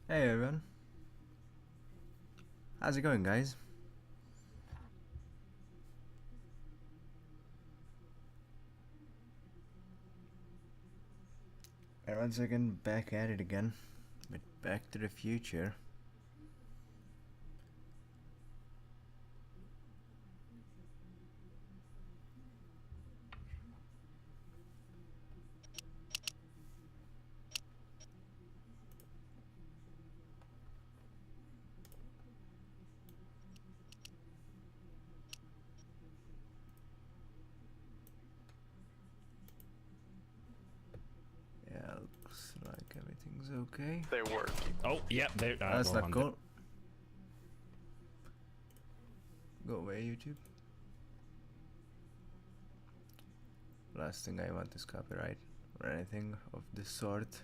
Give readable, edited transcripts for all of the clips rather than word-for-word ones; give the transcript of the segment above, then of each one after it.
Hey everyone, how's it going, guys? And once again, back at it again with Back to the Future. Yeah, looks like everything's okay. They work. Oh, yeah, there. That's well, not cool. Go away, YouTube. Last thing I want is copyright or anything of this sort.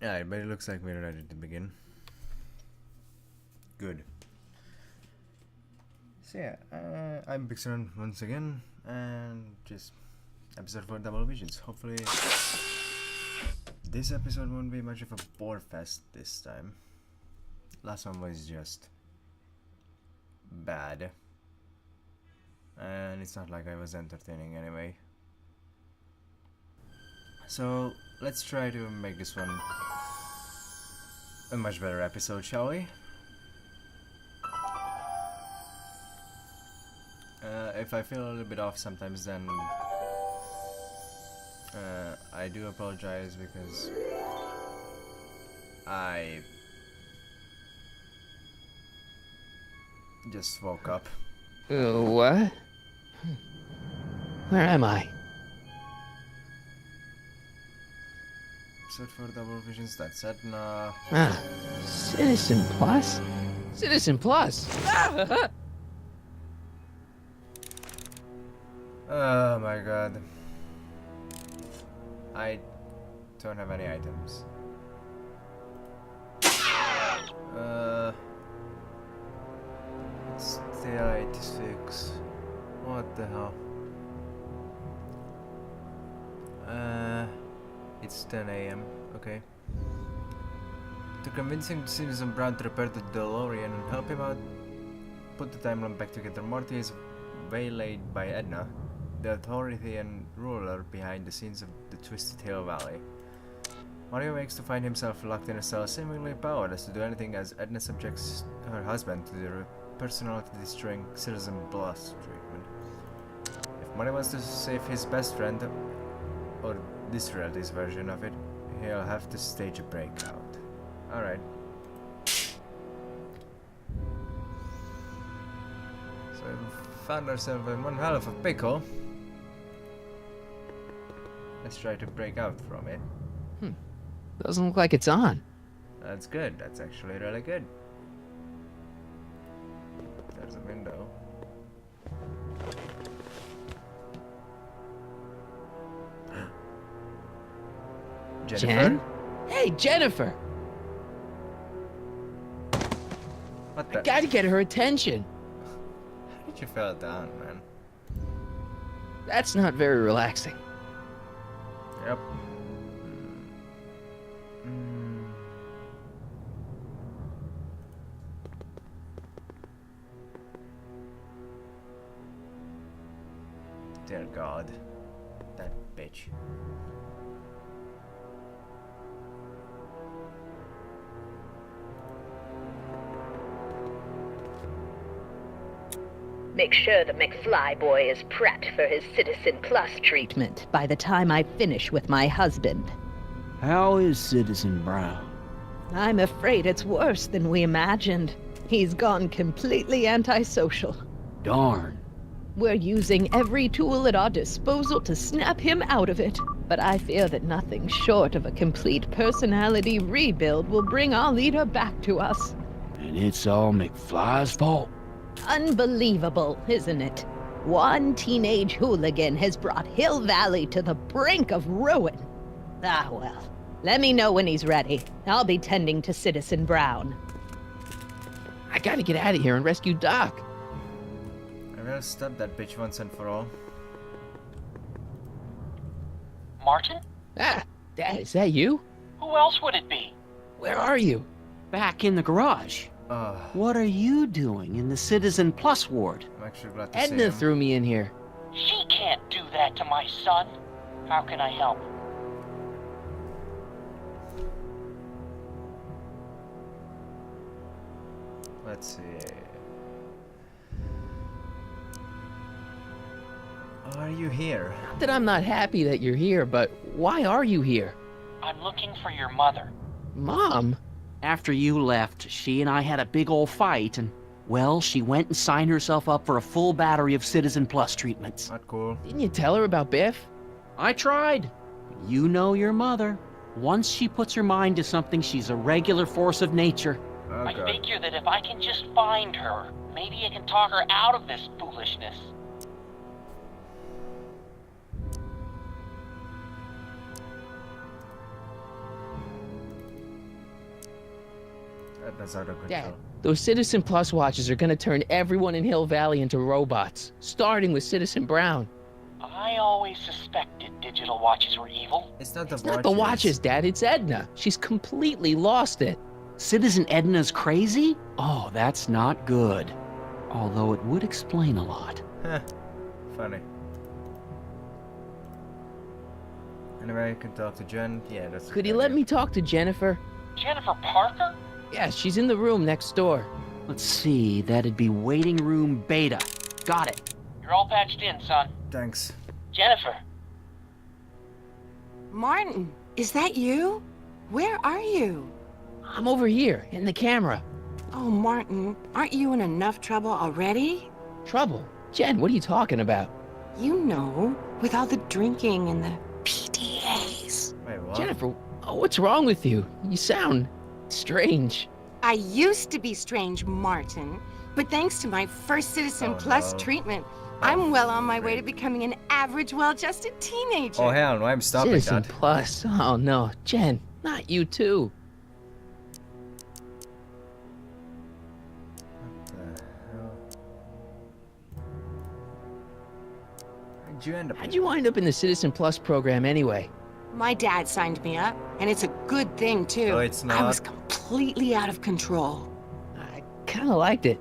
Alright, but it looks like we're ready to begin. Good. So yeah, I'm Pixar once again, and just episode 4 Double Visions. Hopefully this episode won't be much of a bore fest this time. Last one was just bad, and it's not like I was entertaining anyway. So let's try to make this one a much better episode, shall we? If I feel a little bit off sometimes, then I do apologize because I just woke up. What? Where am I? Episode 4 Double Visions, that's Edna. Ah, Citizen Plus? Citizen Plus! Oh my god. I don't have any items. It's still 86. What the hell? It's 10 a.m. Okay. To convincing Citizen Brown to repair the DeLorean and help him out put the timeline back together, Morty is waylaid by Edna, the authority and ruler behind the scenes of the Twisted Hill Valley. Mario wakes to find himself locked in a cell, seemingly powerless to do anything as Edna subjects her husband to the personality-destroying Citizen Plus treatment. If Mario wants to save his best friend, or this reality's version of it, he'll have to stage a breakout. Alright. So we found ourselves in one hell of a pickle. Let's try to break out from it. Doesn't look like it's on. That's good. That's actually really good. There's a window. Jennifer? Jen? Hey, Jennifer! What I the? gotta get her attention. How did you fell down, man? That's not very relaxing. Yep. Dear God. That bitch. Make sure the McFly boy is prepped for his Citizen Plus treatment by the time I finish with my husband. How is Citizen Brown? I'm afraid it's worse than we imagined. He's gone completely antisocial. Darn. We're using every tool at our disposal to snap him out of it. But I fear that nothing short of a complete personality rebuild will bring our leader back to us. And it's all McFly's fault. Unbelievable, isn't it? One teenage hooligan has brought Hill Valley to the brink of ruin. Ah, well. Let me know when he's ready. I'll be tending to Citizen Brown. I gotta get out of here and rescue Doc. I'm gonna stop that bitch once and for all. Martin? Ah, Dad, is that you? Who else would it be? Where are you? Back in the garage. Oh, What are you doing in the Citizen Plus ward? I'm actually glad to see Edna him. threw me in here. She can't do that to my son. How can I help? Let's see. Are you here? Not that I'm not happy that you're here, but why are you here? I'm looking for your mother. Mom? After you left, she and I had a big old fight, and, well, she went and signed herself up for a full battery of Citizen Plus treatments. Not cool. Didn't you tell her about Biff? I tried. You know your mother. Once she puts her mind to something, she's a regular force of nature. Oh I god. figure that if I can just find her, maybe I can talk her out of this foolishness. That's out of control. Dad, those Citizen Plus watches are gonna turn everyone in Hill Valley into robots, starting with Citizen Brown. I always suspected digital watches were evil. It's not the It's watches. not the watches, Dad, it's Edna. She's completely lost it. Citizen Edna's crazy? Oh, that's not good. Although it would explain a lot. Heh. Funny. Anyway, I can talk to Jen. Yeah, that's a Could good you let idea. me talk to Jennifer? Jennifer Parker? Yeah, she's in the room next door. Let's see, that'd be waiting room beta. Got it. You're all patched in, son. Thanks. Jennifer. Martin, is that you? Where are you? I'm over here, in the camera. Oh, Martin, aren't you in enough trouble already? Trouble? Jen, what are you talking about? You know, with all the drinking and the PDAs. Wait, what? Jennifer, oh, what's wrong with you? You sound strange. I used to be strange, Martin, but thanks to my first Citizen Oh, Plus no. treatment, I'm well on my way to becoming an average, well-adjusted teenager. Oh hell no, I'm stopping Citizen that. Plus. Oh no, Jen, not you too. What the hell? How'd you end up? How'd you wind up in the Citizen Plus program anyway? My dad signed me up, and it's a good thing, too. No, it's I was not. completely out of control. I kinda liked it.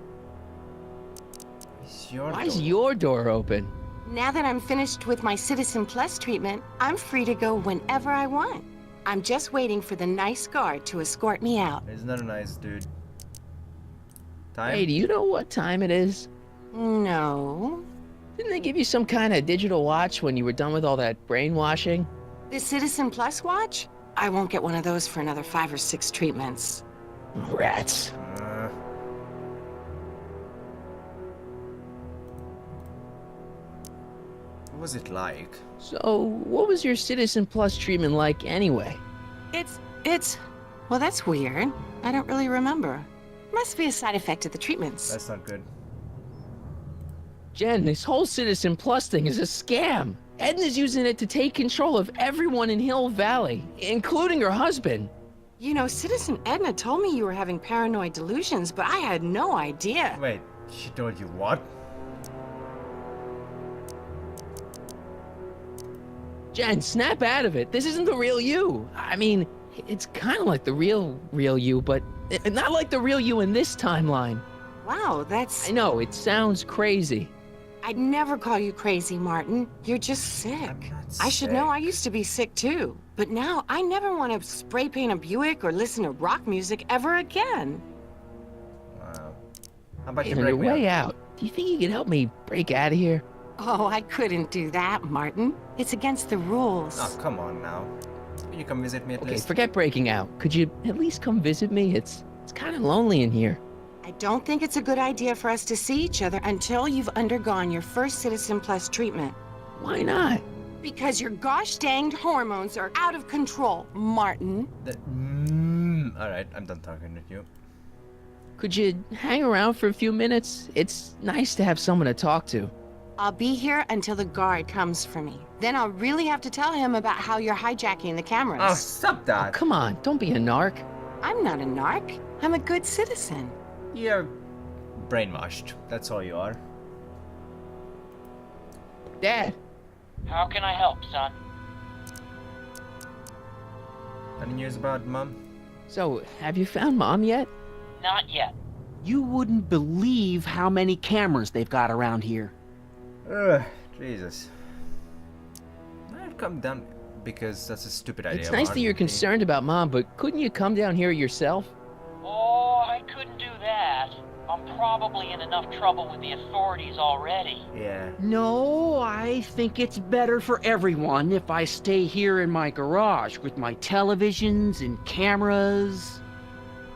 It's your Why's door. your door open? Now that I'm finished with my Citizen Plus treatment, I'm free to go whenever I want. I'm just waiting for the nice guard to escort me out. He's not a nice dude. Time? Hey, do you know what time it is? No. Didn't they give you some kind of digital watch when you were done with all that brainwashing? The Citizen Plus watch? I won't get one of those for another 5 or 6 treatments. Rats. What was it like? So, what was your Citizen Plus treatment like anyway? Well, that's weird. I don't really remember. Must be a side effect of the treatments. That's not good. Jen, this whole Citizen Plus thing is a scam. Edna's using it to take control of everyone in Hill Valley, including her husband. You know, Citizen Edna told me you were having paranoid delusions, but I had no idea. Wait, she told you what? Jen, snap out of it. This isn't the real you. I mean, it's kind of like the real you, but not like the real you in this timeline. Wow, that's... I know, it sounds crazy. I'd never call you crazy, Martin. You're just sick. I'm not I should know I sick. used to be sick too. But now I never want to spray paint a Buick or listen to rock music ever again. Wow. How about Hey, you on break your me way up? out, do you think you could help me break out of here? Oh, I couldn't do that, Martin. It's against the rules. Oh, come on now. Can you come visit me at Okay, least? forget breaking out. Could you at least come visit me? It's kind of lonely in here. I don't think it's a good idea for us to see each other until you've undergone your first Citizen Plus treatment. Why not? Because your gosh danged hormones are out of control, Martin. Alright, I'm done talking with you. Could you hang around for a few minutes? It's nice to have someone to talk to. I'll be here until the guard comes for me. Then I'll really have to tell him about how you're hijacking the cameras. Oh, stop that! Come on, don't be a narc. I'm not a narc. I'm a good citizen. You're brainwashed. That's all you are. Dad, How can I help, son? Any news about Mom? So, have you found Mom yet? Not yet. You wouldn't believe how many cameras they've got around here. Ugh, Jesus. I'd come down because that's a stupid idea. It's nice that you're concerned about Mom, but couldn't you come down here yourself? Oh, I couldn't do that. I'm probably in enough trouble with the authorities already. Yeah. No, I think it's better for everyone if I stay here in my garage with my televisions and cameras.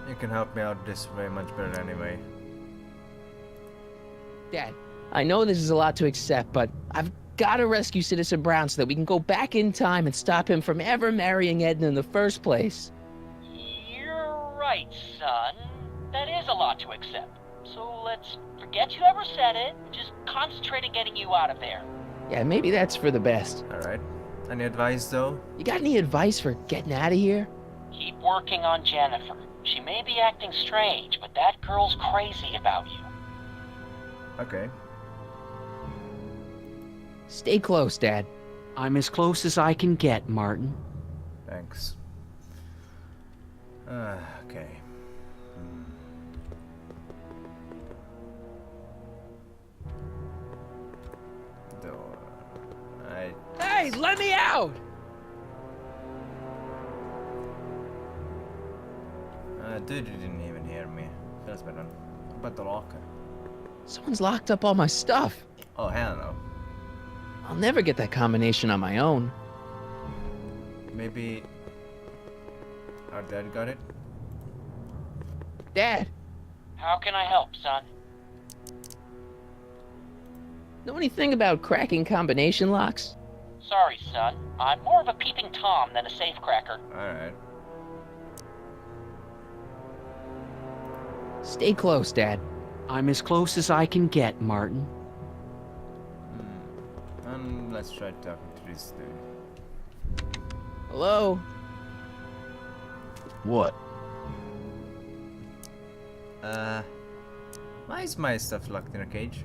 You can help me out this way much better anyway. Dad, I know this is a lot to accept, but I've got to rescue Citizen Brown so that we can go back in time and stop him from ever marrying Edna in the first place. You're right, son. That is a lot to accept. So let's forget you ever said it. Just concentrate on getting you out of there. Yeah, maybe that's for the best. Alright. Any advice though? You got any advice for getting out of here? Keep working on Jennifer. She may be acting strange, but that girl's crazy about you. Okay. Stay close, Dad. I'm as close as I can get, Martin. Thanks. Okay. Door. Hey, let me out! Dude, you didn't even hear me. Feels better. But the locker. Someone's locked up all my stuff. Oh, hell no. I'll never get that combination on my own. Maybe our dad got it? Dad, How can I help, son? know anything about cracking combination locks? Sorry, son. I'm more of a peeping Tom than a safecracker. Alright. Stay close, Dad. I'm as close as I can get, Martin. Let's try talking to this dude. Hello? What? Why is my stuff locked in a cage?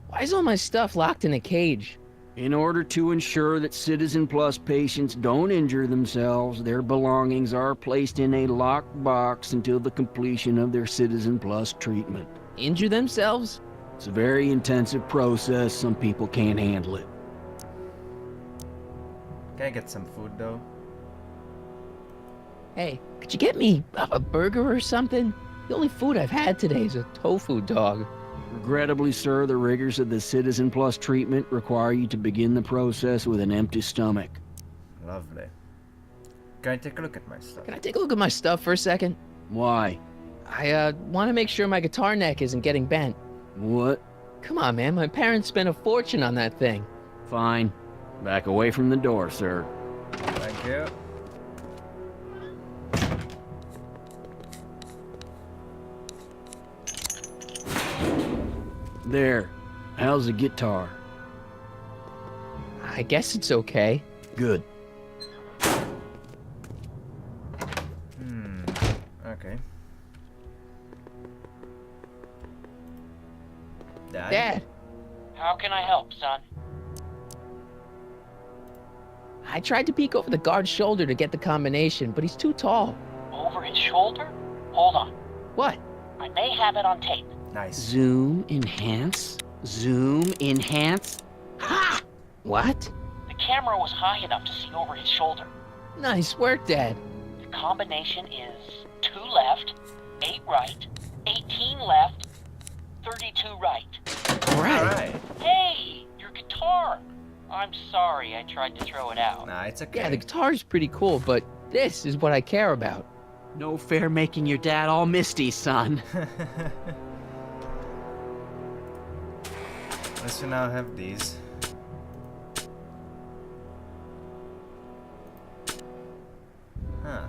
Why is all my stuff locked in a cage? In order to ensure that Citizen Plus patients don't injure themselves, their belongings are placed in a locked box until the completion of their Citizen Plus treatment. Injure themselves? It's a very intensive process. Some people can't handle it. Can I get some food though? Hey, could you get me a burger or something? The only food I've had today is a tofu dog. Regrettably, sir, the rigors of the Citizen Plus treatment require you to begin the process with an empty stomach. Lovely. Can I take a look at my stuff? Can I take a look at my stuff for a second? Why? I want to make sure my guitar neck isn't getting bent. What? Come on, man. My parents spent a fortune on that thing. Fine. Back away from the door, sir. Thank you. There. How's the guitar? I guess it's okay. Good. Okay. Dad, How can I help, son? I tried to peek over the guard's shoulder to get the combination, but he's too tall. Over his shoulder? Hold on. What? I may have it on tape. Nice. Zoom, enhance. Zoom, enhance. Ha! What? The camera was high enough to see over his shoulder. Nice work, Dad. The combination is 2 left, 8 right, 18 left, 32 right. All right. Alright. Hey, your guitar! I'm sorry I tried to throw it out. Nah, it's okay. Yeah, the guitar's pretty cool, but this is what I care about. No fair making your dad all misty, son. Let's now have these. Huh.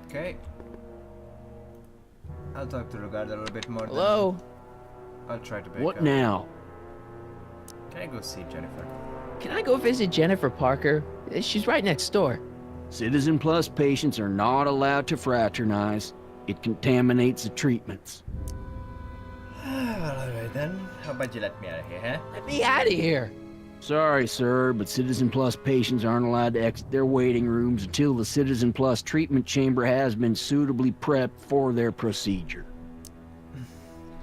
Okay. I'll talk to the guard a little bit more. Hello? I'll try to back What up. now? Can I go see Jennifer? Can I go visit Jennifer Parker? She's right next door. Citizen Plus patients are not allowed to fraternize. It contaminates the treatments. Well, alright then. How about you let me out of here, huh? Let me out of here. Sorry, sir, but Citizen Plus patients aren't allowed to exit their waiting rooms until the Citizen Plus treatment chamber has been suitably prepped for their procedure.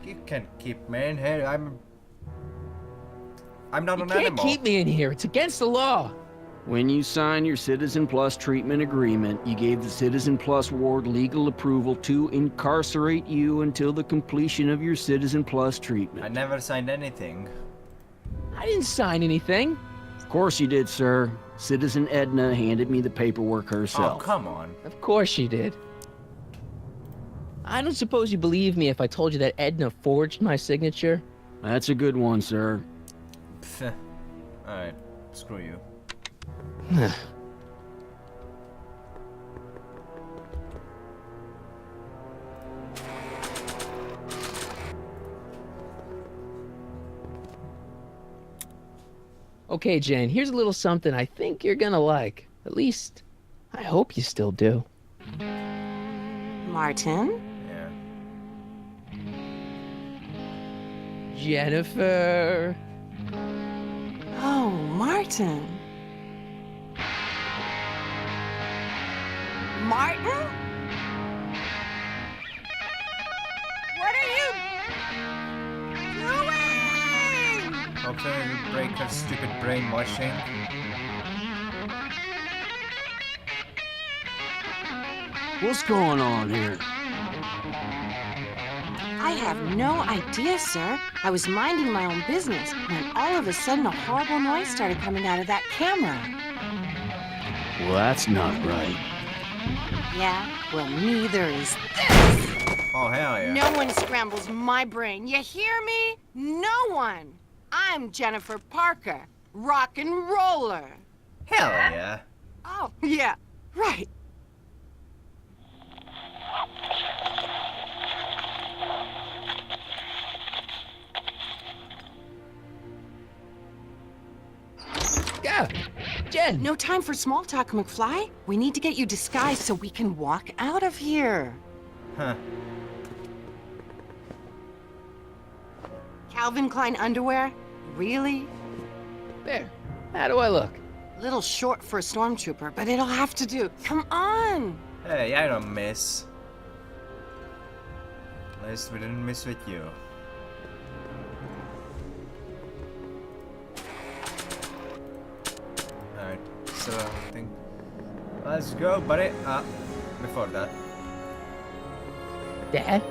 You can't keep me in here. I'm not You an can't animal. keep me in here. It's against the law. When you signed your Citizen Plus treatment agreement, you gave the Citizen Plus ward legal approval to incarcerate you until the completion of your Citizen Plus treatment. I never signed anything. I didn't sign anything. Of course you did, sir. Citizen Edna handed me the paperwork Oh, herself. come on. Of course she did. I don't suppose you believe me if I told you that Edna forged my signature? That's a good one, sir. Pfft. Alright, screw you. Okay, Jane, here's a little something I think you're gonna like. At least, I hope you still do. Martin? Yeah. Jennifer. Oh, Martin. Martin? What are you doing? Hopefully it'll break her stupid brainwashing. What's going on here? I have no idea, sir. I was minding my own business when all of a sudden a horrible noise started coming out of that camera. Well, that's not right. Yeah, well, neither is this. Oh, hell yeah. No one scrambles my brain. You hear me? No one. I'm Jennifer Parker, rock and roller. Hell yeah. Oh, yeah, right. Yeah, Jen. No time for small talk, McFly. We need to get you disguised so we can walk out of here. Huh. Calvin Klein underwear? Really? There. How do I look? Little short for a stormtrooper, but it'll have to do. Come on! Hey, I don't miss. At least we didn't miss with you. Alright, so I think... Let's go, buddy. Before that. Dad?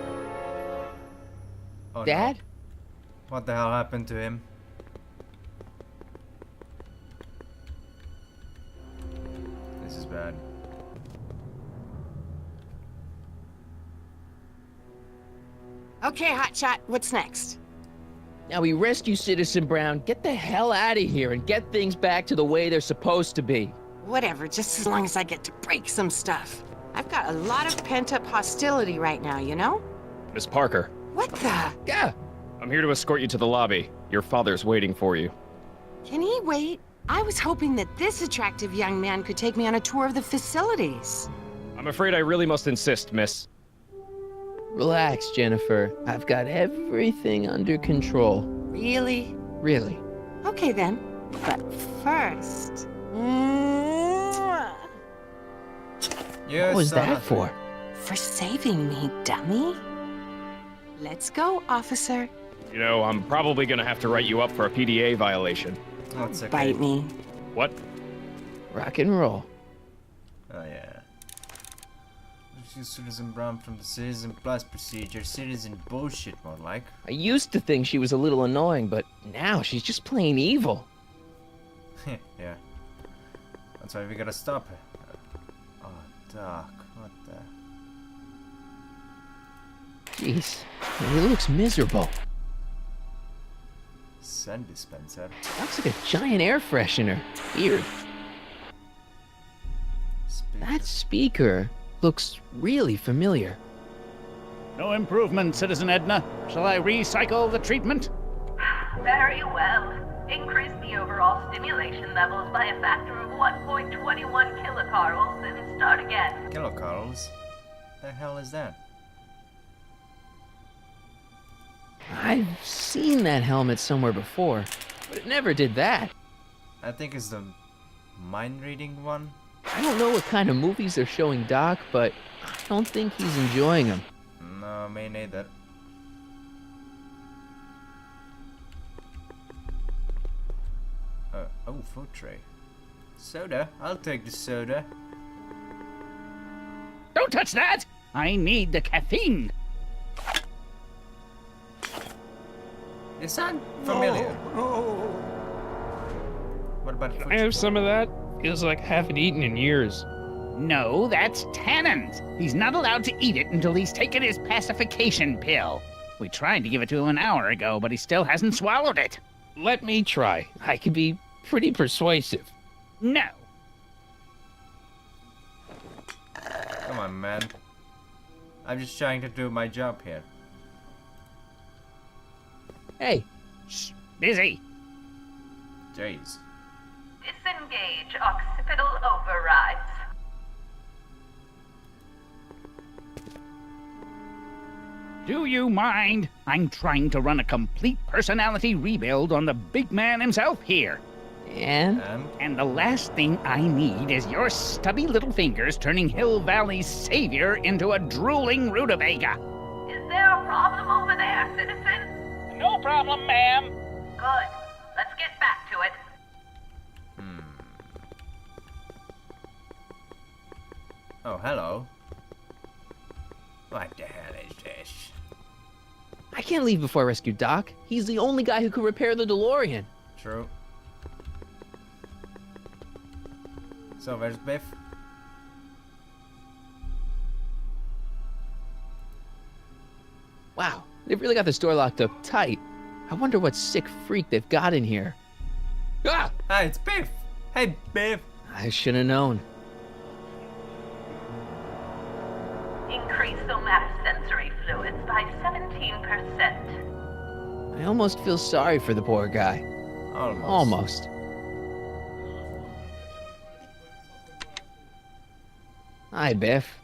Oh, Dad? No. What the hell happened to him? This is bad. Okay, Hotshot, what's next? Now we rescue Citizen Brown, get the hell out of here, and get things back to the way they're supposed to be. Whatever, just as long as I get to break some stuff. I've got a lot of pent-up hostility right now, you know? Miss Parker, What the? Yeah. I'm here to escort you to the lobby. Your father's waiting for you. Can he wait? I was hoping that this attractive young man could take me on a tour of the facilities. I'm afraid I really must insist, miss. Relax, Jennifer. I've got everything under control. Really? Really. Okay then. But first... Mwah! You What was saw that nothing. for? For saving me, dummy. Let's go, officer. You know, I'm probably gonna have to write you up for a PDA violation. That's okay. Bite me. What? Rock and roll. Oh yeah. Rescue Citizen Brown from the Citizen Plus procedure. Citizen bullshit, more like. I used to think she was a little annoying, but now she's just plain evil. Yeah. That's why we gotta stop her. Oh, Doc, what the... Jeez, he looks miserable. Scent dispenser. Looks like a giant air freshener. Weird. Speaker. That speaker looks really familiar. No improvement, Citizen Edna. Shall I recycle the treatment? Very well. Increase the overall stimulation levels by a factor of 1.21 kilocalories and start again. Kilocalories? The hell is that? I've seen that helmet somewhere before, but it never did that. I think it's the mind reading one. I don't know what kind of movies they're showing Doc, but I don't think he's enjoying them. No, me neither. Oh, food tray. Soda? I'll take the soda. Don't touch that! I need the caffeine. You sound familiar. What about Can food I have tray? some of that? Feels like I haven't eaten in years. No, that's tannins. He's not allowed to eat it until he's taken his pacification pill. We tried to give it to him an hour ago, but he still hasn't swallowed it. Let me try. I can be pretty persuasive. No. Come on, man. I'm just trying to do my job here. Hey, Shh, busy. Jeez. Disengage occipital overrides. Do you mind? I'm trying to run a complete personality rebuild on the big man himself here. and And the last thing I need is your stubby little fingers turning Hill Valley's savior into a drooling rutabaga. Is there a problem over there, citizen? No problem, ma'am. Good. Let's get back to it. Oh, hello. What the hell is this? I can't leave before I rescue Doc. He's the only guy who could repair the DeLorean. True. So, where's Biff? Wow, they've really got this door locked up tight. I wonder what sick freak they've got in here. Ah! Hi, it's Biff! Hey, Biff! I should have known. Increase somatosensory fluids by 17%. I almost feel sorry for the poor guy. Almost. Almost. Hi, Biff.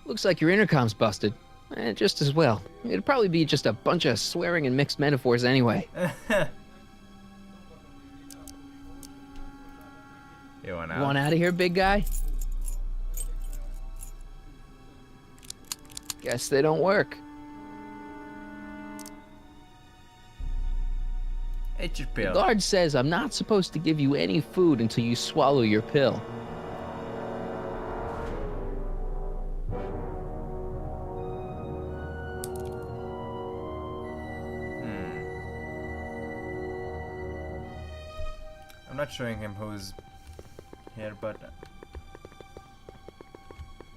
Looks like your intercom's busted. Just as well. It'd probably be just a bunch of swearing and mixed metaphors anyway. You want You out? want out of here, big guy? Guess they don't work. Eat your The pill. guard says I'm not supposed to give you any food until you swallow your pill. I'm not showing him who's here, but...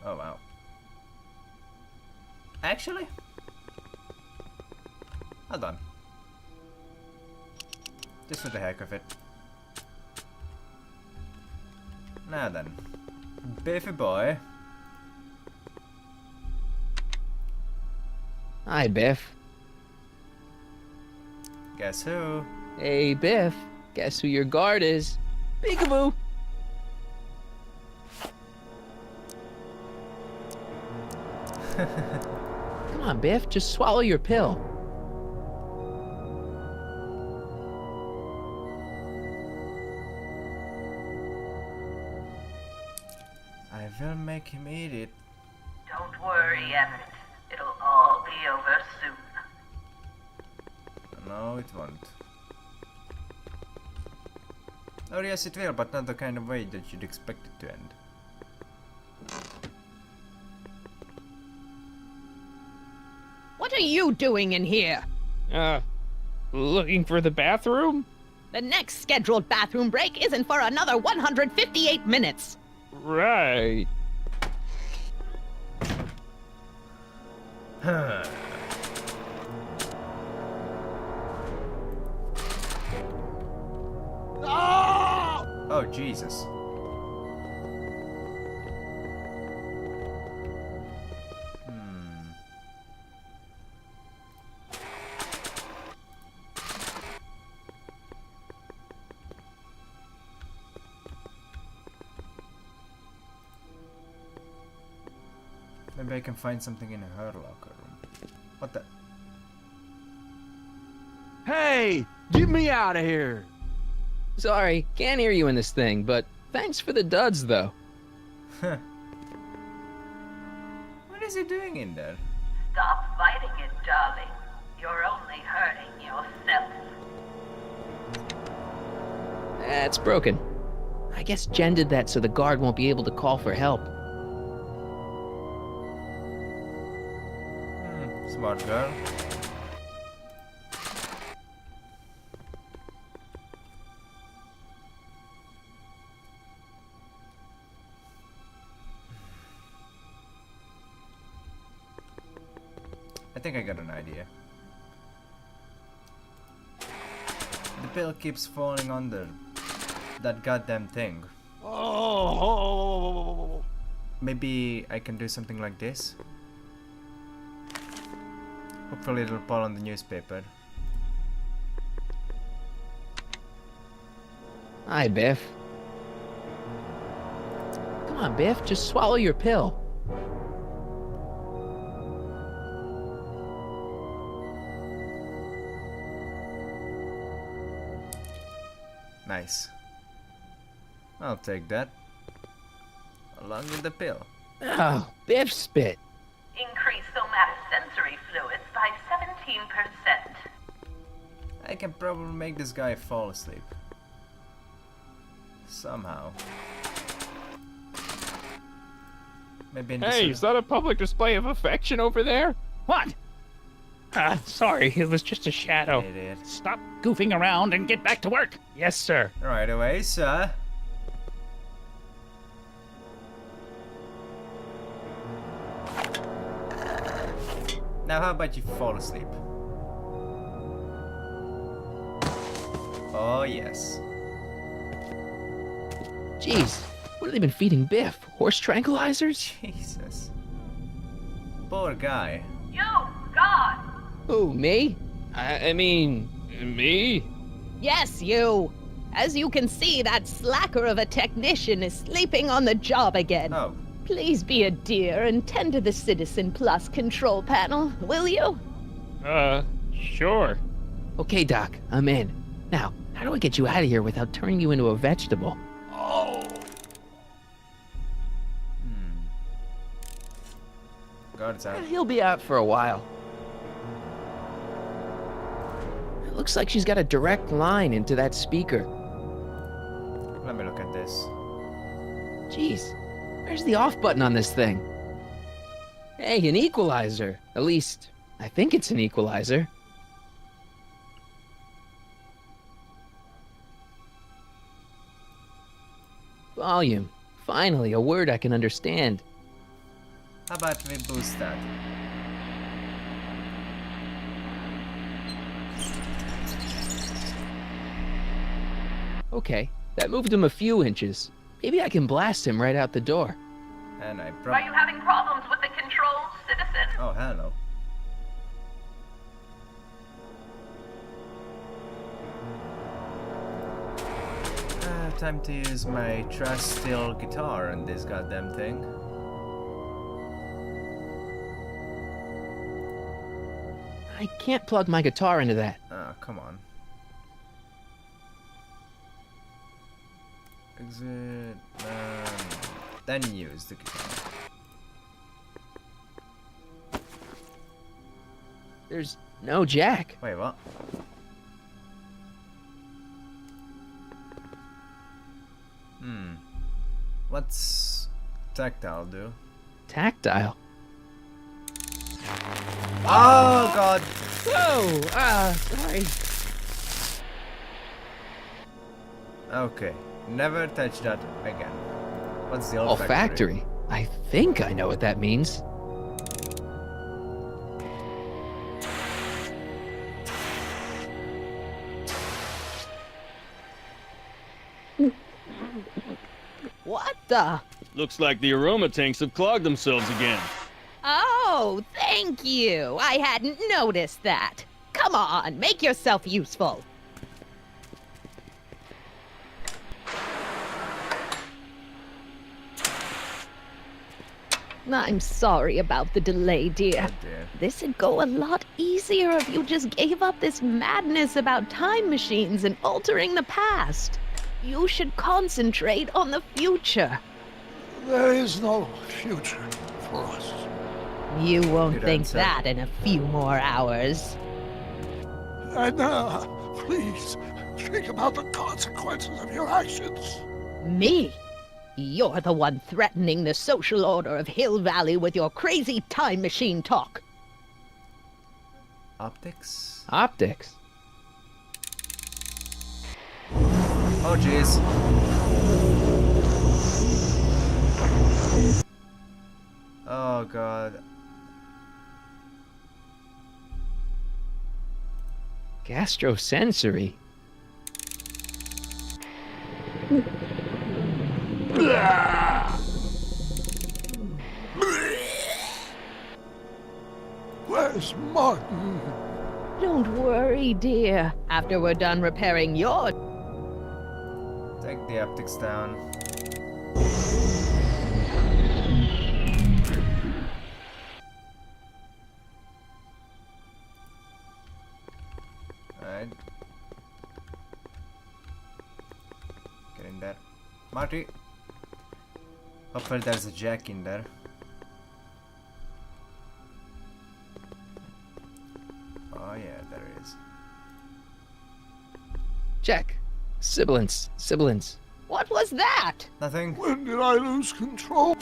Oh, wow. Actually? Hold on. Just for the heck of it. Now then. Biffy boy. Hi, Biff. Guess who? Hey, Biff. Guess who your guard is? Peekaboo! Come on, Biff. Just swallow your pill. I will make him eat it. Don't worry, Everett. It'll all be over soon. No, it won't. Oh yes, it will, but not the kind of way that you'd expect it to end. What are you doing in here? Looking for the bathroom? The next scheduled bathroom break isn't for another 158 minutes. Right. Oh, Jesus. Maybe I can find something in her locker room. What the? Hey, get me out of here. Sorry, can't hear you in this thing, but thanks for the duds, though. Huh. What is he doing in there? Stop fighting it, darling. You're only hurting yourself. It's broken. I guess Jen did that so the guard won't be able to call for help. Smart girl. I think I got an idea. The pill keeps falling under that goddamn thing. Oh. Maybe I can do something like this. Hopefully it'll fall on the newspaper. Hi, Biff. Come on, Biff, just swallow your pill. Nice. I'll take that. Along with the pill. Oh, Biff spit. Increase somatosensory fluids by 17%. I can probably make this guy fall asleep. Somehow. Maybe in this Hey, is that a public display of affection over there? What? Sorry, it was just a shadow. Idiot. Stop goofing around and get back to work. Yes, sir. Right away, sir. Now how about you fall asleep? Oh yes. Jeez, what have they been feeding Biff? Horse tranquilizers? Jesus. Poor guy. You, God! Who, me? I mean, Me? Yes, you. As you can see, that slacker of a technician is sleeping on the job again. Oh, Please be a dear and tend to the Citizen Plus control panel, will you? Sure. okay, Doc, I'm in. Now, how do I get you out of here without turning you into a vegetable? Guard's out. He'll be out for a while. It looks like she's got a direct line into that speaker. Let me look at this. Jeez, where's the off button on this thing? Hey, an equalizer. At least, I think it's an equalizer. Volume. Finally, a word I can understand. How about we boost that? Okay, that moved him a few inches. Maybe I can blast him right out the door. And I Are probably. you having problems with the controls, citizen? Oh, hello. Time to use my trash steel guitar on this goddamn thing. I can't plug my guitar into that. Ah, come on. Exit. Then use the guitar. There's no jack. Wait, what? What's tactile do? Tactile. Oh god! Whoa! Sorry. Okay, never touch that again. What's the Olfactory. I think I know what that means. What the? Looks like the aroma tanks have clogged themselves again. Oh, thank you. I hadn't noticed that. Come on, make yourself useful. I'm sorry about the delay, dear. Oh dear. This'd go a lot easier if you just gave up this madness about time machines and altering the past. You should concentrate on the future. There is no future for us. You won't Good think answer. that in a few more hours. Edna, please, think about the consequences of your actions. Me? You're the one threatening the social order of Hill Valley with your crazy time machine talk. Optics? Optics. Oh jeez. Oh god. Gastrosensory. Where's Martin? Don't worry, dear. After we're done repairing your... Take the optics down. Alright. Get in there. Marty! Hopefully there's a jack in there. Oh yeah, there is. Check. Sibilance. Sibilance. What was that? Nothing. When did I lose control?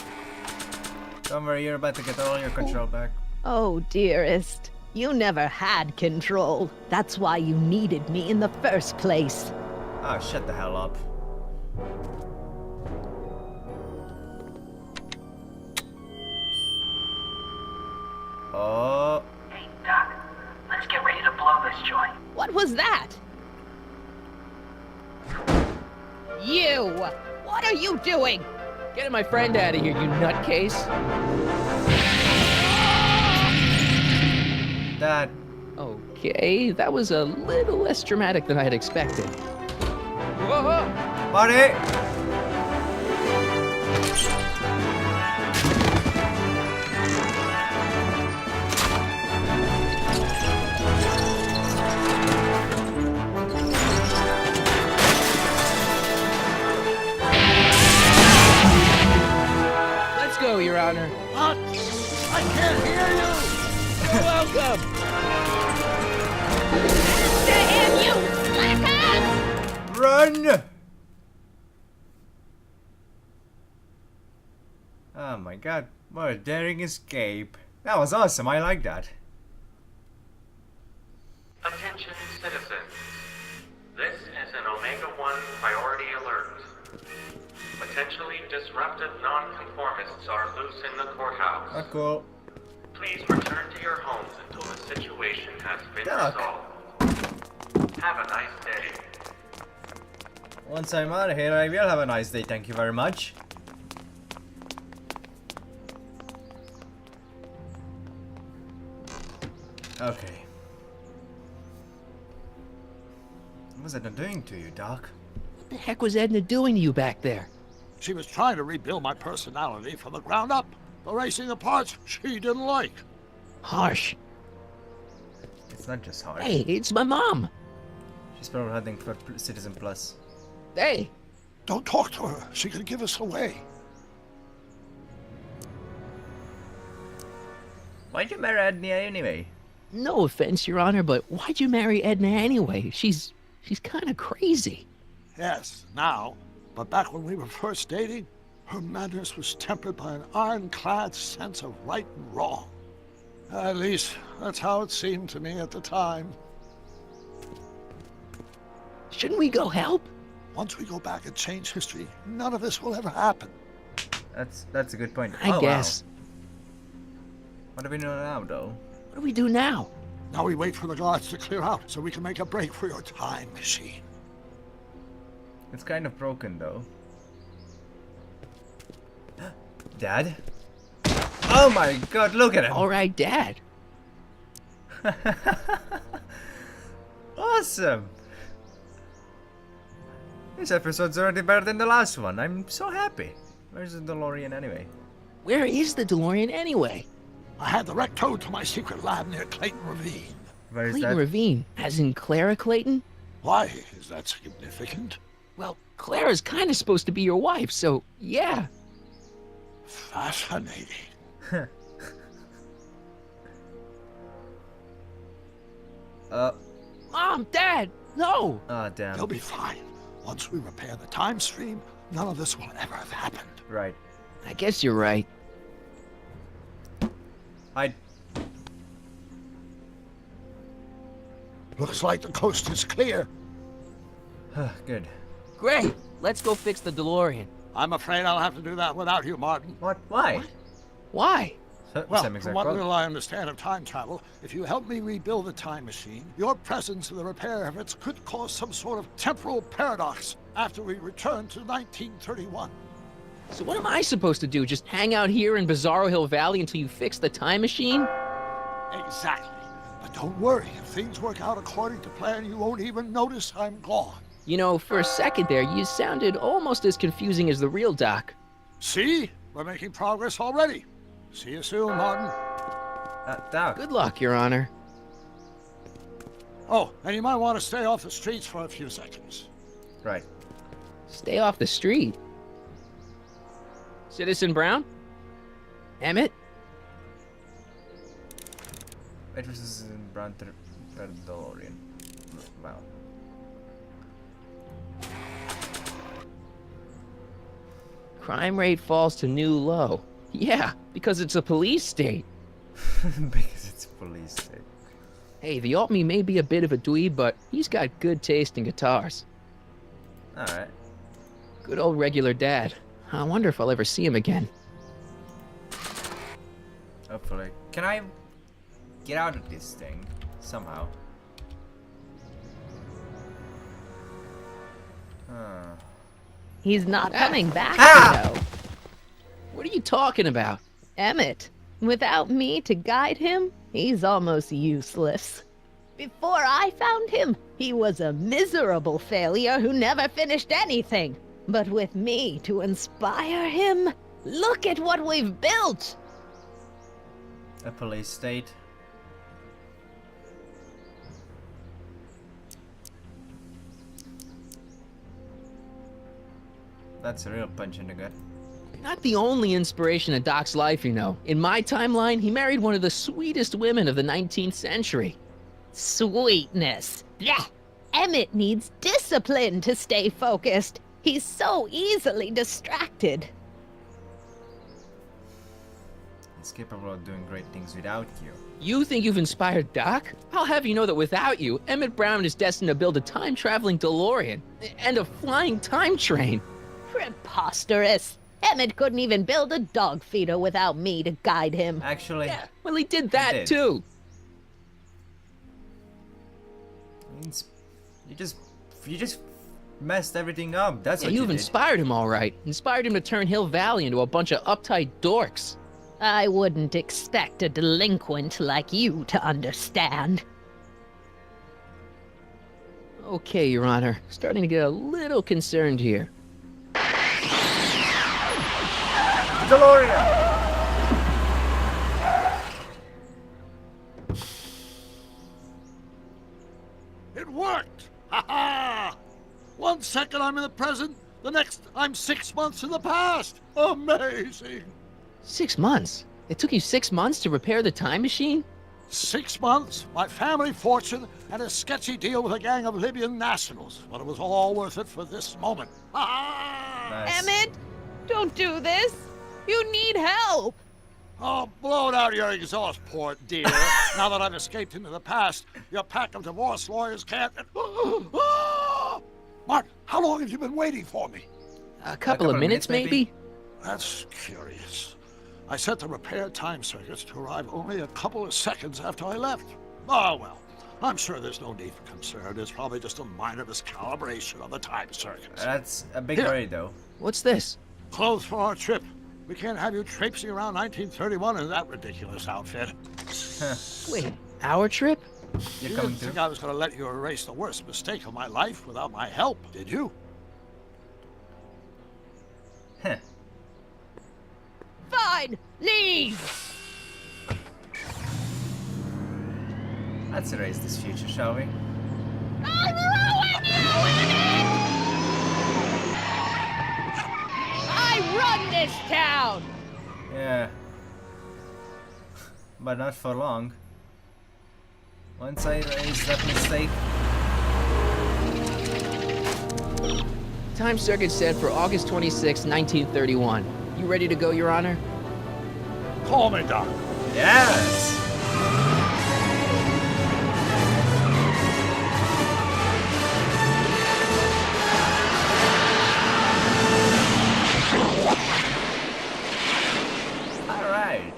Don't worry, you're about to get all your control back. Oh, dearest. You never had control. That's why you needed me in the first place. Oh, shut the hell up. Oh. Hey, Doc, let's get ready to blow this joint. What was that? You! What are you doing? Getting my friend out of here, you nutcase. Dad. Okay, that was a little less dramatic than I had expected. Whoa! Marty! Let's go, Your Honor. What? I can't hear you! You're welcome. Damn you, slackers! Run! Oh my god, what a daring escape. That was awesome, I like that. Attention citizens. This is an Omega-1 priority alert. Potentially disruptive nonconformists are loose in the courthouse. Oh, cool. Please return to your homes until the situation has been Doc. resolved. Have a nice day. Once I'm out of here, I will have a nice day, thank you very much. Okay. What was Edna doing to you, Doc? What the heck was Edna doing to you back there? She was trying to rebuild my personality from the ground up. Erasing the parts she didn't like. Harsh. It's not just hard. Hey, it's my mom. She's probably heading for Citizen Plus. Hey. Don't talk to her. She could give us away. Why'd you marry Edna anyway? No offense, Your Honor, but why'd you marry Edna anyway? She's kind of crazy. Yes, now. But back when we were first dating, her madness was tempered by an ironclad sense of right and wrong. At least, that's how it seemed to me at the time. Shouldn't we go help? Once we go back and change history, none of this will ever happen. That's a good point. I guess. Wow. What do we know now, though? What do we do now? Now we wait for the guards to clear out so we can make a break for your time machine. It's kind of broken, though. Dad? Oh my god, look at him! All right, Dad. Awesome! This episode's already better than the last one. I'm so happy. Where's the DeLorean anyway? Where is the DeLorean anyway? I had the wreck towed to my secret lab near Clayton Ravine. Where is Clayton that? Ravine, as in Clara Clayton? Why is that significant? Well, Clara's kind of supposed to be your wife, so yeah. Fascinating. Mom, Dad, no! Ah, damn. They'll be fine. Once we repair the time stream, none of this will ever have happened. Right. I guess you're right. I. Looks like the coast is clear. Good. Great, let's go fix the DeLorean. I'm afraid I'll have to do that without you, Martin. What? Why? Why? Well, Same from exact what quote. little I understand of time travel, if you help me rebuild the time machine, your presence in the repair of it could cause some sort of temporal paradox after we return to 1931. So what am I supposed to do? Just hang out here in Bizarro Hill Valley until you fix the time machine? Exactly. But don't worry, if things work out according to plan, you won't even notice I'm gone. You know, for a second there, you sounded almost as confusing as the real Doc. See? We're making progress already. See you soon, Martin. Doc. Good luck, Your Honor. Oh, and you might want to stay off the streets for a few seconds. Right. Stay off the street. Citizen Brown? Emmett? Matrices in Brown per DeLorean. Wow. Crime rate falls to new low. Yeah, because it's a police state. Because it's police state. Hey, the alt-me may be a bit of a dweeb, but he's got good taste in guitars. Alright. Good old regular dad. I wonder if I'll ever see him again. Hopefully. Can I get out of this thing somehow? He's not coming back, Ah! though. What are you talking about? Emmett, without me to guide him, he's almost useless. Before I found him, he was a miserable failure who never finished anything. But with me to inspire him, look at what we've built! A police state. That's a real punch in the gut. Not the only inspiration in Doc's life, you know. In my timeline, he married one of the sweetest women of the 19th century. Sweetness. Blech. Emmett needs discipline to stay focused. He's so easily distracted. He's capable of doing great things without you. You think you've inspired Doc? I'll have you know that without you, Emmett Brown is destined to build a time-traveling DeLorean and a flying time train. Preposterous. Emmett couldn't even build a dog feeder without me to guide him. Actually, Yeah, well, he did that did. too. You just messed everything up. That's Yeah, what you've you did. inspired him all right. Inspired him to turn Hill Valley into a bunch of uptight dorks. I wouldn't expect a delinquent like you to understand. Okay, Your Honor. Starting to get a little concerned here. DeLorean! It worked! Ha ha! 1 second I'm in the present, the next I'm 6 months in the past. Amazing! 6 months? It took you 6 months to repair the time machine? 6 months, my family fortune, and a sketchy deal with a gang of Libyan nationals. But it was all worth it for this moment. Ha ha! Nice. Emmett, don't do this. You need help. Oh, blow it out of your exhaust port, dear. Now that I've escaped into the past, your pack of divorce lawyers can't... Mark, how long have you been waiting for me? A couple of minutes, maybe? That's curious. I set the repair time circuits to arrive only a couple of seconds after I left. Oh, well, I'm sure there's no need for concern. It's probably just a minor miscalibration of the time circuits. That's a big Here. worry, though. What's this? Clothes for our trip. We can't have you traipsing around 1931 in that ridiculous outfit. Wait, our trip? You're You coming didn't too? think I was going to let you erase the worst mistake of my life without my help, did you? Huh. mine! Leave! Let's erase this future, shall we? I'll ruin you in it! I run this town! Yeah. But not for long. Once I erase that mistake. Time circuit set for August 26, 1931. You ready to go, Your Honor? Call me, Doc. Yes! Alright.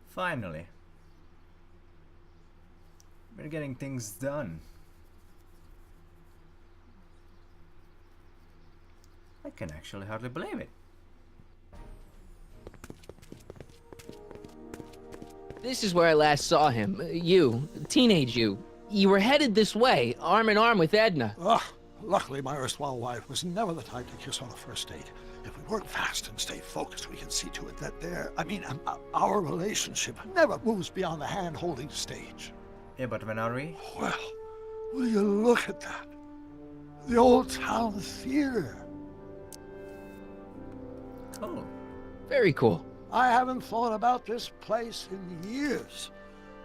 Finally. We're getting things done. I can actually hardly believe it. This is where I last saw him. You, teenage you. You were headed this way, arm in arm with Edna. Ugh. Luckily, my erstwhile wife was never the type to kiss on the first date. If we work fast and stay focused, we can see to it that our relationship never moves beyond the hand-holding stage. Yeah, but when are we? Well, will you look at that? The old town theater. Cool. Very cool. I haven't thought about this place in years.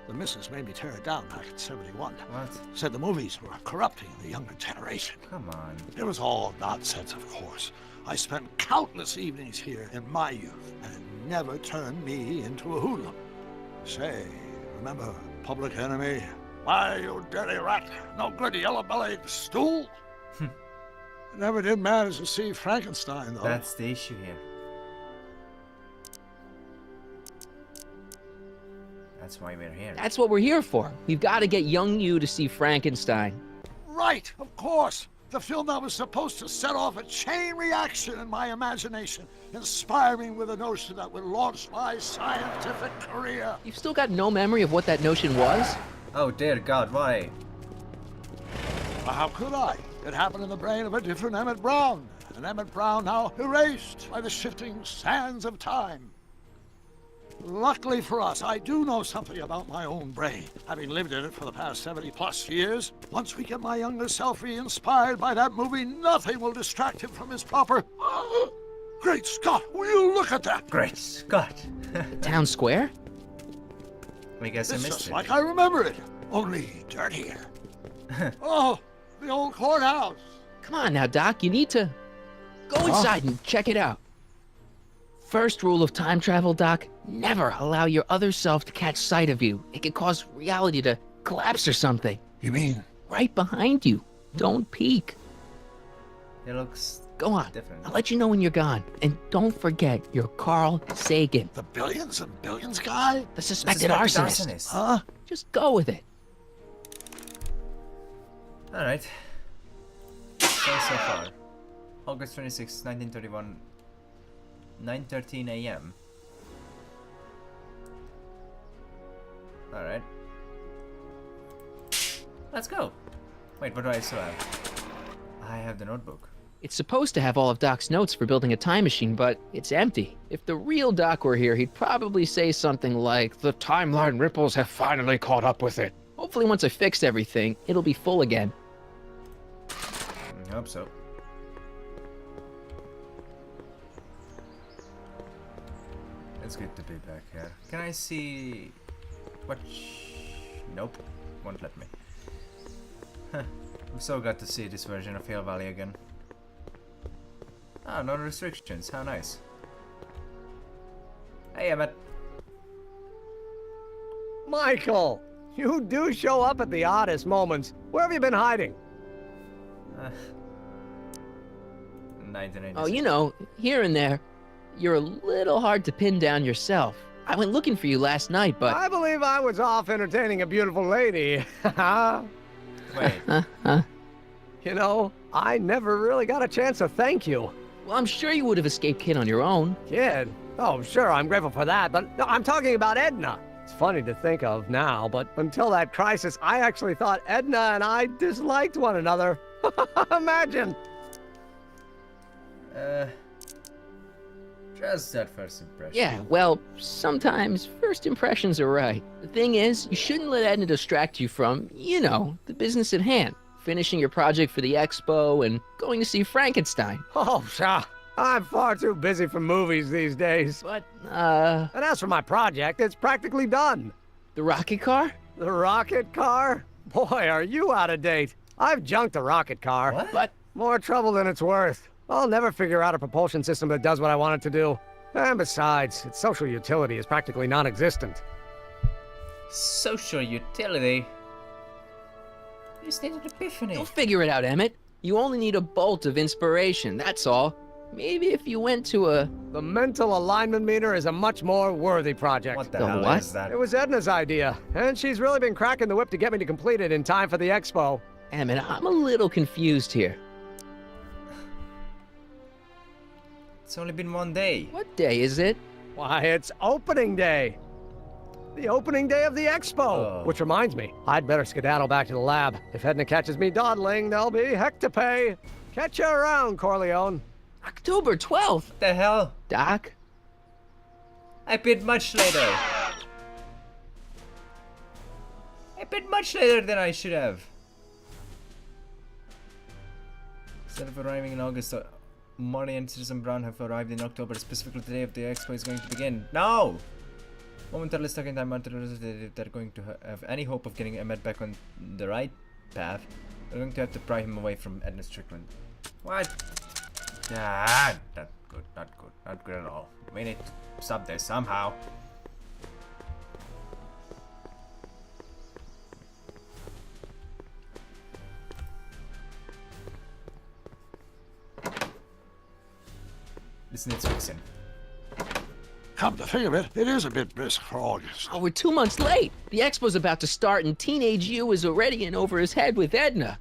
The missus made me tear it down back in '71. What? Said the movies were corrupting the younger generation. Come on. It was all nonsense, of course. I spent countless evenings here in my youth, and it never turned me into a hoodlum. Say, remember Public Enemy? Why, you dirty rat, no good yellow-bellied stool? It never did manage to see Frankenstein, though. That's the issue here. That's why we're here. That's what we're here for. We've got to get young you to see Frankenstein. Right, of course. The film that was supposed to set off a chain reaction in my imagination, inspire me with a notion that would launch my scientific career. You've still got no memory of what that notion was? Oh dear God, why? Well, how could I? It happened in the brain of a different Emmett Brown. An Emmett Brown now erased by the shifting sands of time. Luckily for us, I do know something about my own brain, having lived in it for the past 70+ years. Once we get my younger self re-inspired by that movie, nothing will distract him from his proper... Great Scott, will you look at that? Great Scott. Town square? I guess I It's missed just it. like I remember it, only dirtier. Oh, the old courthouse. Come on now, Doc, you need to go inside and check it out. First rule of time travel, Doc, never allow your other self to catch sight of you. It could cause reality to collapse or something. You mean? Right behind you. Don't peek. It looks Go on. different. I'll let you know when you're gone. And don't forget, you're Carl Sagan, The billions and billions guy? the suspected arsonist. Huh? Just go with it. Alright. So far. August 26, 1931. 9:13 a.m. Alright. Let's go. Wait, what do I still have? I have the notebook. It's supposed to have all of Doc's notes for building a time machine, but it's empty. If the real Doc were here, he'd probably say something like, "The timeline ripples have finally caught up with it." Hopefully once I fix everything, it'll be full again. I hope so. It's good to be back here. Can I see... what? Nope. Won't let me. Huh. I'm so glad to see this version of Hill Valley again. Ah, no restrictions. How nice. Hey, Emmett. Michael! You do show up at the oddest moments. Where have you been hiding? 1986. Oh, you know, here and there. You're a little hard to pin down yourself. I went looking for you last night, but... I believe I was off entertaining a beautiful lady. Wait. You know, I never really got a chance to thank you. Well, I'm sure you would have escaped Kid on your own. Kid? Oh, sure, I'm grateful for that, but no, I'm talking about Edna. It's funny to think of now, but until that crisis, I actually thought Edna and I disliked one another. Just that first impression. Yeah, well, sometimes first impressions are right. The thing is, you shouldn't let Edna distract you from, you know, the business at hand. Finishing your project for the expo and going to see Frankenstein. Oh, pshaw. I'm far too busy for movies these days. But, And as for my project, it's practically done. the rocket car? The rocket car? Boy, are you out of date. I've junked the rocket car. What? But, More trouble than it's worth. I'll never figure out a propulsion system that does what I want it to do. And besides, its social utility is practically non-existent. Social utility? You just need an epiphany. you'll figure it out, Emmett. You only need a bolt of inspiration, that's all. Maybe if you went to a... The mental alignment meter is a much more worthy project. What the The hell what? is that? It was Edna's idea, and she's really been cracking the whip to get me to complete it in time for the expo. Emmett, I'm a little confused here. It's only been one day. What day is it? Why, it's opening day. The opening day of the expo. Oh. Which reminds me, I'd better skedaddle back to the lab. If Edna catches me dawdling, there'll be heck to pay. Catch you around, Corleone. October 12th. What the hell? Doc? I bid much later. I bid much later than I should have. Instead of arriving in August, Molly and Citizen Brown have arrived in October, specifically the day of the expo is going to begin. No! Momentarily stuck in time until they're going to have any hope of getting Emmett back on the right path. They're going to have to pry him away from Edna Strickland. What? Ah, not good, not good, not good at all. We need to stop this somehow. This needs fixing. Come to think of it, it is a bit brisk for August. Oh, we're 2 months late. The expo's about to start and teenage you is already in over his head with Edna.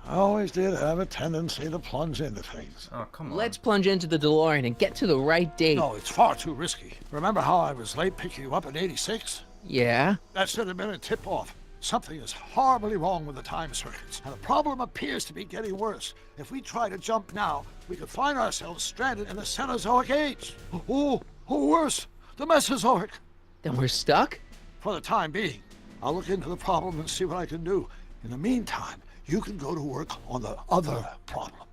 I always did have a tendency to plunge into things. Oh, come on. Let's plunge into the DeLorean and get to the right date. No, it's far too risky. Remember how I was late picking you up in '86? Yeah? That should have been a tip-off. Something is horribly wrong with the time circuits, and the problem appears to be getting worse. If we try to jump now, we could find ourselves stranded in the Cenozoic age. Or worse, the Mesozoic. Then we're stuck? For the time being, I'll look into the problem and see what I can do. In the meantime, you can go to work on the other problem.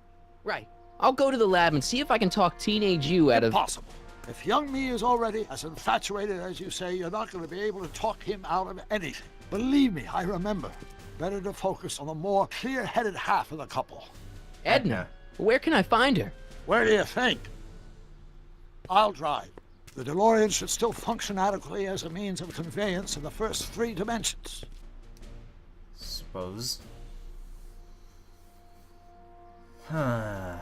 Right. I'll go to the lab and see if I can talk teenage you out of... Impossible. If young me is already as infatuated as you say, you're not going to be able to talk him out of anything. Believe me, I remember. Better to focus on the more clear-headed half of the couple. Edna. Where can I find her? Where do you think? I'll drive. The DeLorean should still function adequately as a means of conveyance in the first 3 dimensions. Suppose. Huh.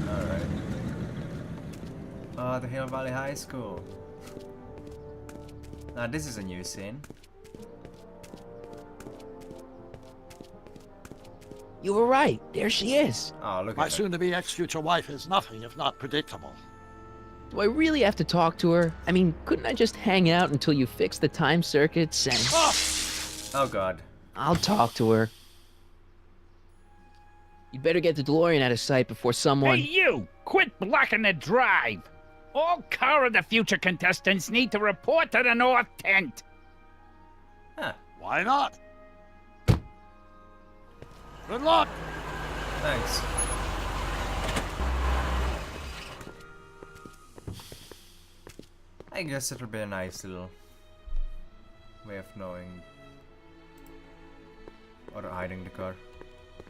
Alright. Oh, the Hill Valley High School. Now this is a new scene. You were right. There she is. Oh, look My at that. soon-to-be ex-future wife is nothing if not predictable. Do I really have to talk to her? I mean, couldn't I just hang out until you fix the time circuits and... Oh god. I'll talk to her. You'd better get the DeLorean out of sight before someone... Hey, you! Quit blocking the drive! All Car of the Future contestants need to report to the North Tent. Huh. Why not? Good luck! Thanks. I guess it'll be a nice little way of knowing or hiding the car.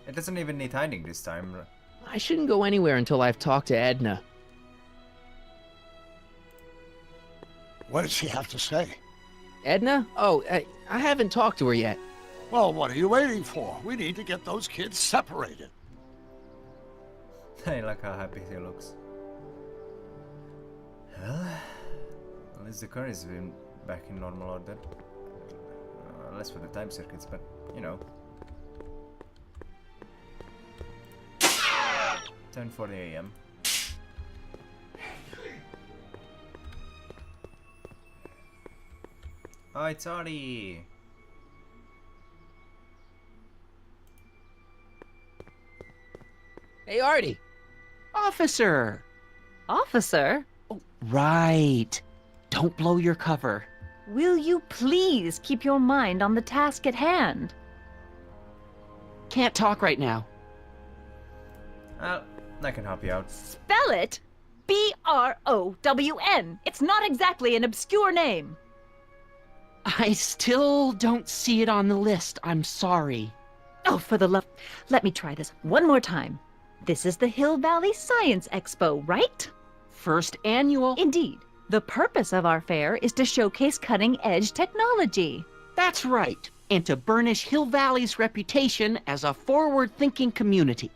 It doesn't even need hiding this time. I shouldn't go anywhere until I've talked to Edna. What did she have to say? Edna? Oh, I haven't talked to her yet. Well, what are you waiting for? We need to get those kids separated. I like how happy he looks. Well, at least the car is back in normal order. Less for the time circuits, but you know. 10:40 a.m. Oh, it's Artie. Hey, Artie. Officer! Officer, Right. Don't blow your cover. will you please keep your mind on the task at hand? Can't talk right now. I can help you out. Spell it B-R-O-W-N. It's not exactly an obscure name. I still don't see it on the list. I'm sorry. Oh, for the love... Let me try this one more time. This is the Hill Valley Science Expo, right? First annual. Indeed. The purpose of our fair is to showcase cutting-edge technology. That's right. And to burnish Hill Valley's reputation as a forward-thinking community.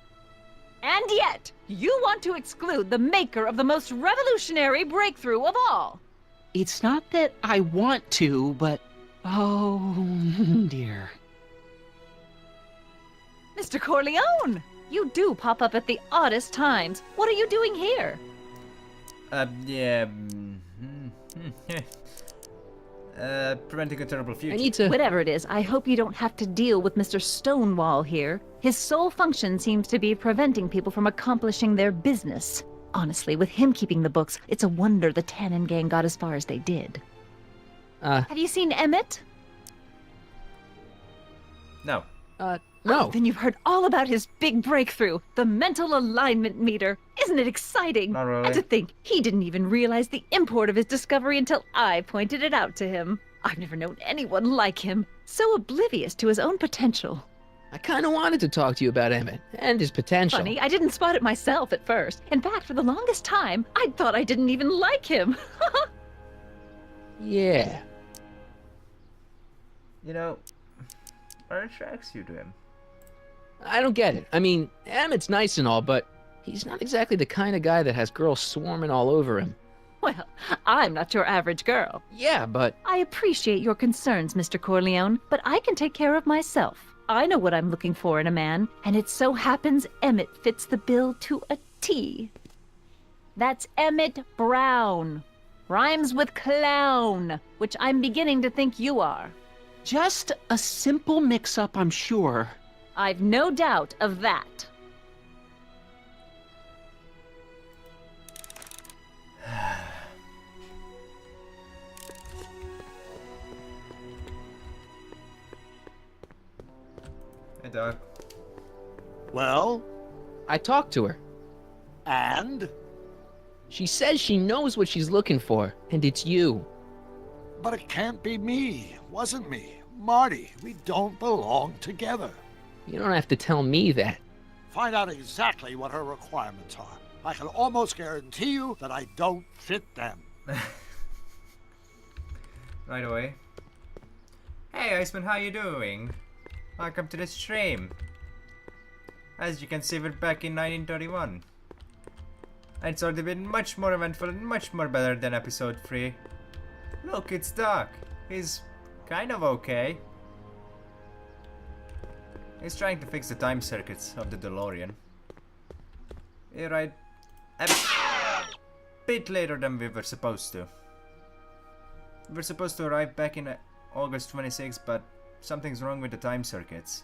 And yet, you want to exclude the maker of the most revolutionary breakthrough of all. It's not that I want to, but... oh, dear. Mr. Corleone! You do pop up at the oddest times. What are you doing here? Yeah. Preventing a terrible future. I need to... Whatever it is, I hope you don't have to deal with Mr. Stonewall here. His sole function seems to be preventing people from accomplishing their business. Honestly, with him keeping the books, it's a wonder the Tannen gang got as far as they did. Have you seen Emmett? No. No. Oh, then you've heard all about his big breakthrough, the mental alignment meter. Isn't it exciting? Not really. And to think, he didn't even realize the import of his discovery until I pointed it out to him. I've never known anyone like him, so oblivious to his own potential. I kind of wanted to talk to you about Emmett and his potential. Funny, I didn't spot it myself at first. In fact, for the longest time, I thought I didn't even like him. Yeah. You know, what attracts you to him? I don't get it. I mean, Emmett's nice and all, but he's not exactly the kind of guy that has girls swarming all over him. Well, I'm not your average girl. Yeah, but... I appreciate your concerns, Mr. Corleone, but I can take care of myself. I know what I'm looking for in a man, and it so happens Emmett fits the bill to a T. That's Emmett Brown. Rhymes with clown, which I'm beginning to think you are. Just a simple mix-up, I'm sure. I've no doubt of that. Hey, Doc. Well? I talked to her. And? She says she knows what she's looking for, and it's you. But it can't be me. Wasn't me. Marty, we don't belong together. You don't have to tell me that. Find out exactly what her requirements are. I can almost guarantee you that I don't fit them. Right away. Hey, Iceman, how you doing? Welcome to the stream. As you can see, we're back in 1931. And it's already been much more eventful and much more better than episode 3. Look, it's Doc. He's kind of okay. He's trying to fix the time circuits of the DeLorean. You're right. A bit later than we were supposed to. We were supposed to arrive back in August 26, but something's wrong with the time circuits.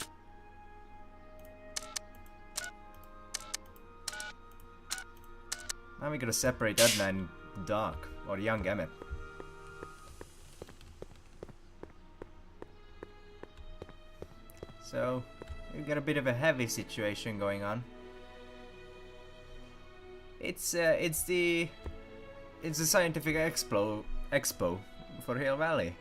Now we gotta separate Edna and Doc, or young Emmett. So, we got a bit of a heavy situation going on. It's the scientific expo for Hill Valley.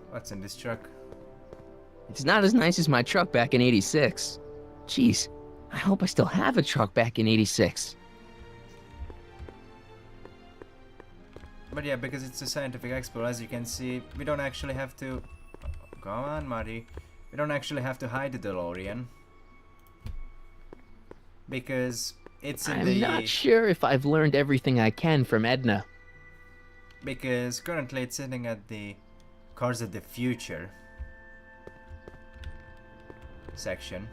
What's in this truck? It's not as nice as my truck back in '86. Jeez, I hope I still have a truck back in '86. But yeah, because it's a scientific expo, as you can see, we don't actually have to... Come on, Marty. We don't actually have to hide the DeLorean. Because it's in I'm not sure if I've learned everything I can from Edna. Because currently it's sitting at the Cars of the Future section.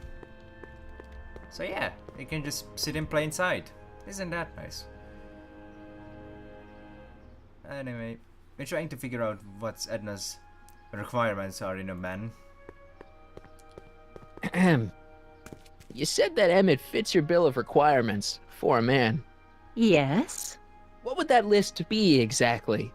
So yeah, you can just sit in plain sight. Isn't that nice? Anyway, we're trying to figure out what Edna's requirements are in a man. Ahem. You said that Emmett fits your bill of requirements for a man. Yes? What would that list be exactly?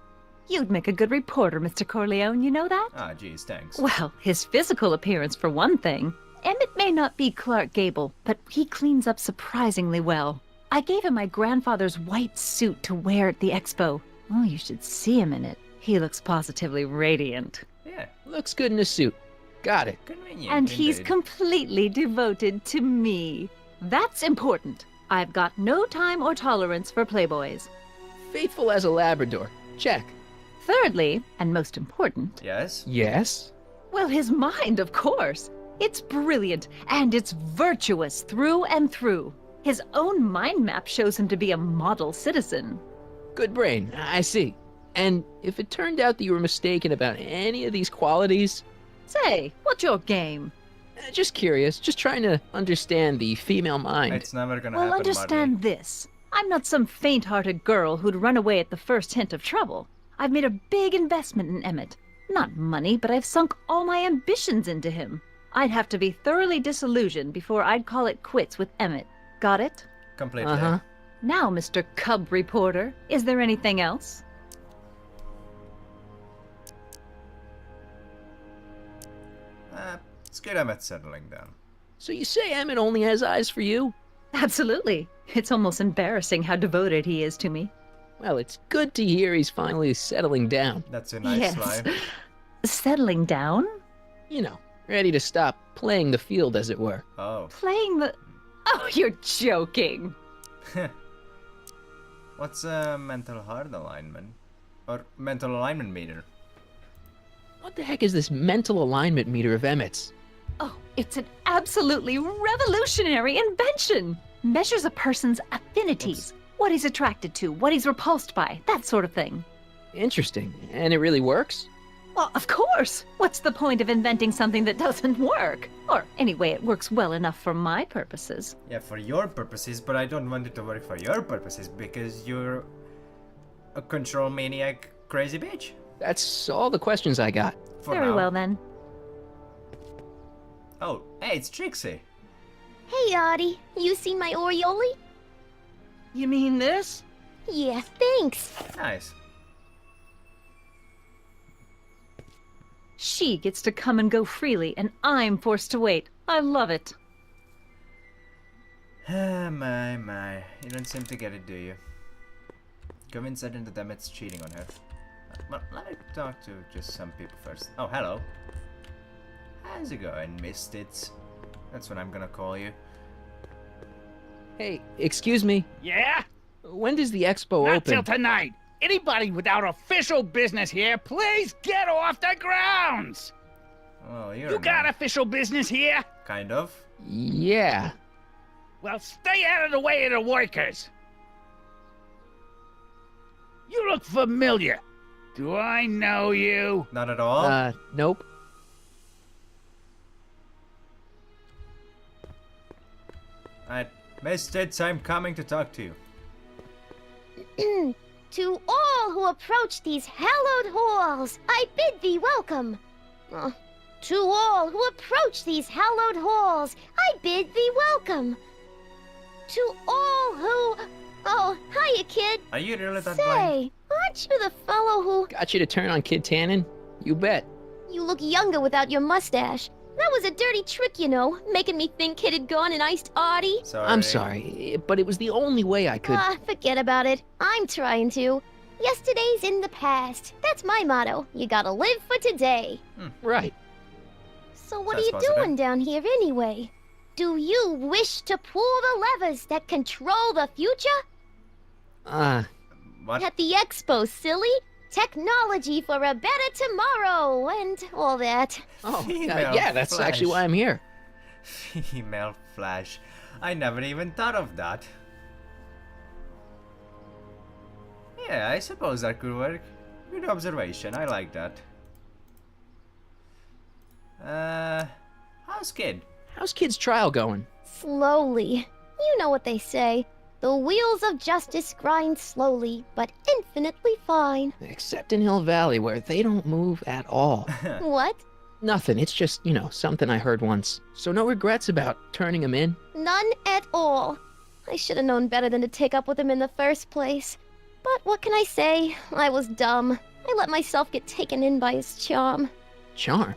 You'd make a good reporter, Mr. Corleone, you know that? Ah, geez, thanks. Well, his physical appearance for one thing. Emmett may not be Clark Gable, but he cleans up surprisingly well. I gave him my grandfather's white suit to wear at the expo. Oh, you should see him in it. He looks positively radiant. Yeah, Looks good in a suit. Got it. convenient. And he's indeed. completely devoted to me. That's important. I've got no time or tolerance for playboys. Faithful as a Labrador. Check. Thirdly, and most important, Yes? Yes? well, his mind, of course. It's brilliant, and it's virtuous through and through. His own mind map shows him to be a model citizen. Good brain. I see. And if it turned out that you were mistaken about any of these qualities, Say, what's your game? just curious, just trying to understand the female mind. It's never gonna Well, happen, understand this. I'm not some faint-hearted girl who'd run away at the first hint of trouble. I've made a big investment in Emmett. Not money, but I've sunk all my ambitions into him. I'd have to be thoroughly disillusioned before I'd call it quits with Emmett. Got it? Marty. Completely. Uh-huh. Now, Mr. Cub Reporter, is there anything else? It's good I'm at settling down. So you say Emmett only has eyes for you? Absolutely. It's almost embarrassing how devoted he is to me. Well, it's good to hear he's finally settling down. That's a nice Yes. line. Settling down? You know, ready to stop playing the field, as it were. Oh. Playing the... Oh, you're joking. What's a mental heart alignment? Or mental alignment meter? What the heck is this mental alignment meter of Emmett's? Oh, it's an absolutely revolutionary invention. Measures a person's affinities, what he's attracted to, what he's repulsed by, that sort of thing. Interesting. And it really works? Well, of course. What's the point of inventing something that doesn't work? Or anyway, it works well enough for my purposes. Yeah, for your purposes, but I don't want it to work for your purposes because you're a control maniac crazy bitch. That's all the questions I got. For Very now. well then. Oh, hey, it's Trixie. Hey, Audie. You seen my Oriole? You mean this? Yeah, thanks. Nice. She gets to come and go freely, and I'm forced to wait. I love it. My. You don't seem to get it, do you? Convince Edna that Emmett's cheating on her. Well, let me talk to just some people first. Oh, hello. How's it going, Miss Tits? That's what I'm gonna call you. Hey, excuse me. Yeah? When does the expo Not open? till tonight. Anybody without official business here, please get off the grounds! Oh, you're You got official business here? kind of. Yeah. Well, stay out of the way of the workers. You look familiar. Do I know you? Not at all. Nope. Alright, Miss Tits, I'm coming to talk to you. To all who approach these hallowed halls, I bid thee welcome. To all who approach these hallowed halls, I bid thee welcome. To all who... Oh, hiya, kid. Are you really that blind? Say, aren't you the fellow who... Got you to turn on Kid Tannen? You bet. You look younger without your mustache. That was a dirty trick, you know, making me think Kid had gone and iced Audie. Sorry. I'm sorry, but it was the only way I could. Forget about it. I'm trying to. Yesterday's in the past. That's my motto. You gotta live for today. Right. So what Sounds are you positive. doing down here anyway? Do you wish to pull the levers that control the future? What? At the expo, silly. Technology for a better tomorrow and all that. Oh, Female yeah, that's Flash. actually why I'm here. Female Flash. I never even thought of that. Yeah, I suppose that could work. Good observation, I like that. How's Kid? How's Kid's trial going? Slowly. You know what they say. The wheels of justice grind slowly, but infinitely fine. Except in Hill Valley, where they don't move at all. What? Nothing, it's just, something I heard once. So no regrets about turning him in? None at all. I should have known better than to take up with him in the first place. But what can I say? I was dumb. I let myself get taken in by his charm. Charm?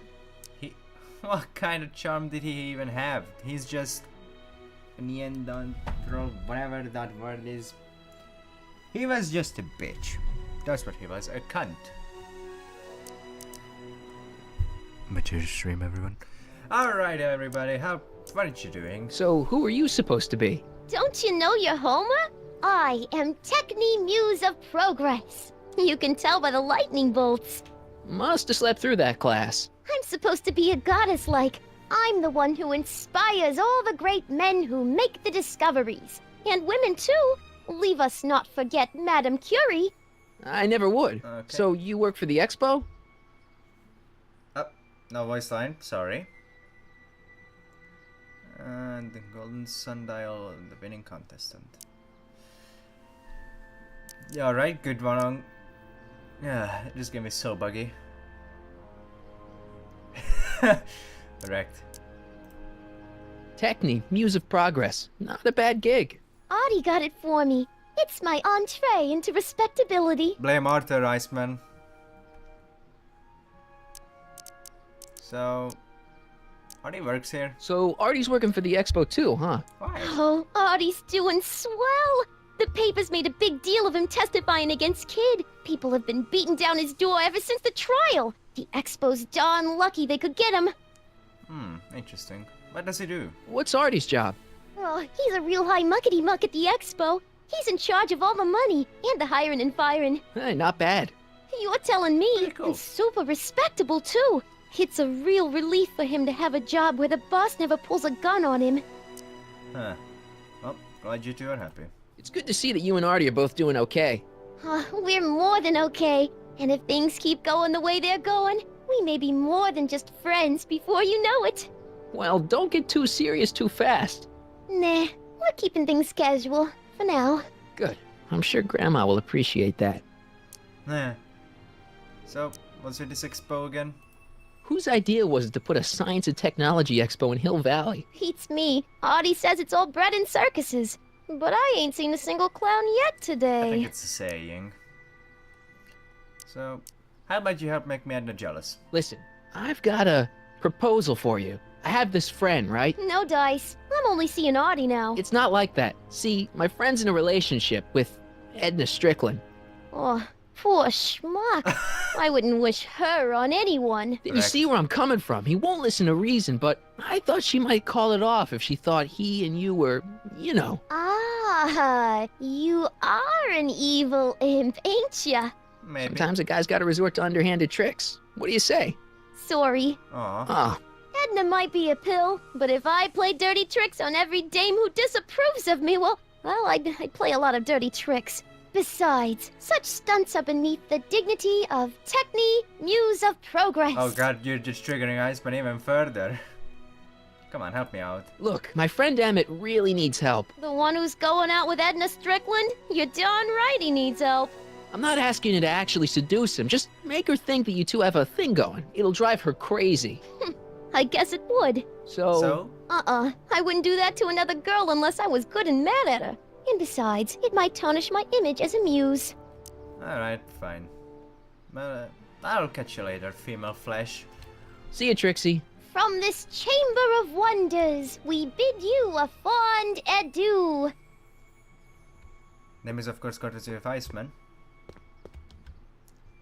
What kind of charm did he even have? He's just... whatever that word is. He was just a bitch. That's what he was, a cunt. Mature stream, everyone. Alright, everybody, what are you doing? So, who are you supposed to be? Don't you know your Homer? I am Techni Muse of Progress. You can tell by the lightning bolts. Must have slept through that class. I'm supposed to be a goddess-like. I'm the one who inspires all the great men who make the discoveries. And women, too. Leave us not forget Madame Curie. I never would. Okay. So, you work for the expo? No voice line, sorry. And the golden sundial, the winning contestant. Yeah, alright, good one on. Yeah, this game is so buggy. Correct. Techni, Muse of Progress. Not a bad gig. Audie got it for me. It's my entree into respectability. Blame Arthur, Iceman. So, Artie works here. So, Artie's working for the expo too, huh? Why? Oh, Audie's doing swell. The papers made a big deal of him testifying against Kid. People have been beating down his door ever since the trial. The expo's darn lucky they could get him. Interesting. What does he do? What's Artie's job? Oh, he's a real high muckety-muck at the expo. He's in charge of all the money and the hiring and firing. Hey, not bad. You're telling me. Pretty cool. And super respectable, too. It's a real relief for him to have a job where the boss never pulls a gun on him. Huh. Well, glad you two are happy. It's good to see that you and Artie are both doing okay. We're more than okay. And if things keep going the way they're going, we may be more than just friends before you know it. Well, don't get too serious too fast. Nah, we're keeping things casual, for now. Good. I'm sure Grandma will appreciate that. Yeah. So, what's with this expo again? Whose idea was it to put a science and technology expo in Hill Valley? Beats me. Audie says it's all bred in circuses. But I ain't seen a single clown yet today. I think it's a saying. So, how about you help make me Edna jealous? Listen, I've got a proposal for you. I have this friend, right? No dice. I'm only seeing Audie now. It's not like that. See, my friend's in a relationship with Edna Strickland. Oh, poor schmuck. I wouldn't wish her on anyone. You see where I'm coming from. He won't listen to reason, but I thought she might call it off if she thought he and you were, you know. Ah, you are an evil imp, ain't ya? Maybe. Sometimes a guy's got to resort to underhanded tricks. What do you say? Sorry. Ah. Edna might be a pill, but if I play dirty tricks on every dame who disapproves of me, well, I'd play a lot of dirty tricks. Besides, such stunts are beneath the dignity of Techni, Muse of Progress. Oh god, you're just triggering Iceman even further. Come on, help me out. Look, my friend Emmett really needs help. The one who's going out with Edna Strickland? You're darn right he needs help. I'm not asking you to actually seduce him. Just make her think that you two have a thing going. It'll drive her crazy. I guess it would. So? I wouldn't do that to another girl unless I was good and mad at her. And besides, it might tarnish my image as a muse. Alright, fine. Well, I'll catch you later, female flesh. See you, Trixie. From this chamber of wonders, we bid you a fond adieu. Name is of course courtesy of Iceman.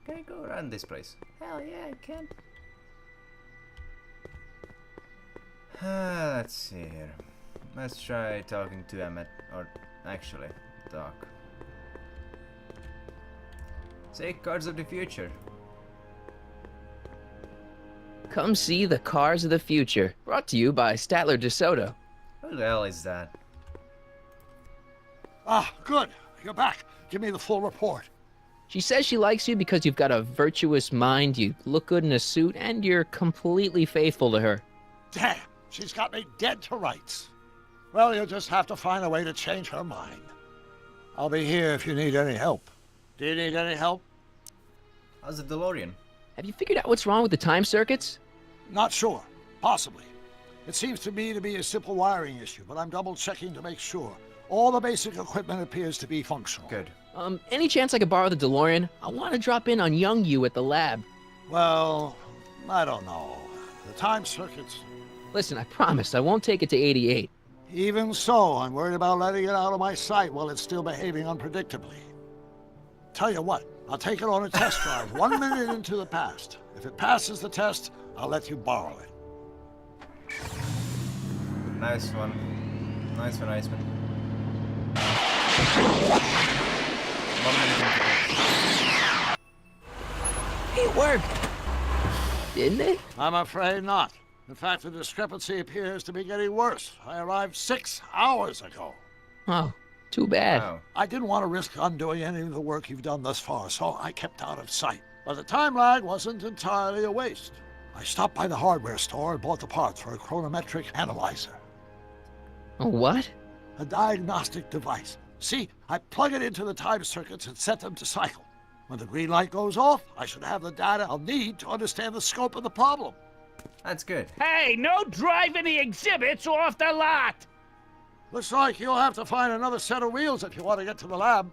Can I go around this place? Hell yeah, I can. Let's see here. Let's try talking to Emmett, or actually, Doc. Say Cards of the Future. Come see the Cars of the Future. Brought to you by Statler DeSoto. Who the hell is that? Ah, good. You're back. Give me the full report. She says she likes you because you've got a virtuous mind, you look good in a suit, and you're completely faithful to her. Damn, She's got me dead to rights. Well, you'll just have to find a way to change her mind. I'll be here if you need any help. Do you need any help? How's the DeLorean? Have you figured out what's wrong with the time circuits? Not sure. Possibly. It seems to me to be a simple wiring issue, but I'm double-checking to make sure. All the basic equipment appears to be functional. Good. Any chance I could borrow the DeLorean? I want to drop in on young you at the lab. Well, I don't know. The time circuits... Listen, I promise I won't take it to 88. Even so, I'm worried about letting it out of my sight while it's still behaving unpredictably. Tell you what, I'll take it on a test drive 1 minute into the past. If it passes the test, I'll let you borrow it. Nice one. Nice one, Iceman. 1 minute into It worked! Didn't it? I'm afraid not. In fact, the discrepancy appears to be getting worse. I arrived 6 hours ago. Oh, too bad. Wow. I didn't want to risk undoing any of the work you've done thus far, so I kept out of sight. But the time lag wasn't entirely a waste. I stopped by the hardware store and bought the parts for a chronometric analyzer. A what? A diagnostic device. See, I plug it into the time circuits and set them to cycle. When the green light goes off, I should have the data I'll need to understand the scope of the problem. That's good. Hey, no driving the exhibits off the lot! Looks like you'll have to find another set of wheels if you want to get to the lab.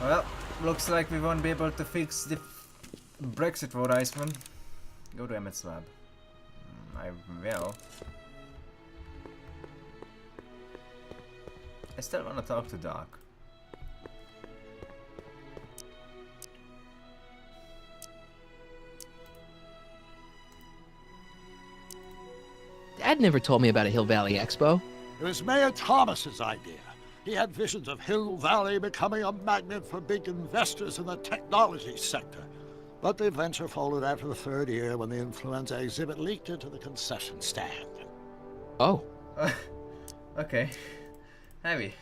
Well, looks like we won't be able to fix the Brexit vote, Iceman. Go to Emmett's lab. I will. I still want to talk to Doc. Dad never told me about a Hill Valley Expo. It was Mayor Thomas's idea. He had visions of Hill Valley becoming a magnet for big investors in the technology sector. But the venture folded after the third year when the influenza exhibit leaked into the concession stand. Oh. Okay. Heavy.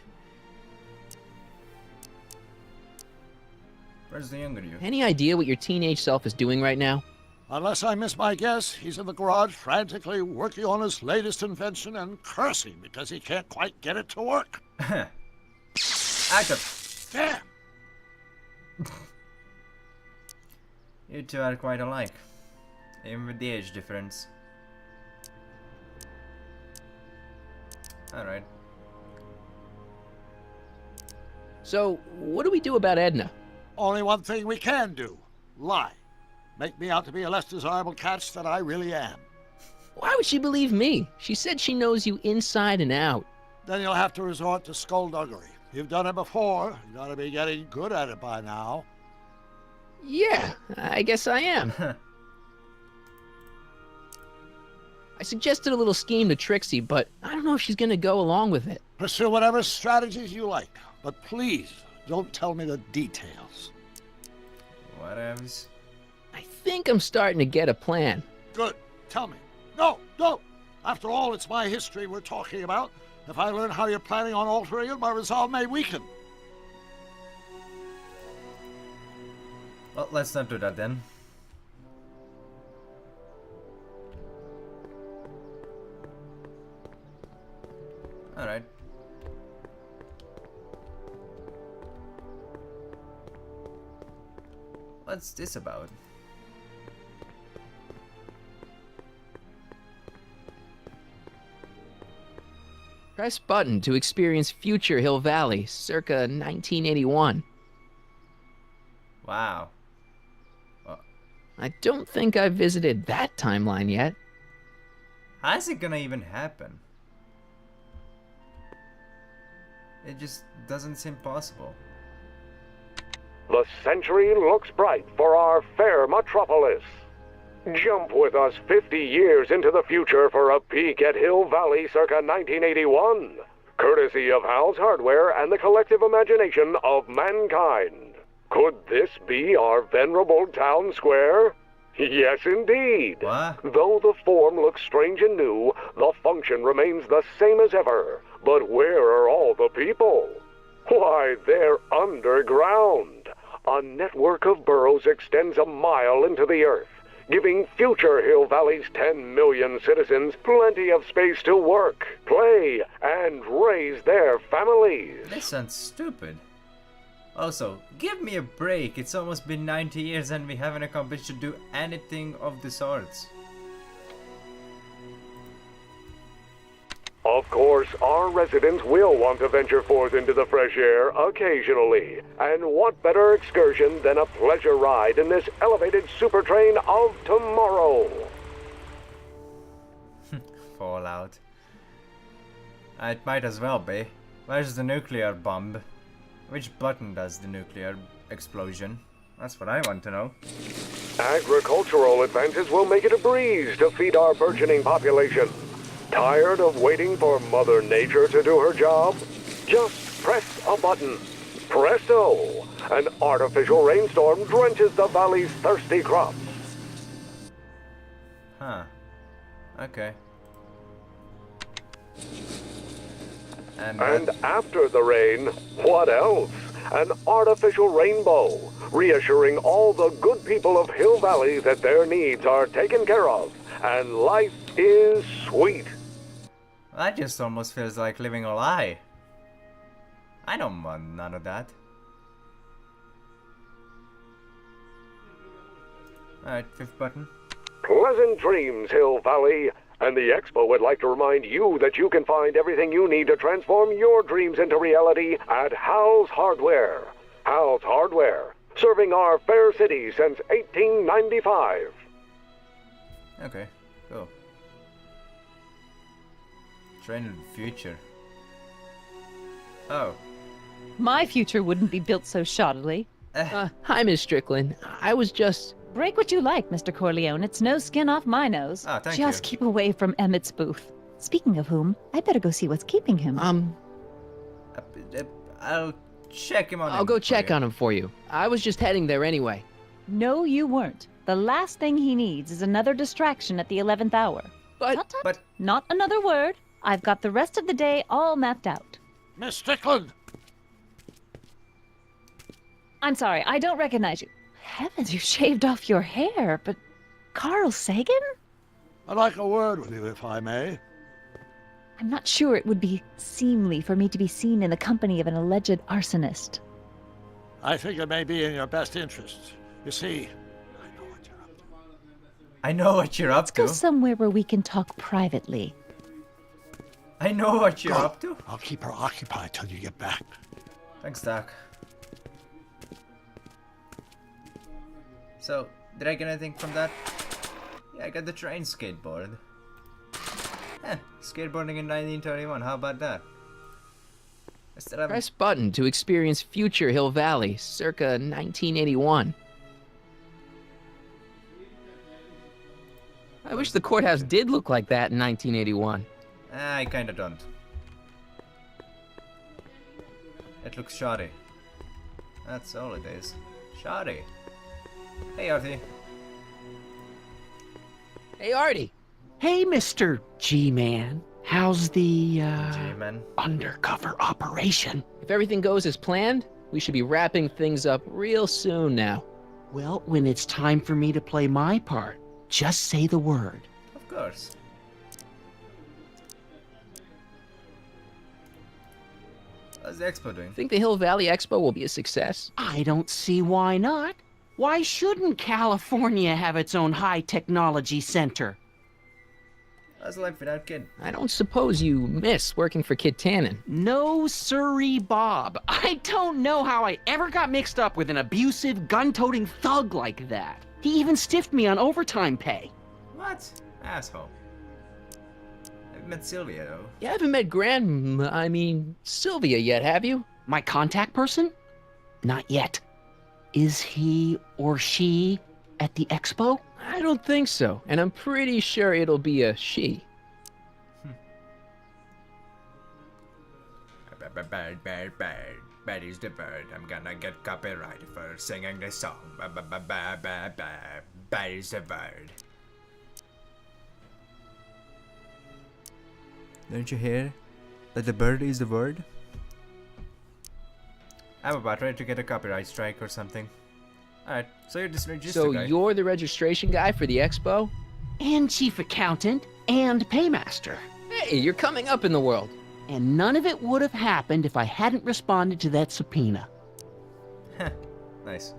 Where's the younger you? Any idea what your teenage self is doing right now? Unless I miss my guess, he's in the garage frantically working on his latest invention and cursing because he can't quite get it to work. Active. Damn! You two are quite alike. Even with the age difference. Alright. So, what do we do about Edna? Only one thing we can do. Lie. Make me out to be a less desirable catch than I really am. Why would she believe me? She said she knows you inside and out. Then you'll have to resort to skullduggery. You've done it before. You gotta be getting good at it by now. Yeah, I guess I am. I suggested a little scheme to Trixie, but I don't know if she's gonna go along with it. Pursue whatever strategies you like, but please don't tell me the details. Whatevs. I think I'm starting to get a plan. Good. Tell me. No, don't. After all, it's my history we're talking about. If I learn how you're planning on altering it, my resolve may weaken. Well, let's not do that then. Alright. What's this about? Press button to experience future Hill Valley, circa 1981. Wow. I don't think I've visited that timeline yet. How's it gonna even happen? It just doesn't seem possible. The century looks bright for our fair metropolis. Jump with us 50 years into the future for a peek at Hill Valley circa 1981, courtesy of Hal's Hardware and the collective imagination of mankind. Could this be our venerable town square? Yes, indeed. What? Though the form looks strange and new, the function remains the same as ever. But where are all the people? Why, they're underground. A network of burrows extends a mile into the earth. giving future Hill Valley's 10 million citizens plenty of space to work, play, and raise their families. This sounds stupid. Also, give me a break. It's almost been 90 years and we haven't accomplished to do anything of the sorts. Of course, our residents will want to venture forth into the fresh air occasionally. And what better excursion than a pleasure ride in this elevated super train of tomorrow? Fallout. It might as well be. Where's the nuclear bomb? Which button does the nuclear explosion? That's what I want to know. Agricultural advances will make it a breeze to feed our burgeoning population. Tired of waiting for Mother Nature to do her job? Just press a button. Presto! An artificial rainstorm drenches the valley's thirsty crops. Huh. Okay. And after the rain, what else? An artificial rainbow, reassuring all the good people of Hill Valley that their needs are taken care of, and life is sweet. That just almost feels like living a lie. I don't want none of that. Alright, fifth button. Pleasant dreams, Hill Valley. And the Expo would like to remind you that you can find everything you need to transform your dreams into reality at Hal's Hardware. Hal's Hardware, serving our fair city since 1895. Okay, cool. Train of the future. Oh. My future wouldn't be built so shoddily. Hi, Miss Strickland. I was just... Break what you like, Mr. Corleone. It's no skin off my nose. Ah, thank Just you. keep away from Emmett's booth. Speaking of whom, I better go see what's keeping him. I'll check him on. I'll go check on him for you. I was just heading there anyway. No, you weren't. The last thing he needs is another distraction at the 11th hour. But... Not another word. I've got the rest of the day all mapped out. Miss Strickland! I'm sorry, I don't recognize you. Heavens, you shaved off your hair, but... Carl Sagan? I'd like a word with you, if I may. I'm not sure it would be seemly for me to be seen in the company of an alleged arsonist. I think it may be in your best interests. You see, I know what you're up Let's go to. somewhere where we can talk privately. I know what you're up to. I'll keep her occupied till you get back. Thanks, Doc. So, did I get anything from that? Yeah, I got the train skateboard. Skateboarding in 1931, how about that? I still haven't... Press button to experience future Hill Valley, circa 1981. I wish the courthouse did look like that in 1981. I kinda don't. It looks shoddy. That's all it is. Shoddy. Hey, Artie. Hey, Artie. Hey, Mr. G-Man. How's the, G-Man? undercover operation? If everything goes as planned, we should be wrapping things up real soon now. Well, when it's time for me to play my part, just say the word. Of course. How's the expo doing? Think the Hill Valley Expo will be a success? I don't see why not. Why shouldn't California have its own high-technology center? How's life without kid? I don't suppose you miss working for Kid Tannen. No siree, Bob. I don't know how I ever got mixed up with an abusive, gun-toting thug like that. He even stiffed me on overtime pay. What? Asshole. I've met Sylvia, though. You haven't met Sylvia yet, have you? My contact person? Not yet. Is he or she at the expo? I don't think so, and I'm pretty sure it'll be a she. Bird, bird, bird. Bird is the bird. I'm gonna get copyrighted for singing this song. Bird is the bird. Don't you hear that the bird is the word? I'm about ready to get a copyright strike or something. Alright, so you're this register So guy. you're the registration guy for the expo? And chief accountant and paymaster. Hey, you're coming up in the world. And none of it would have happened if I hadn't responded to that subpoena. Nice.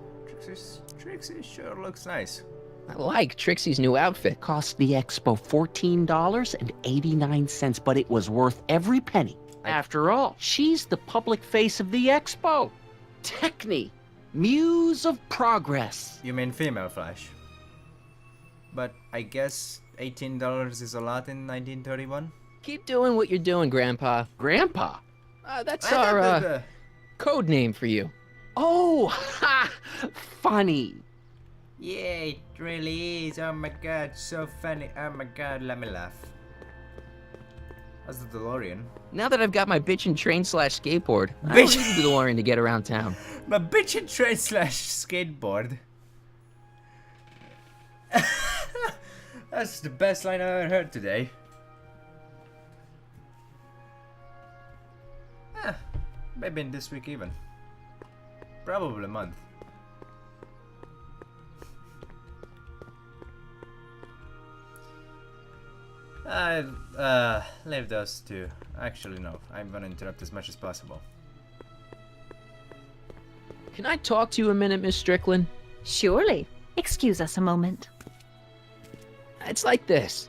Trixie sure looks nice. I like Trixie's new outfit. Cost the expo $14.89, but it was worth every penny. After all, she's the public face of the expo. Techne, muse of progress. You mean female Flash. But I guess $18 is a lot in 1931? Keep doing what you're doing, Grandpa. Grandpa? That's our, code name for you. Oh, ha! Funny. Yeah, it really is. Oh my god, so funny. Oh my god, let me laugh. That's the DeLorean. Now that I've got my bitchin' train / skateboard, I don't need the DeLorean to get around town. My bitchin' train / skateboard. That's the best line I've ever heard today. Maybe in this week even. Probably a month. Leave those two. Actually, no. I'm gonna interrupt as much as possible. Can I talk to you a minute, Miss Strickland? Surely. Excuse us a moment. It's like this.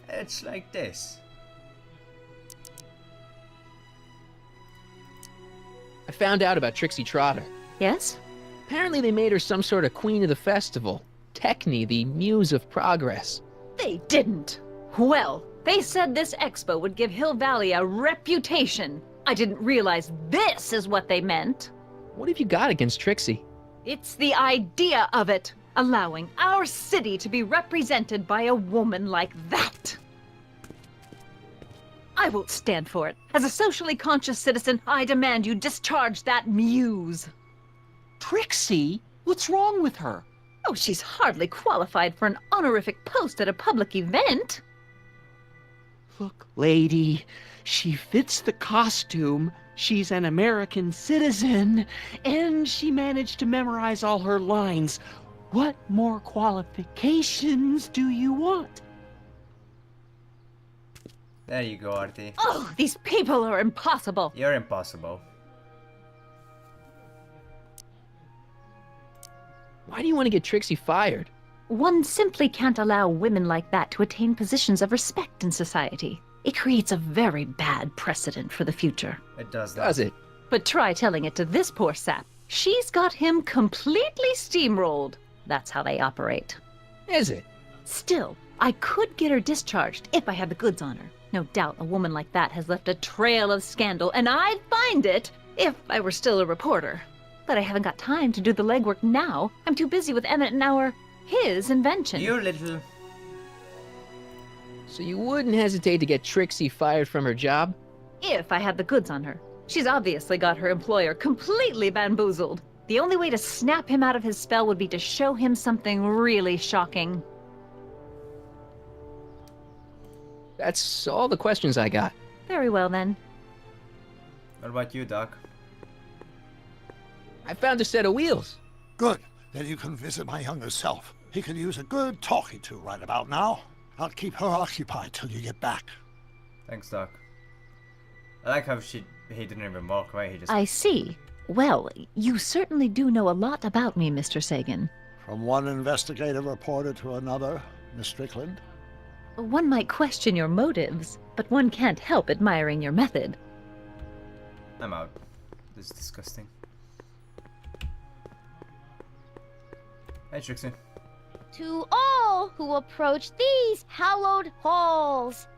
It's like this. I found out about Trixie Trotter. Yes? Apparently they made her some sort of queen of the festival. Techne, the muse of progress. They didn't. Well, they said this expo would give Hill Valley a reputation. I didn't realize this is what they meant. What have you got against Trixie? It's the idea of it. Allowing our city to be represented by a woman like that. I won't stand for it. As a socially conscious citizen, I demand you discharge that muse. Trixie? What's wrong with her? Oh, she's hardly qualified for an honorific post at a public event. Look, lady, she fits the costume. She's an American citizen, and she managed to memorize all her lines. What more qualifications do you want? There you go, Artie. Oh, these people are impossible. You're impossible. Why do you want to get Trixie fired? One simply can't allow women like that to attain positions of respect in society. It creates a very bad precedent for the future. It does that. Does it? But try telling it to this poor sap. She's got him completely steamrolled. That's how they operate. Is it? Still, I could get her discharged if I had the goods on her. No doubt a woman like that has left a trail of scandal, and I'd find it if I were still a reporter. But I haven't got time to do the legwork now. I'm too busy with Emmett and his invention. You little... So you wouldn't hesitate to get Trixie fired from her job? If I had the goods on her. She's obviously got her employer completely bamboozled. The only way to snap him out of his spell would be to show him something really shocking. That's all the questions I got. Very well, then. What about you, Doc? I found a set of wheels. Good. Then you can visit my younger self. He could use a good talking to right about now. I'll keep her occupied till you get back. Thanks, Doc. I like how he didn't even walk away, he just... I see. Well, you certainly do know a lot about me, Mr. Sagan. From one investigative reporter to another, Miss Strickland. One might question your motives, but one can't help admiring your method. I'm out. This is disgusting. Hey, Trixie. To all who approach these hallowed halls.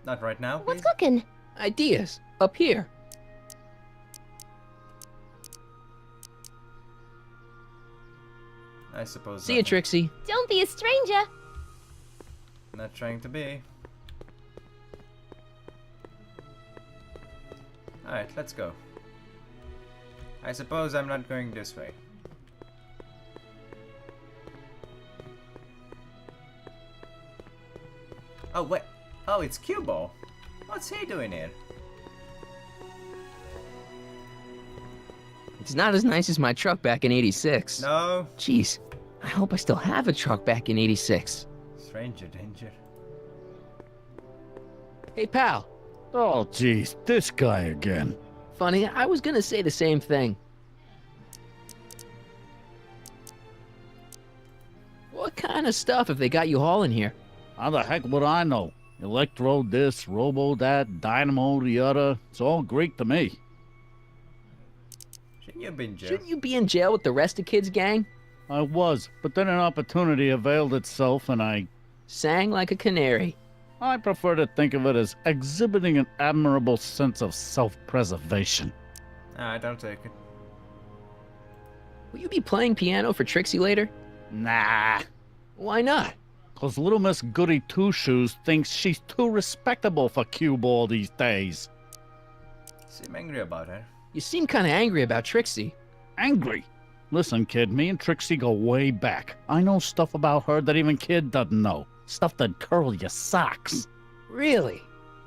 Not right now, What's please? cooking? Ideas. Up here. I suppose. See you, Trixie. Don't be a stranger. Not trying to be. Alright, let's go. I suppose I'm not going this way. Oh, wait. Oh, it's Cubo. What's he doing here? It's not as nice as my truck back in '86. No. Jeez, I hope I still have a truck back in '86. Stranger danger. Hey, pal. Oh, jeez, this guy again. Funny, I was gonna say the same thing. What kind of stuff have they got you hauling here? How the heck would I know? Electro this, robo that, dynamo the other. It's all Greek to me. Shouldn't you be in jail? Shouldn't you be in jail with the rest of kids' gang? I was, but then an opportunity availed itself and I sang like a canary. I prefer to think of it as exhibiting an admirable sense of self-preservation. I don't take it. Will you be playing piano for Trixie later? Nah. Why not? 'Cause little Miss Goody Two-Shoes thinks she's too respectable for cue ball these days. Seem angry about her. You seem kind of angry about Trixie. Angry? Listen, kid, me and Trixie go way back. I know stuff about her that even kid doesn't know. Stuff that curl your socks. Really?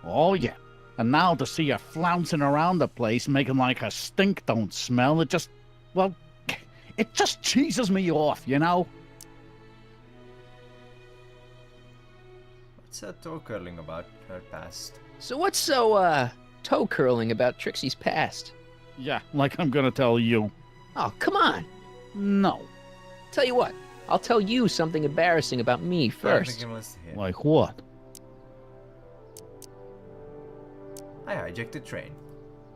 Oh, yeah. And now to see her flouncing around the place, making like her stink don't smell, it just, well, it just cheeses me off, you know? What's so toe curling about her past? So what's so, toe curling about Trixie's past? Yeah, like I'm gonna tell you. Oh, come on. No. Tell you what, I'll tell you something embarrassing about me first. Like what? I hijacked a train.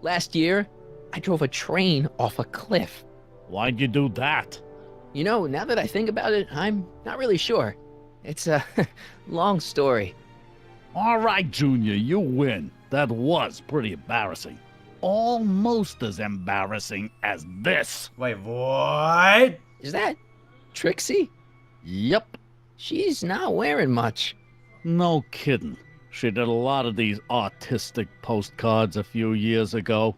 Last year, I drove a train off a cliff. Why'd you do that? You know, now that I think about it, I'm not really sure. It's a long story. All right, Junior, you win. That was pretty embarrassing. Almost as embarrassing as this. Wait, what? Is that Trixie? Yep. She's not wearing much. No kidding. She did a lot of these artistic postcards a few years ago.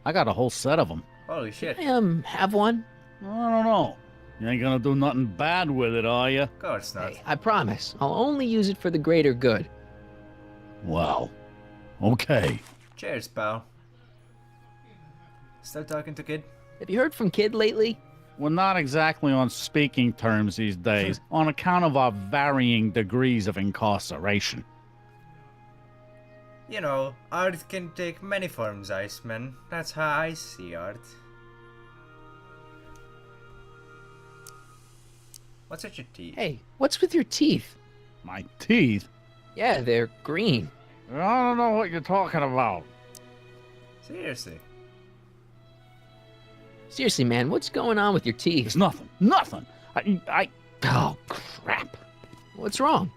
I got a whole set of them. Holy shit. Have one? I don't know. You ain't gonna do nothing bad with it, are you? Of course not. Hey, I promise. I'll only use it for the greater good. Wow. Okay. Cheers, pal. Still talking to Kid? Have you heard from Kid lately? We're not exactly on speaking terms these days, on account of our varying degrees of incarceration. You know, art can take many forms, Iceman. That's how I see art. What's with your teeth? Hey, what's with your teeth? My teeth? Yeah, they're green. I don't know what you're talking about. Seriously. Seriously, man, what's going on with your teeth? It's nothing. Nothing. Oh, crap. What's wrong?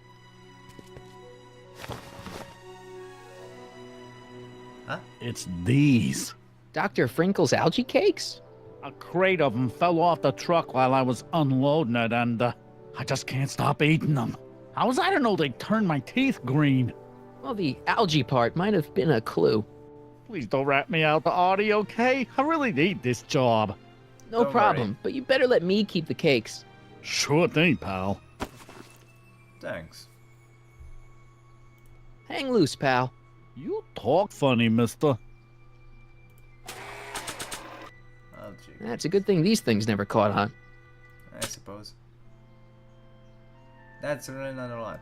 Huh? It's these. Dr. Frinkle's algae cakes? A crate of them fell off the truck while I was unloading it, and I just can't stop eating them. How was I to know they'd turn my teeth green? Well, the algae part might have been a clue. Please don't rat me out, Artie, okay? I really need this job. No Don't problem, worry. but you better let me keep the cakes. Sure thing, pal. Thanks. Hang loose, pal. You talk funny, mister. Algae. That's a good thing these things never caught on. I suppose. That's really not a lot.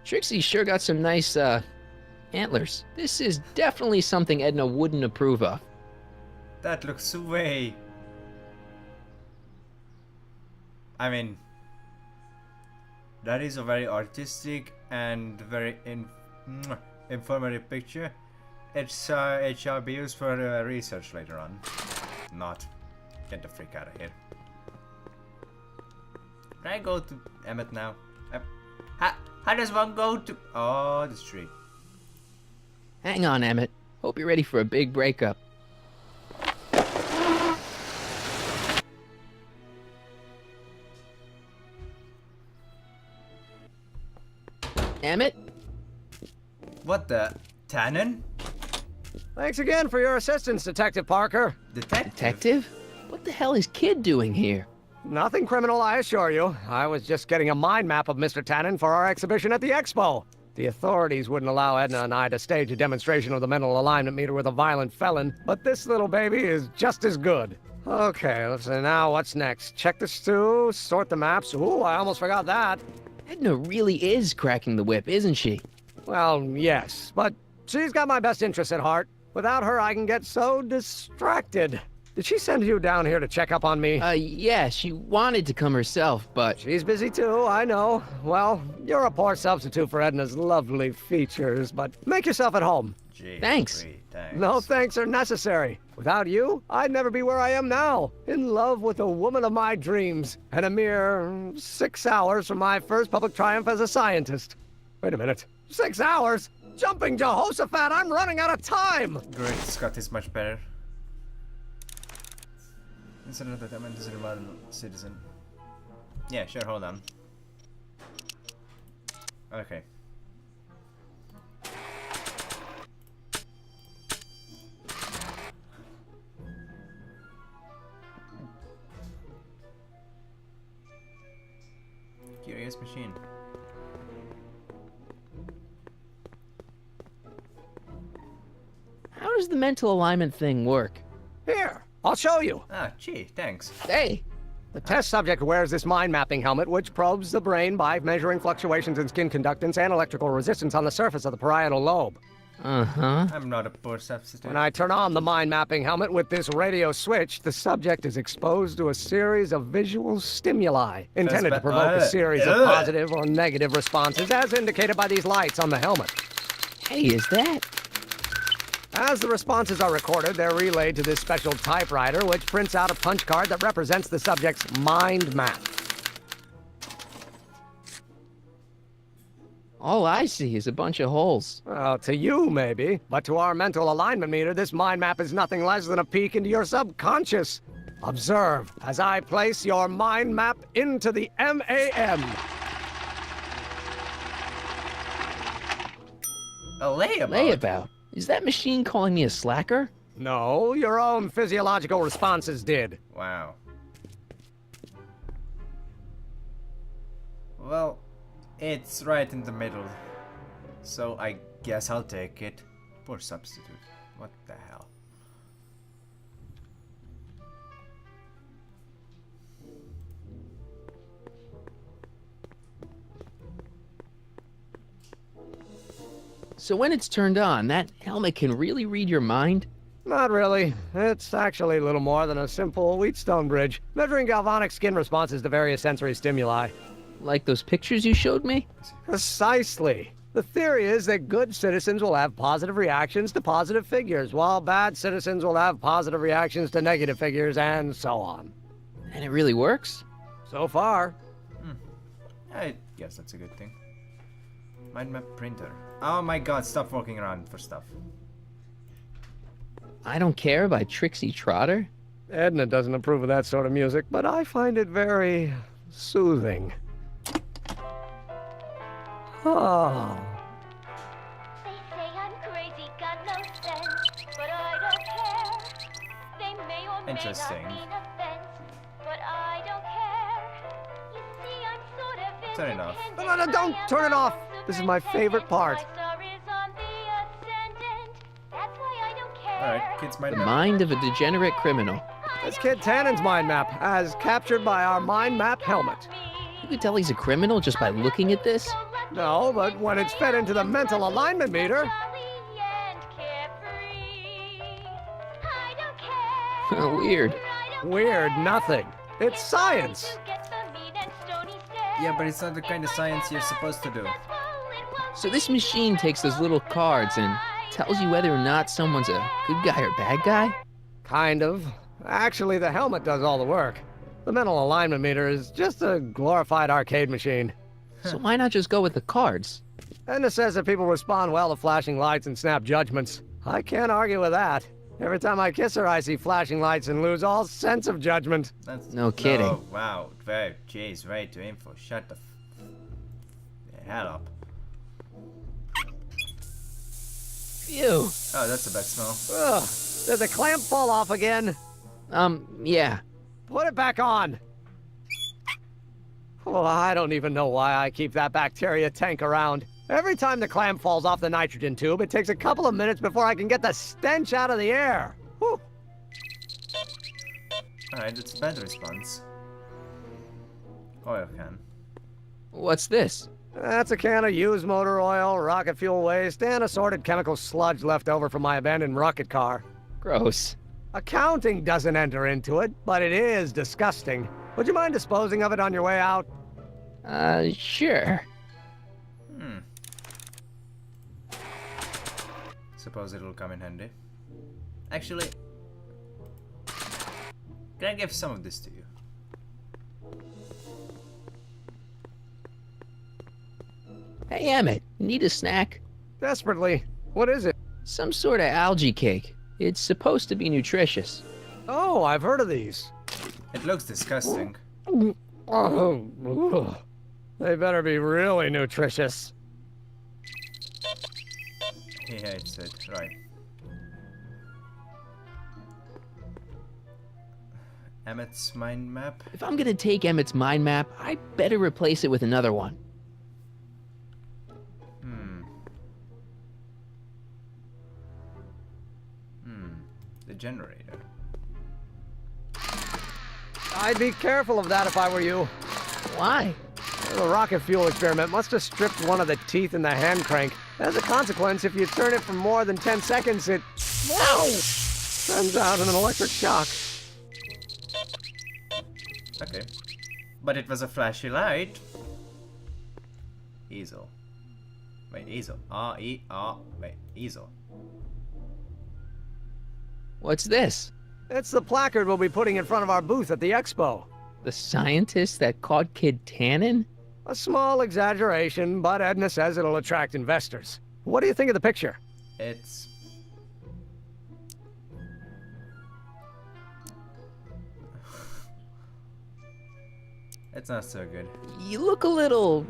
Trixie sure got some nice, antlers. This is definitely something Edna wouldn't approve of. That looks way... I mean... That is a very artistic and very informative picture. It shall be used for research later on. Not. Get the freak out of here. Can I go to Emmett now? How does one go to... Oh, the street. Hang on, Emmett. Hope you're ready for a big breakup. Emmett? What the... Tannen? Thanks again for your assistance, Detective Parker. Detective? What the hell is Kid doing here? Nothing criminal, I assure you. I was just getting a mind map of Mr. Tannen for our exhibition at the Expo. The authorities wouldn't allow Edna and I to stage a demonstration of the mental alignment meter with a violent felon, but this little baby is just as good. Okay, let's see now. What's next? Check the stew, sort the maps. Ooh, I almost forgot that. Edna really is cracking the whip, isn't she? Well, yes, but she's got my best interests at heart. Without her, I can get so distracted. Did she send you down here to check up on me? Yeah, she wanted to come herself, but... She's busy too, I know. Well, you're a poor substitute for Edna's lovely features, but make yourself at home. Gee, Thanks. thanks. No thanks are necessary. Without you, I'd never be where I am now. In love with the woman of my dreams. And a mere 6 hours from my first public triumph as a scientist. Wait a minute. 6 hours? Jumping Jehoshaphat, I'm running out of time! Great, Scott is much better. Consider that I'm a model citizen. Yeah, sure, hold on. Okay. Curious machine. How does the mental alignment thing work? Here, I'll show you. Ah, gee, thanks. Hey! The test subject wears this mind mapping helmet, which probes the brain by measuring fluctuations in skin conductance and electrical resistance on the surface of the parietal lobe. Uh-huh. I'm not a poor substitute. When I turn on the mind mapping helmet with this radio switch, the subject is exposed to a series of visual stimuli intended to provoke a series of positive or negative responses, as indicated by these lights on the helmet. Hey, is that? As the responses are recorded, they're relayed to this special typewriter, which prints out a punch card that represents the subject's mind map. All I see is a bunch of holes. Well, to you, maybe. But to our mental alignment meter, this mind map is nothing less than a peek into your subconscious. Observe as I place your mind map into the MAM. A layabout? Layabout? Is that machine calling me a slacker? No, your own physiological responses did. Wow. Well, it's right in the middle. So I guess I'll take it. Poor substitute. What the hell? So when it's turned on, that helmet can really read your mind? Not really. It's actually a little more than a simple Wheatstone bridge, measuring galvanic skin responses to various sensory stimuli. Like those pictures you showed me? Precisely. The theory is that good citizens will have positive reactions to positive figures, while bad citizens will have positive reactions to negative figures, and so on. And it really works? So far. I guess that's a good thing. Mind map printer. Oh my god, stop walking around for stuff. I Don't Care by Trixie Trotter? Edna doesn't approve of that sort of music, but I find it very soothing. Oh. They say I'm crazy, got no sense, but I don't care. They may or may Interesting. not mean offense, but I don't care. You see, I'm sort of Turn it off. No, don't turn it off. This is my favorite part. Alright, kids mind The map. mind of a degenerate criminal. That's Kid Tannen's mind map, as captured by our mind map helmet. You could tell he's a criminal just by looking at this? No, but when it's fed into the mental alignment meter... Weird. Weird nothing. It's science. Yeah, but it's not the kind of science you're supposed to do. So this machine takes those little cards and tells you whether or not someone's a good guy or bad guy? Kind of. Actually, the helmet does all the work. The mental alignment meter is just a glorified arcade machine. So why not just go with the cards? Edna says that people respond well to flashing lights and snap judgments. I can't argue with that. Every time I kiss her, I see flashing lights and lose all sense of judgment. That's No kidding. Oh, wow. Very, jeez, right to info. Shut the hell up. Phew. Oh, that's a bad smell. Ugh. Did the clamp fall off again? Yeah. Put it back on. Oh, I don't even know why I keep that bacteria tank around. Every time the clamp falls off the nitrogen tube, it takes a couple of minutes before I can get the stench out of the air. Whew. Alright, that's a bad response. Oil can. What's this? That's a can of used motor oil, rocket fuel waste, and assorted chemical sludge left over from my abandoned rocket car. Gross. Accounting doesn't enter into it, but it is disgusting. Would you mind disposing of it on your way out? Sure. Suppose it'll come in handy. Actually, can I give some of this to you? Hey, Emmett, need a snack? Desperately. What is it? Some sort of algae cake. It's supposed to be nutritious. Oh, I've heard of these. It looks disgusting. Oh, they better be really nutritious. He hates it, right. Emmett's mind map? If I'm gonna take Emmett's mind map, I better replace it with another one. The generator. I'd be careful of that if I were you. Why? The rocket fuel experiment must have stripped one of the teeth in the hand crank. As a consequence, if you turn it for more than 10 seconds, it sends out an electric shock. Okay. But it was a flashy light. Easel. Wait, easel. Wait, easel. What's this? It's the placard we'll be putting in front of our booth at the expo. The scientist that caught Kid Tannen? A small exaggeration, but Edna says it'll attract investors. What do you think of the picture? It's... it's not so good. You look a little...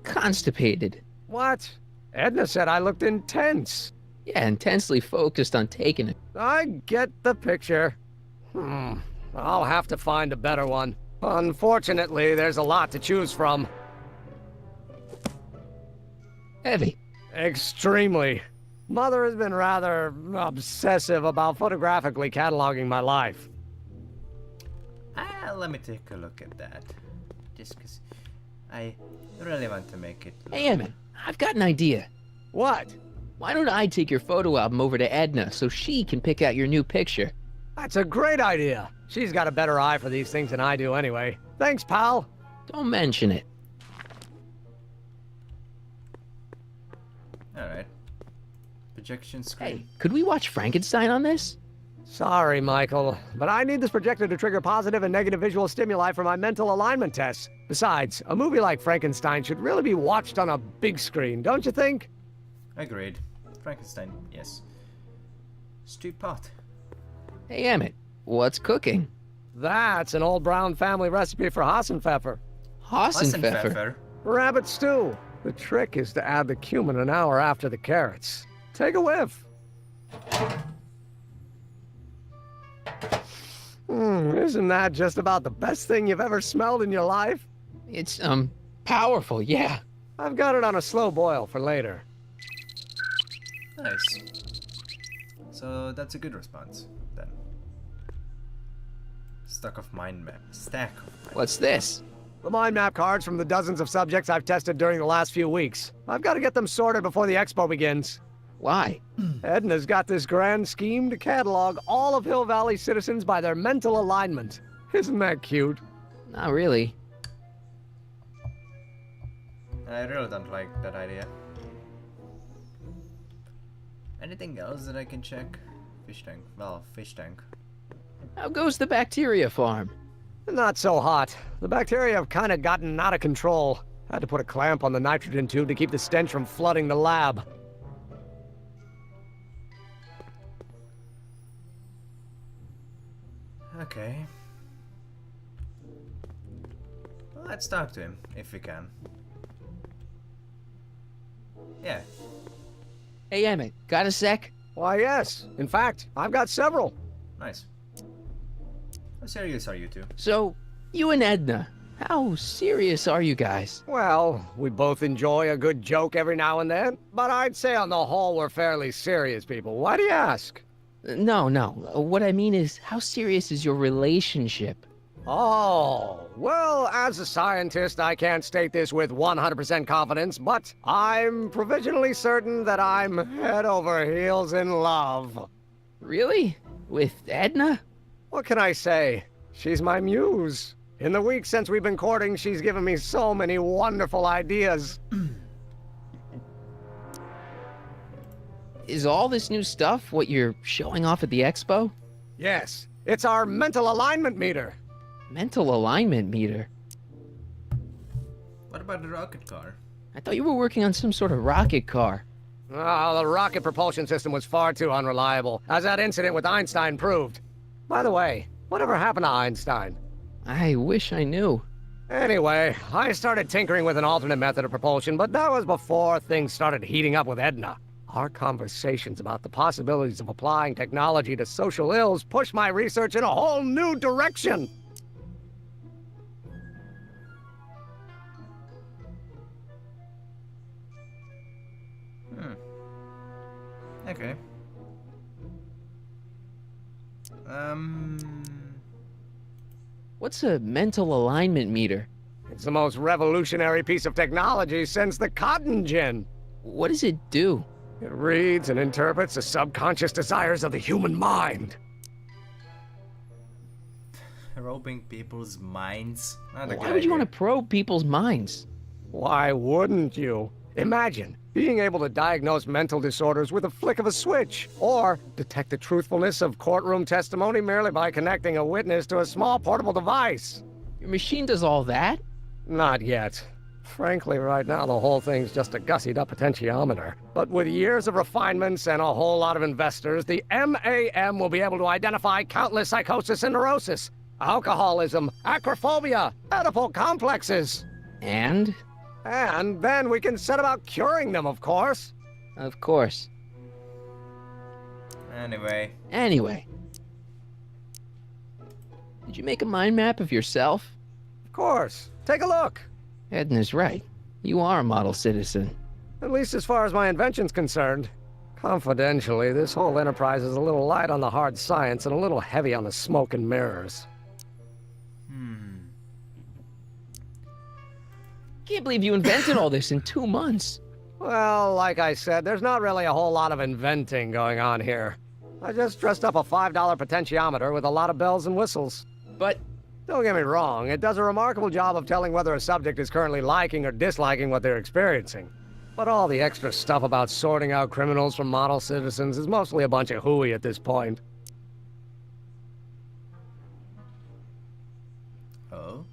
constipated. What? Edna said I looked intense. Yeah, intensely focused on taking it. I get the picture. I'll have to find a better one. Unfortunately, there's a lot to choose from. Heavy. Extremely. Mother has been rather obsessive about photographically cataloging my life. Let me take a look at that. Just because I really want to make it look... Hey, Emmett, I've got an idea. What? Why don't I take your photo album over to Edna so she can pick out your new picture? That's a great idea. She's got a better eye for these things than I do anyway. Thanks, pal. Don't mention it. Alright. Projection screen. Hey, could we watch Frankenstein on this? Sorry, Michael, but I need this projector to trigger positive and negative visual stimuli for my mental alignment tests. Besides, a movie like Frankenstein should really be watched on a big screen, don't you think? Agreed. Frankenstein, yes. Stew pot. Hey, Emmett, what's cooking? That's an old Brown family recipe for Hassenpfeffer. Hassenpfeffer? Rabbit stew. The trick is to add the cumin an hour after the carrots. Take a whiff. Isn't that just about the best thing you've ever smelled in your life? It's, powerful, yeah. I've got it on a slow boil for later. Nice. So that's a good response, then. Stack of mind map. What's this? The mind map cards from the dozens of subjects I've tested during the last few weeks. I've got to get them sorted before the expo begins. Why? Edna's got this grand scheme to catalog all of Hill Valley citizens by their mental alignment. Isn't that cute? Not really. I really don't like that idea. Anything else that I can check? Fish tank. Well, fish tank. How goes the bacteria farm? Not so hot. The bacteria have kind of gotten out of control. Had to put a clamp on the nitrogen tube to keep the stench from flooding the lab. Okay. Well, let's talk to him, if we can. Yeah. Hey, Emmett, got a sec? Why, yes. In fact, I've got several. Nice. How serious are you two? So, you and Edna, how serious are you guys? Well, we both enjoy a good joke every now and then, but I'd say on the whole we're fairly serious people. Why do you ask? No. What I mean is, how serious is your relationship? Oh, well, as a scientist, I can't state this with 100% confidence, but I'm provisionally certain that I'm head over heels in love. Really? With Edna? What can I say? She's my muse. In the weeks since we've been courting, she's given me so many wonderful ideas. Is all this new stuff what you're showing off at the expo? Yes, it's our mental alignment meter. Mental alignment meter? What about the rocket car? I thought you were working on some sort of rocket car. Oh, the rocket propulsion system was far too unreliable, as that incident with Einstein proved. By the way, whatever happened to Einstein? I wish I knew. Anyway, I started tinkering with an alternate method of propulsion, but that was before things started heating up with Edna. Our conversations about the possibilities of applying technology to social ills pushed my research in a whole new direction. Okay. What's a mental alignment meter? It's the most revolutionary piece of technology since the cotton gin. What does it do? It reads and interprets the subconscious desires of the human mind. Probing people's minds? Why would you want to probe people's minds? Why wouldn't you? Imagine being able to diagnose mental disorders with a flick of a switch, or detect the truthfulness of courtroom testimony merely by connecting a witness to a small portable device. Your machine does all that? Not yet. Frankly, right now the whole thing's just a gussied-up potentiometer. But with years of refinements and a whole lot of investors, the MAM will be able to identify countless psychosis and neurosis, alcoholism, acrophobia, Oedipal complexes. And then we can set about curing them, of course. Of course. Anyway. Did you make a mind map of yourself? Of course. Take a look. Edna's right. You are a model citizen. At least as far as my invention's concerned. Confidentially, this whole enterprise is a little light on the hard science and a little heavy on the smoke and mirrors. Can't believe you invented all this in 2 months. Well, like I said, there's not really a whole lot of inventing going on here. I just dressed up a $5 potentiometer with a lot of bells and whistles. But don't get me wrong, it does a remarkable job of telling whether a subject is currently liking or disliking what they're experiencing. But all the extra stuff about sorting out criminals from model citizens is mostly a bunch of hooey at this point. Oh?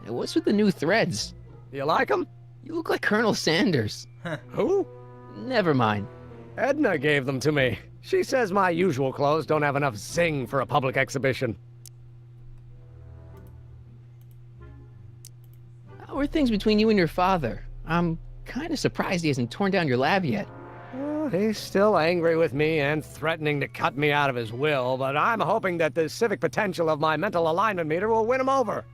Hey, what's with the new threads? You like them? You look like Colonel Sanders. Who? Never mind. Edna gave them to me. She says my usual clothes don't have enough zing for a public exhibition. How are things between you and your father? I'm kind of surprised he hasn't torn down your lab yet. He's still angry with me and threatening to cut me out of his will, but I'm hoping that the civic potential of my mental alignment meter will win him over.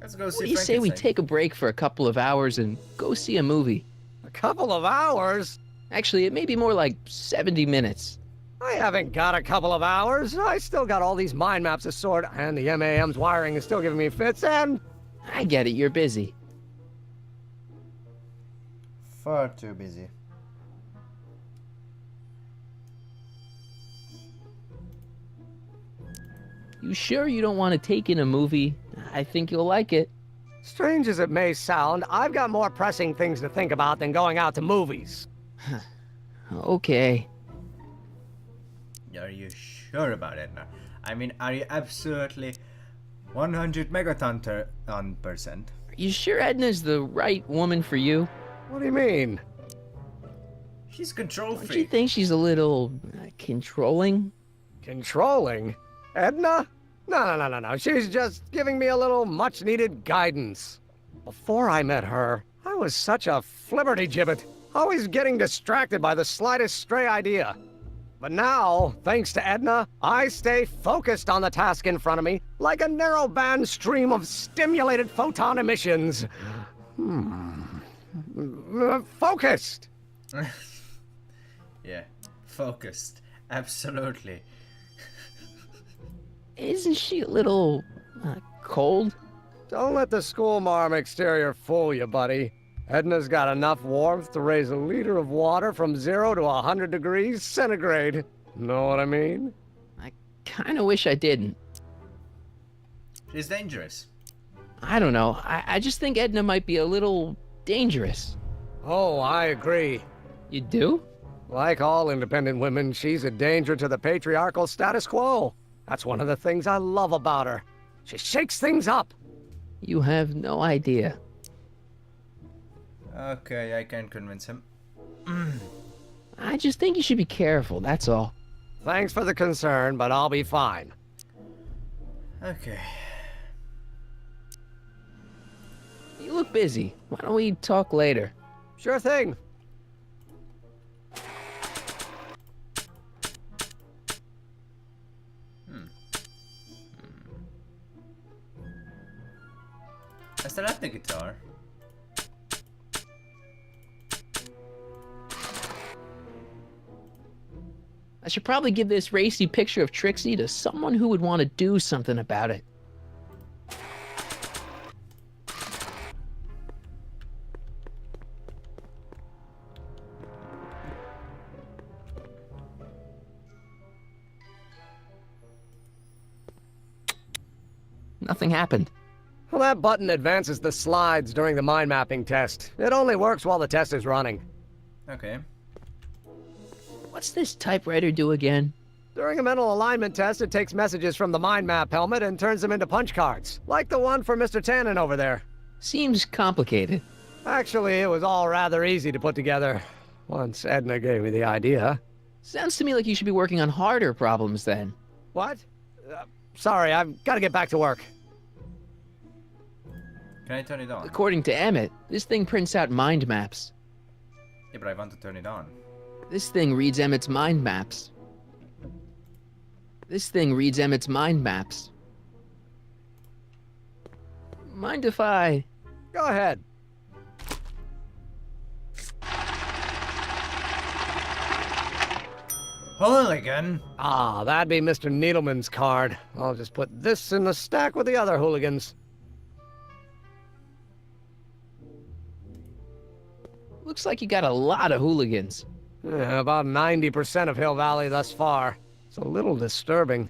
Let's go see What do you say we take a break for a couple of hours and go see a movie? A couple of hours? Actually, it may be more like 70 minutes. I haven't got a couple of hours. I still got all these mind maps to sort, and the MAM's wiring is still giving me fits, and... I get it, you're busy. Far too busy. You sure you don't want to take in a movie? I think you'll like it. Strange as it may sound, I've got more pressing things to think about than going out to movies. Okay. Are you sure about it now? I mean, are you absolutely 100 megaton %? Are you sure Edna's the right woman for you? What do you mean? She's control Don't freak. you think she's a little controlling? Controlling? Edna? No. She's just giving me a little much-needed guidance. Before I met her, I was such a flibberty-gibbet, always getting distracted by the slightest stray idea. But now, thanks to Edna, I stay focused on the task in front of me, like a narrow-band stream of stimulated photon emissions. Focused! Yeah, focused. Absolutely. Isn't she a little cold? Don't let the schoolmarm exterior fool you, buddy. Edna's got enough warmth to raise a liter of water from 0 to 100 degrees centigrade. Know what I mean? I kind of wish I didn't. She's dangerous. I don't know. I just think Edna might be a little dangerous. Oh, I agree. You do? Like all independent women, she's a danger to the patriarchal status quo. That's one of the things I love about her. She shakes things up. You have no idea. Okay, I can convince him. I just think you should be careful, that's all. Thanks for the concern, but I'll be fine. Okay. You look busy. Why don't we talk later? Sure thing. I still have the guitar. I should probably give this racy picture of Trixie to someone who would want to do something about it. Nothing happened. Well, that button advances the slides during the mind mapping test. It only works while the test is running. Okay. What's this typewriter do again? During a mental alignment test, it takes messages from the mind map helmet and turns them into punch cards, like the one for Mr. Tannen over there. Seems complicated. Actually, it was all rather easy to put together, once Edna gave me the idea. Sounds to me like you should be working on harder problems then. What? Sorry, I've got to get back to work. Can I turn it on? According to Emmett, this thing prints out mind maps. Yeah, but I want to turn it on. This thing reads Emmett's mind maps. This thing reads Emmett's mind maps. Mind if I... Go ahead. Hooligan! Ah, that'd be Mr. Needleman's card. I'll just put this in the stack with the other hooligans. Looks like you got a lot of hooligans. Yeah, about 90% of Hill Valley thus far. It's a little disturbing.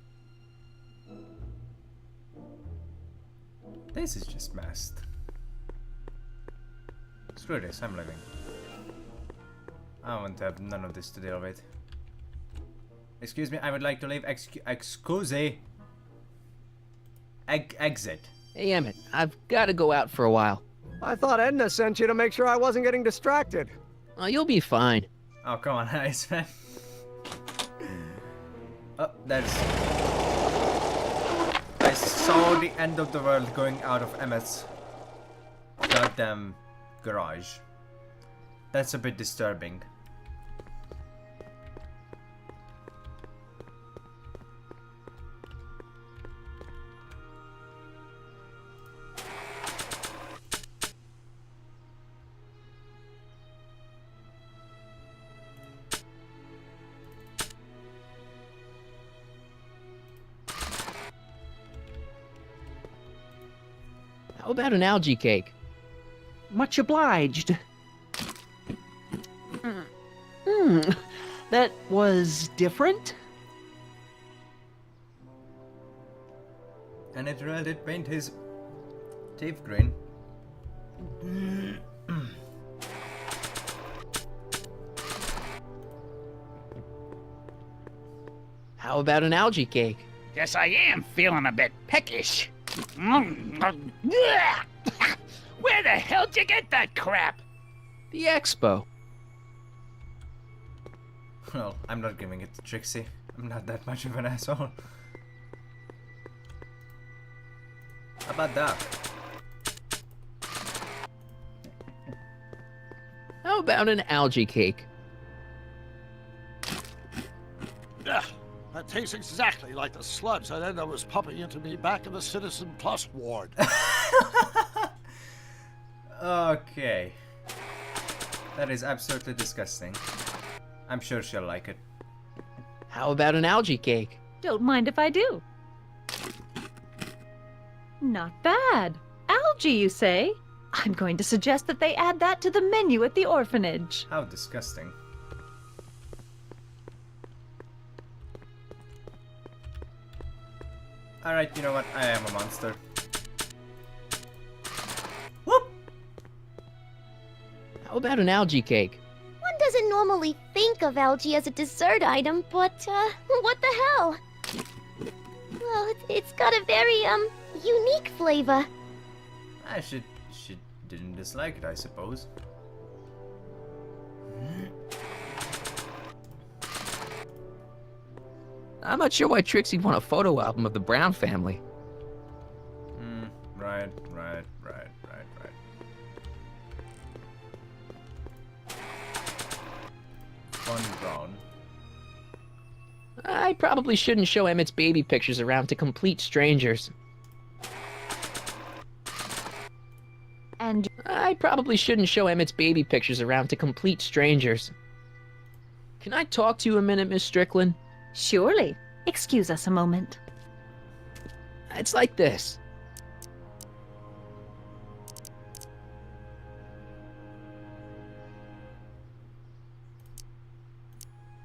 This is just messed. Screw this, I'm leaving. I want to have none of this to deal with. Excuse me, I would like to leave. Excuse. Exit. Hey, Emmett, I've got to go out for a while. I thought Edna sent you to make sure I wasn't getting distracted. Oh, you'll be fine. Oh, come on, Iceman. Oh, that's... I saw the end of the world going out of Emmett's goddamn garage. That's a bit disturbing. How about an algae cake? Much obliged. That was different? And it really did paint his teeth green. How about an algae cake? Guess I am feeling a bit peckish. Where the hell did you get that crap? The expo. Well, I'm not giving it to Trixie. I'm not that much of an asshole. How about that? How about an algae cake? Ugh, that tastes exactly like the sludge that Edna was pumping into me back in the Citizen Plus ward. Okay. That is absolutely disgusting. I'm sure she'll like it. How about an algae cake? Don't mind if I do. Not bad. Algae, you say? I'm going to suggest that they add that to the menu at the orphanage. How disgusting. Alright, you know what? I am a monster. Whoop! How about an algae cake? One doesn't normally think of algae as a dessert item, but, what the hell? Well, it's got a very, unique flavor. She didn't dislike it, I suppose. I'm not sure why Trixie'd want a photo album of the Brown family. Right. Fun Brown. I probably shouldn't show Emmett's baby pictures around to complete strangers. And I probably shouldn't show Emmett's baby pictures around to complete strangers. Can I talk to you a minute, Miss Strickland? surely. Excuse us a moment. It's like this.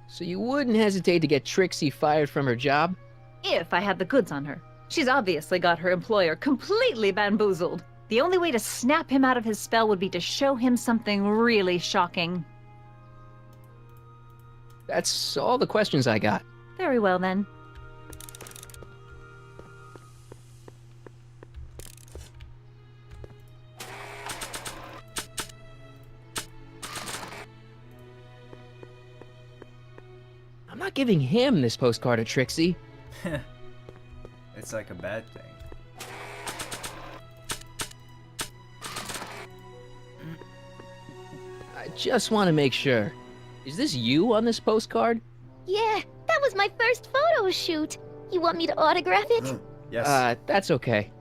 So you wouldn't hesitate to get Trixie fired from her job? If I had the goods on her. She's obviously got her employer completely bamboozled. The only way to snap him out of his spell would be to show him something really shocking. That's all the questions I got. Very well, then. I'm not giving him this postcard of Trixie. It's like a bad thing. I just want to make sure. Is this you on this postcard? Yeah, that was my first photo shoot. You want me to autograph it? Yes. That's okay.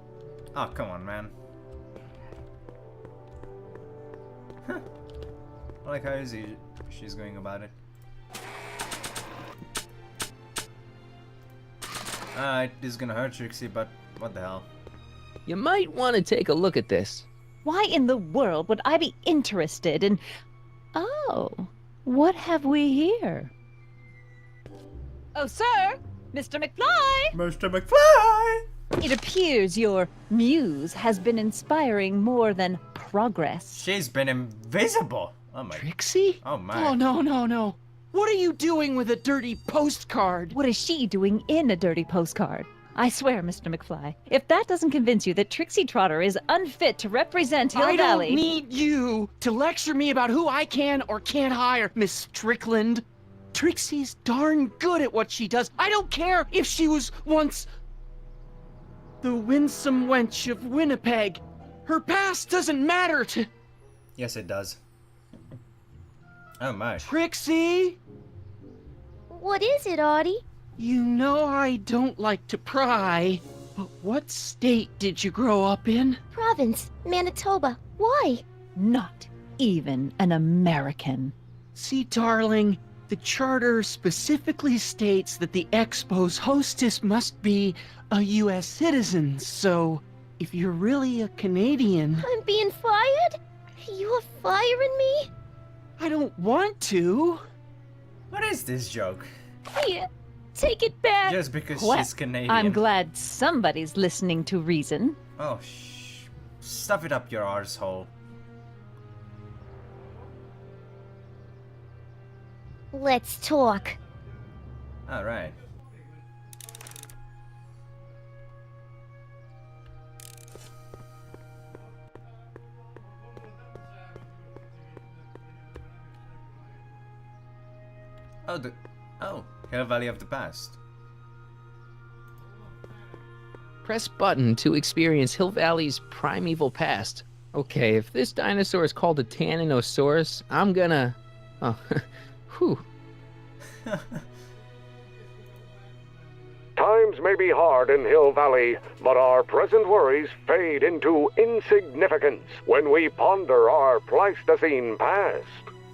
Oh, come on, man. Huh. I like how easy she's going about it. This is gonna hurt Trixie, but what the hell? You might want to take a look at this. Why in the world would I be interested in... Oh, what have we here? Oh, sir! Mr. McFly! Mr. McFly! It appears your muse has been inspiring more than progress. She's been invisible! Oh my... Trixie? Oh my... Oh, no. What are you doing with a dirty postcard? What is she doing in a dirty postcard? I swear, Mr. McFly, if that doesn't convince you that Trixie Trotter is unfit to represent Hill Valley... I don't need you to lecture me about who I can or can't hire, Miss Strickland. Trixie's darn good at what she does. I don't care if she was once the winsome wench of Winnipeg. Her past doesn't matter to... Yes, it does. Oh my. Trixie? What is it, Audie? You know I don't like to pry, but what state did you grow up in? Province, Manitoba. Why? Not even an American. See, darling, the charter specifically states that the Expo's hostess must be a U.S. citizen, so if you're really a Canadian... I'm being fired? You're firing me? I don't want to. What is this joke? Here, take it back. Just because Well, she's Canadian. I'm glad somebody's listening to reason. Oh, stuff it up your arsehole. Let's talk. Alright. Oh, Hill Valley of the Past. Press button to experience Hill Valley's primeval past. Okay, if this dinosaur is called a Tanninosaurus, I'm gonna... Oh, whew. Times may be hard in Hill Valley, but our present worries fade into insignificance when we ponder our Pleistocene past.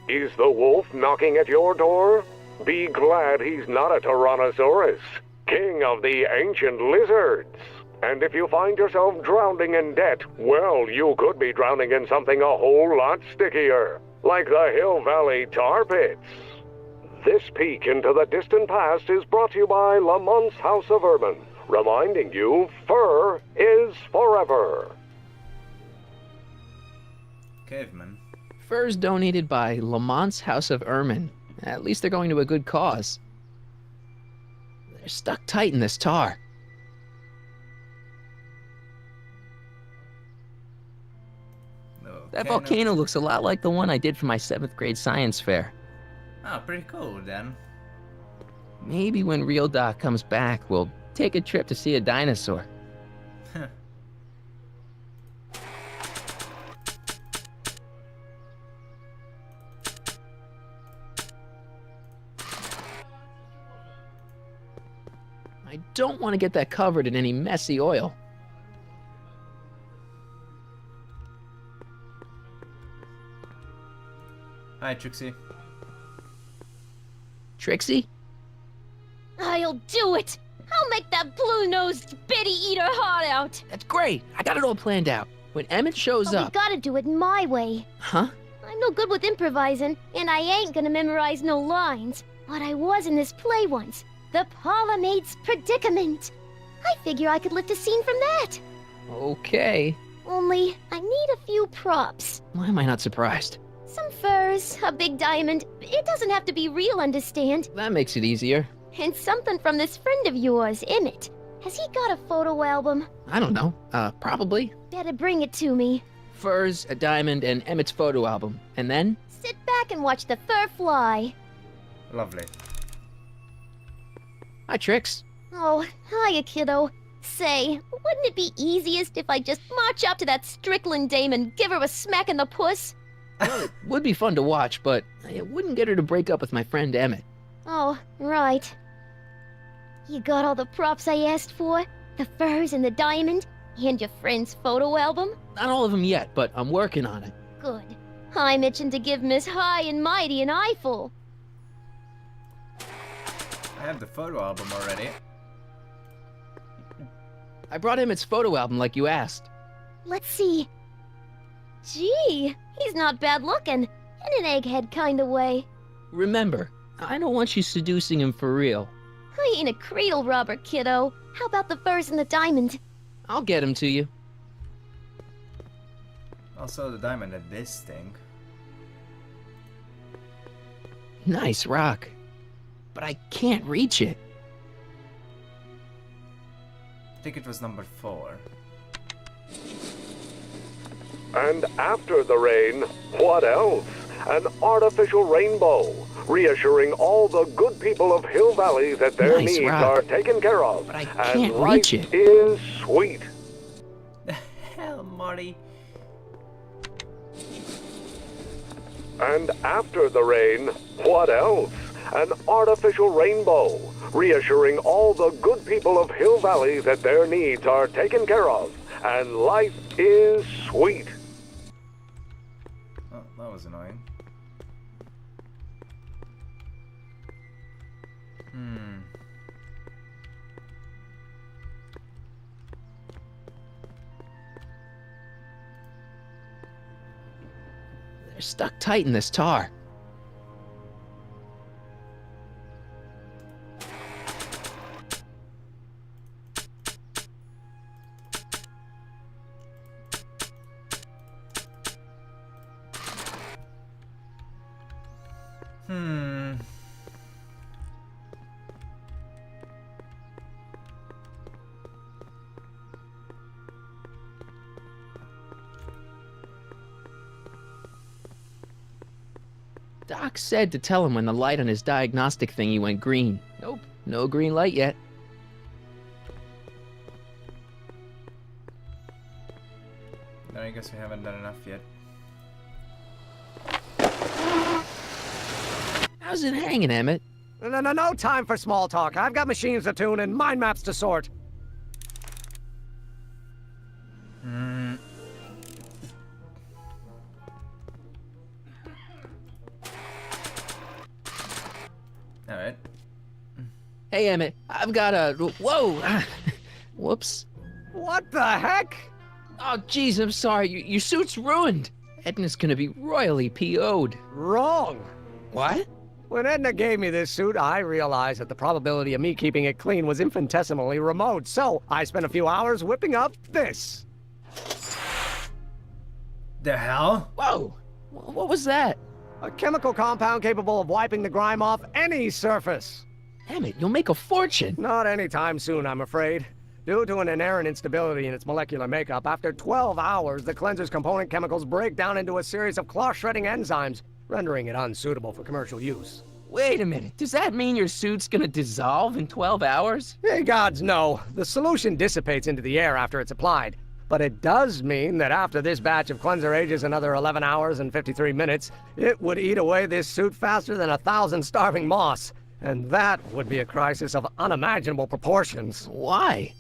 Is the wolf knocking at your door? Be glad he's not a Tyrannosaurus, king of the ancient lizards. And if you find yourself drowning in debt, well, you could be drowning in something a whole lot stickier, like the Hill Valley tar pits. This peek into the distant past is brought to you by Lamont's House of Urban, reminding you fur is forever. Caveman. Furs donated by Lamont's House of Ermine. At least they're going to a good cause. They're stuck tight in this tar. That volcano looks a lot like the one I did for my 7th grade science fair. Ah, pretty cool then. Maybe when Real Doc comes back, we'll take a trip to see a dinosaur. I don't want to get that covered in any messy oil. Hi, Trixie. Trixie? I'll do it! I'll make that blue-nosed bitty eater heart out! That's great! I got it all planned out. When Emmett shows But up... we gotta do it my way. Huh? I'm no good with improvising, and I ain't gonna memorize no lines. But I was in this play once. The Parlourmaid's Predicament. I figure I could lift a scene from that. Okay. Only, I need a few props. Why am I not surprised? Some furs, a big diamond. It doesn't have to be real, understand? That makes it easier. And something from this friend of yours, Emmett. Has he got a photo album? I don't know. Probably. Better bring it to me. Furs, a diamond, and Emmett's photo album. And then? Sit back and watch the fur fly. Lovely. Hi, Trix. Oh, hiya, kiddo. Say, wouldn't it be easiest if I just march up to that Strickland dame and give her a smack in the puss? Well, it would be fun to watch, but it wouldn't get her to break up with my friend Emmett. Oh, right. You got all the props I asked for? The furs and the diamond? And your friend's photo album? Not all of them yet, but I'm working on it. Good. I'm itching to give Miss High and Mighty an eyeful. I have the photo album already. I brought Emmett's photo album like you asked. Let's see. Gee, he's not bad looking. In an egghead kind of way. Remember, I don't want you seducing him for real. I ain't a cradle robber, kiddo. How about the furs and the diamond? I'll get him to you. Also the diamond at this thing. Nice rock. But I can't reach it. I think it was number 4. And after the rain, what else? An artificial rainbow, reassuring all the good people of Hill Valley that their Nice needs rock. are taken care of. But I and can't life reach it. is sweet. The hell, Marty? And after the rain, what else? An artificial rainbow, reassuring all the good people of Hill Valley that their needs are taken care of. And life is sweet. Oh, that was annoying. They're stuck tight in this tar. Doc said to tell him when the light on his diagnostic thingy went green. Nope, no green light yet. Then I guess we haven't done enough yet. How's it hanging, Emmett? No time for small talk. I've got machines to tune and mind maps to sort. Alright. Hey, Emmett, I've got a... Whoa! Whoops. What the heck? Oh, jeez, I'm sorry. Your suit's ruined. Edna's gonna be royally PO'd. Wrong. What? When Edna gave me this suit, I realized that the probability of me keeping it clean was infinitesimally remote, so I spent a few hours whipping up this. The hell? Whoa! What was that? A chemical compound capable of wiping the grime off any surface. Emmett, you'll make a fortune. Not anytime soon, I'm afraid. Due to an inherent instability in its molecular makeup, after 12 hours, the cleanser's component chemicals break down into a series of cloth-shredding enzymes, rendering it unsuitable for commercial use. Wait a minute, does that mean your suit's gonna dissolve in 12 hours? Hey, gods, no. The solution dissipates into the air after it's applied. But it does mean that after this batch of cleanser ages another 11 hours and 53 minutes, it would eat away this suit faster than 1,000 starving moths. And that would be a crisis of unimaginable proportions. Why?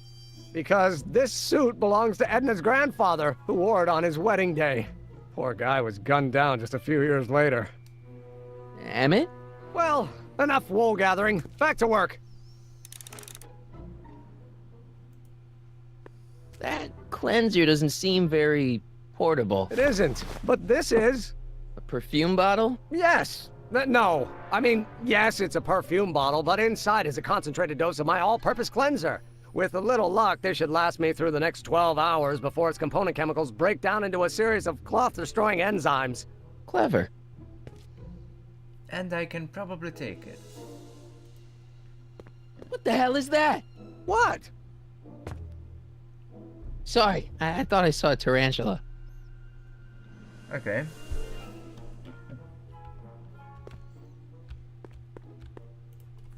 Because this suit belongs to Edna's grandfather, who wore it on his wedding day. Poor guy was gunned down just a few years later. Emmett? Well, enough wool gathering. Back to work. That cleanser doesn't seem very portable. It isn't, but this is. A perfume bottle? Yes. No. I mean, yes, it's a perfume bottle, but inside is a concentrated dose of my all-purpose cleanser. With a little luck, this should last me through the next 12 hours before its component chemicals break down into a series of cloth-destroying enzymes. Clever. And I can probably take it. What the hell is that? What? Sorry, I thought I saw a tarantula. Okay.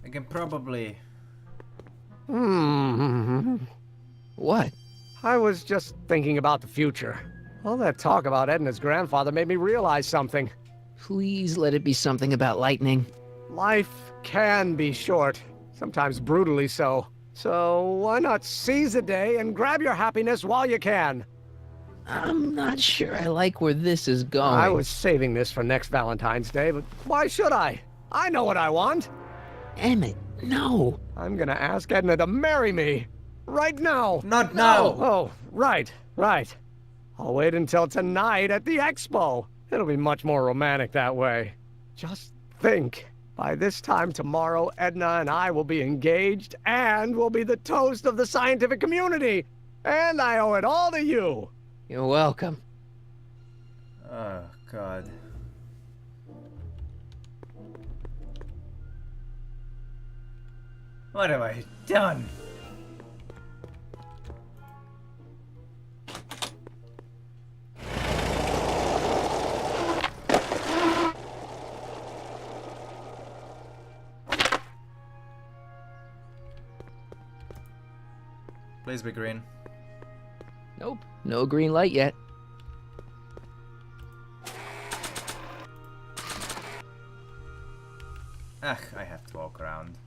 I can probably... What? I was just thinking about the future. All that talk about Edna's grandfather made me realize something. Please let it be something about lightning. Life can be short, sometimes brutally so. So why not seize the day and grab your happiness while you can? I'm not sure I like where this is going. I was saving this for next Valentine's Day, but why should I? I know what I want. Emmett, no. I'm gonna ask Edna to marry me. Right now. Not now. Oh, right. I'll wait until tonight at the expo. It'll be much more romantic that way. Just think. By this time tomorrow, Edna and I will be engaged and will be the toast of the scientific community. And I owe it all to you. You're welcome. Oh, God. What have I done? Please be green. Nope, no green light yet. Ah, I have to walk around.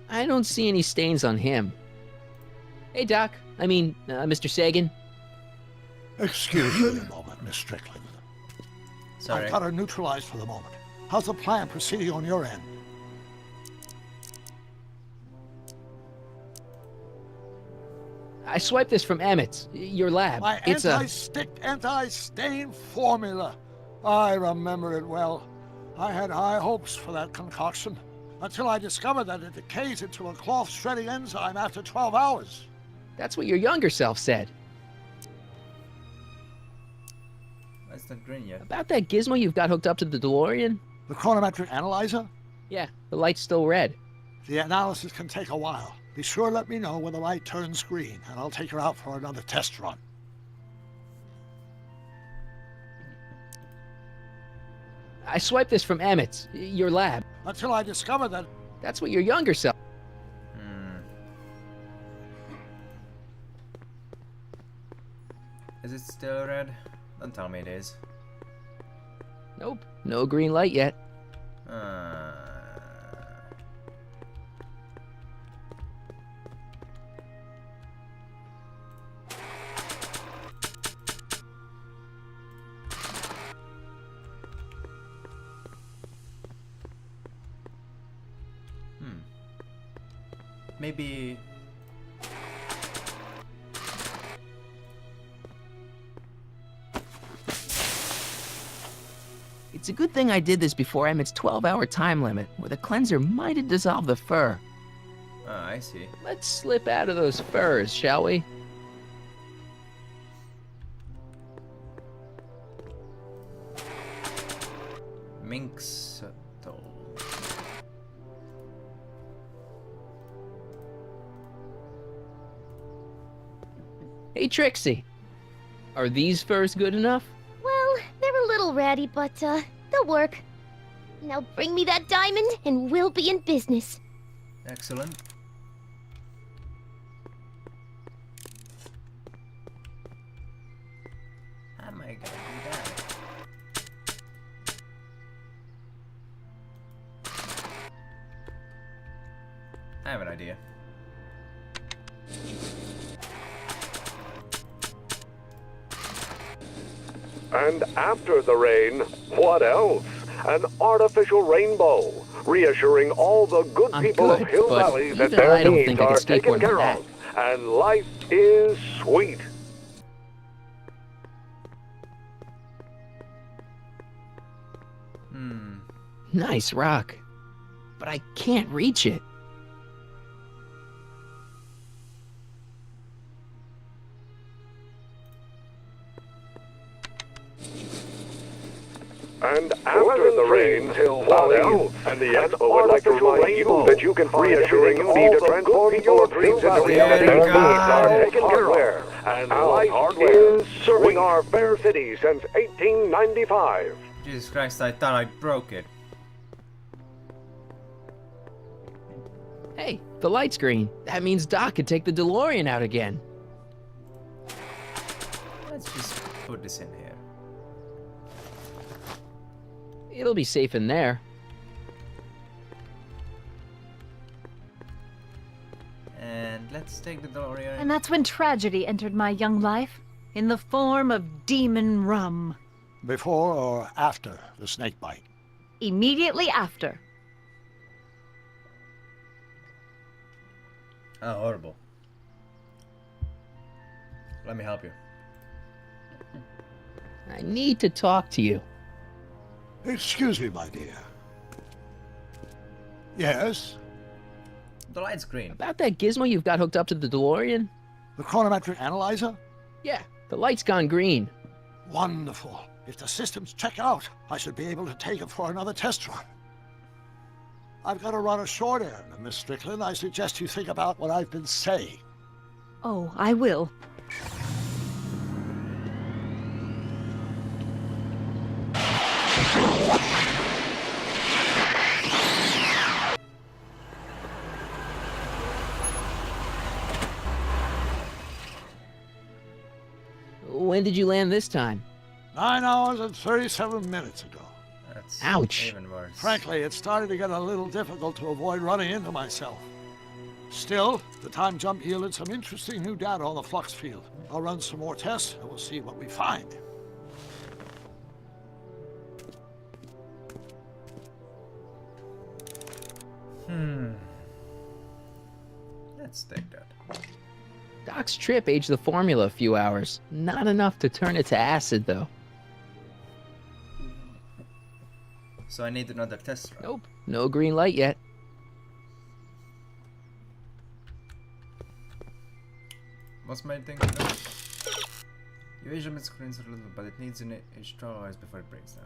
I don't see any stains on him. Hey, Doc. I mean, Mr. Sagan. Excuse me a moment, Miss Strickland. Sorry. I've got her neutralized for the moment. How's the plan proceeding on your end? I swiped this from Emmett's, your lab. My It's anti-stick, anti-stain formula. I remember it well. I had high hopes for that concoction, until I discovered that it decays into a cloth-shredding enzyme after 12 hours. That's what your younger self said. That's not green yet. About that gizmo you've got hooked up to the DeLorean? The chronometric analyzer? Yeah, the light's still red. The analysis can take a while. Be sure to let me know when the light turns green, and I'll take her out for another test run. I swiped this from Emmett's, your lab. Until I discovered that... That's what your younger self... Is it still red? Don't tell me it is. Nope, no green light yet. Maybe... It's a good thing I did this before Emmett's 12-hour time limit, where the cleanser might have dissolved the fur. Ah, I see. Let's slip out of those furs, shall we? Minx... Hey, Trixie. Are these furs good enough? Well, they're a little ratty, but, they'll work. Now bring me that diamond, and we'll be in business. Excellent. How am I gonna do that? I have an idea. And after the rain, what else? An artificial rainbow, reassuring all the good people of Hill Valley that their needs are taken care of, and life is sweet. Nice rock. But I can't reach it. And after the rain, Hill Valley, and the Expo would like to remind you that you can find reassuring you need to transport people of dreams into reality. Their needs are taken care of, and life is serving our fair city since 1895. Jesus Christ, I thought I broke it. Hey, the light's green. That means Doc could take the DeLorean out again. Let's just put this in here. It'll be safe in there. And let's take the DeLorean. And that's when tragedy entered my young life, in the form of demon rum. Before or after the snake bite? Immediately after. Oh, horrible. Let me help you. I need to talk to you. Excuse me, my dear. Yes? The light's green. About that gizmo you've got hooked up to the DeLorean? The chronometric analyzer? Yeah, the light's gone green. Wonderful. If the systems check out, I should be able to take it for another test run. I've got to run a short errand, Miss Strickland. I suggest you think about what I've been saying. Oh, I will. When did you land this time? 9 hours and 37 minutes ago. That's Ouch. even worse. Frankly, it started to get a little difficult to avoid running into myself. Still, the time jump yielded some interesting new data on the flux field. I'll run some more tests and we'll see what we find. Let's take that. Doc's trip aged the formula a few hours. Not enough to turn it to acid, though. So I need another test run. Nope, no green light yet. What's my thing to do? Your Asian screens a little, but it needs an extra eyes before it breaks down.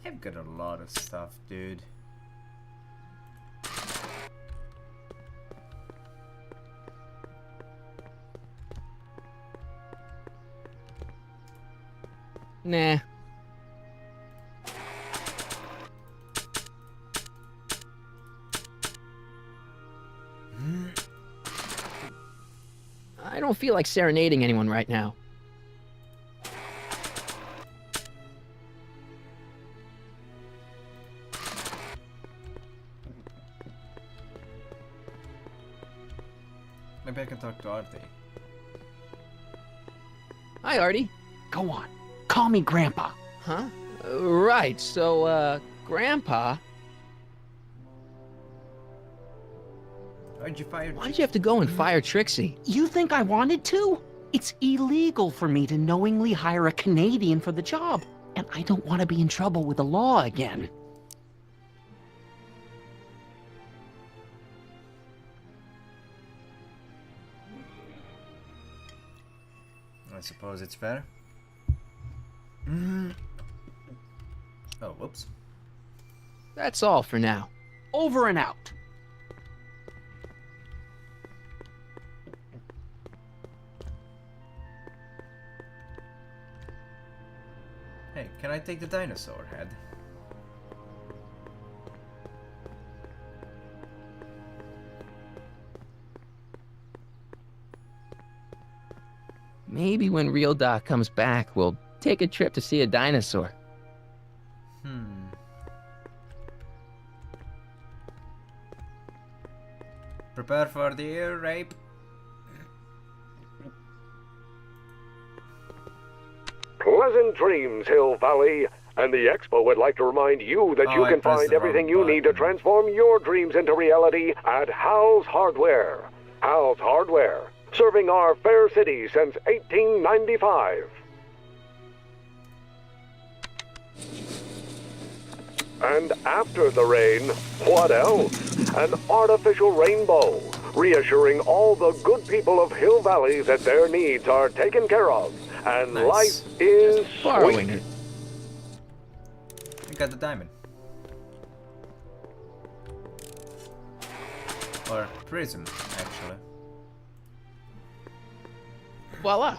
I've got a lot of stuff, dude. Nah. don't feel like serenading anyone right now. Maybe I can talk to Artie. Hi, Artie. Go on. Call me Grandpa. Huh? Right, so, Grandpa... Why'd you fire Why'd you have to go and fire Trixie? You think I wanted to? It's illegal for me to knowingly hire a Canadian for the job, and I don't want to be in trouble with the law again. I suppose it's fair. Oh, whoops. That's all for now. Over and out. Hey, can I take the dinosaur head? Maybe when Real Doc comes back, we'll take a trip to see a dinosaur. Prepare for the ear rape. Pleasant dreams, Hill Valley. And the Expo would like to remind you that you can find everything you need to transform your dreams into reality at Hal's Hardware. Hal's Hardware, serving our fair city since 1895. And after the rain, what else? An artificial rainbow, reassuring all the good people of Hill Valley that their needs are taken care of, and life is borrowing sweet. it. I got the diamond. Or prism, actually. Voila!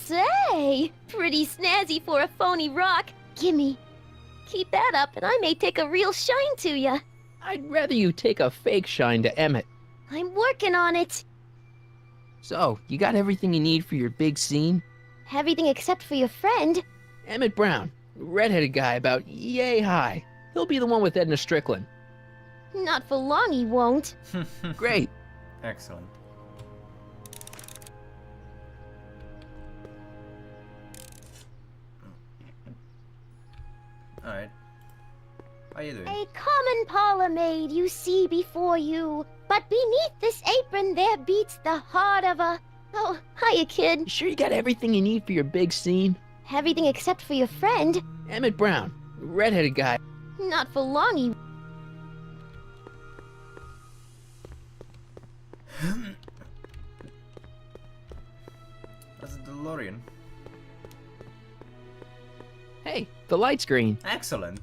Say, pretty snazzy for a phony rock. Gimme. Keep that up and I may take a real shine to ya. I'd rather you take a fake shine to Emmett. I'm working on it. So, you got everything you need for your big scene? Everything except for your friend. Emmett Brown, redheaded guy about yay high. He'll be the one with Edna Strickland. Not for long he won't. Great. Excellent. Alright. How you doing? A common parlor maid you see before you, but beneath this apron there beats the heart of a... Oh, hiya, kid. You sure you got everything you need for your big scene? Everything except for your friend. Emmett Brown, redheaded guy. Not for long he... That's a DeLorean. Hey, the light screen. Excellent.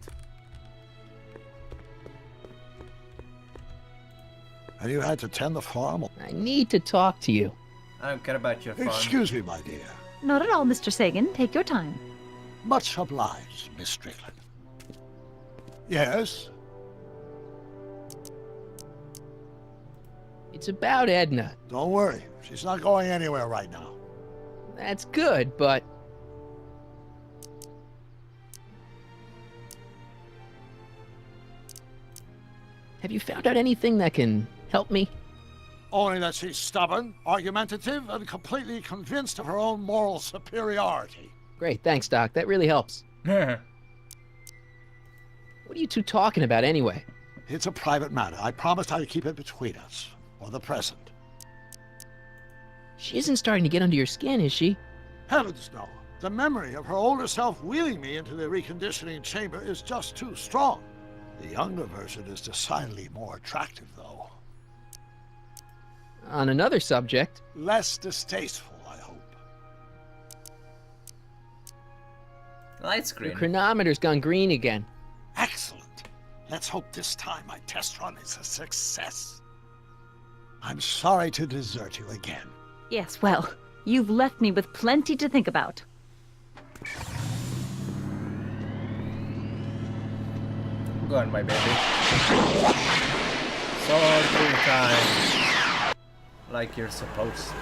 And you had to tend the farm? I need to talk to you. I don't care about your farm. Excuse me, my dear. Not at all, Mr. Sagan. Take your time. Much obliged, Miss Strickland. Yes? It's about Edna. Don't worry. She's not going anywhere right now. That's good, but... Have you found out anything that can help me? Only that she's stubborn, argumentative, and completely convinced of her own moral superiority. Great, thanks, Doc. That really helps. What are you two talking about anyway? It's a private matter. I promised I'd keep it between us, for the present. She isn't starting to get under your skin, is she? Heavens, no. The memory of her older self wheeling me into the reconditioning chamber is just too strong. The younger version is decidedly more attractive, though. On another subject... Less distasteful, I hope. Light screen. Your chronometer's gone green again. Excellent. Let's hope this time my test run is a success. I'm sorry to desert you again. Yes, well, you've left me with plenty to think about. Go on, my baby. Sword 3 times. Like you're supposed to.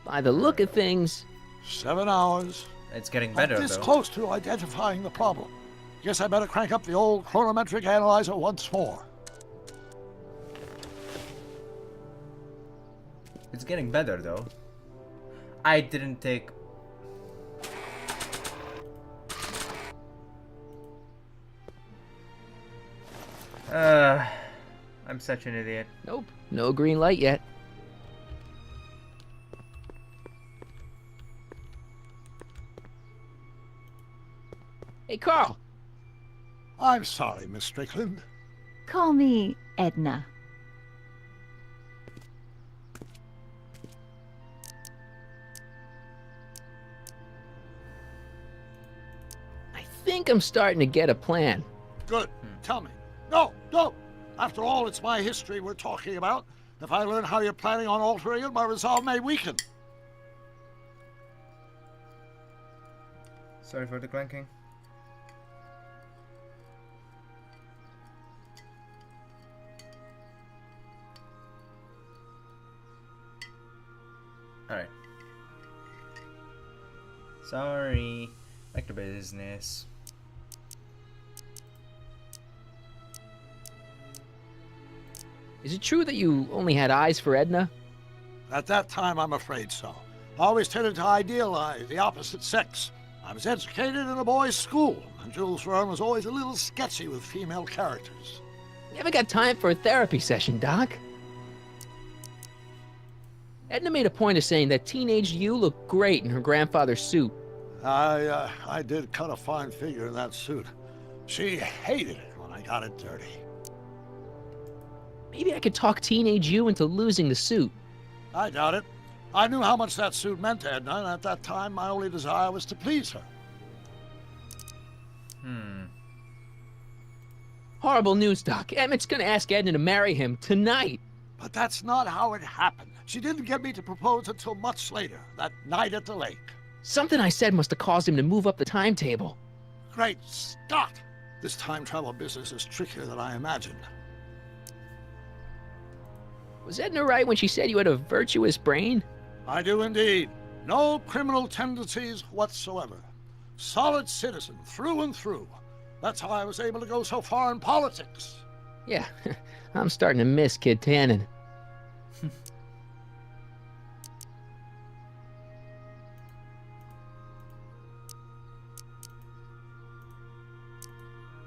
By the look of things... 7 hours. It's getting I'm better, this though. close to identifying the problem. Guess I better crank up the old chronometric analyzer once more. It's getting better, though. I didn't take... I'm such an idiot. Nope, no green light yet. Hey, Carl. I'm sorry, Miss Strickland. Call me Edna. I think I'm starting to get a plan. Good. Tell me. No, don't. After all, it's my history we're talking about. If I learn how you're planning on altering it, my resolve may weaken. Sorry for the clanking. Alright. Sorry. Back to business. Is it true that you only had eyes for Edna? At that time, I'm afraid so. I always tended to idealize the opposite sex. I was educated in a boys' school, and Jules Verne was always a little sketchy with female characters. You ever got time for a therapy session, Doc? Edna made a point of saying that teenage you looked great in her grandfather's suit. I did cut a fine figure in that suit. She hated it when I got it dirty. Maybe I could talk teenage you into losing the suit. I doubt it. I knew how much that suit meant to Edna, and at that time, my only desire was to please her. Horrible news, Doc. Emmett's gonna ask Edna to marry him tonight. But that's not how it happened. She didn't get me to propose until much later, that night at the lake. Something I said must have caused him to move up the timetable. Great Scott! This time travel business is trickier than I imagined. Was Edna right when she said you had a virtuous brain? I do indeed. No criminal tendencies whatsoever. Solid citizen through and through. That's how I was able to go so far in politics. Yeah, I'm starting to miss Kid Tannen.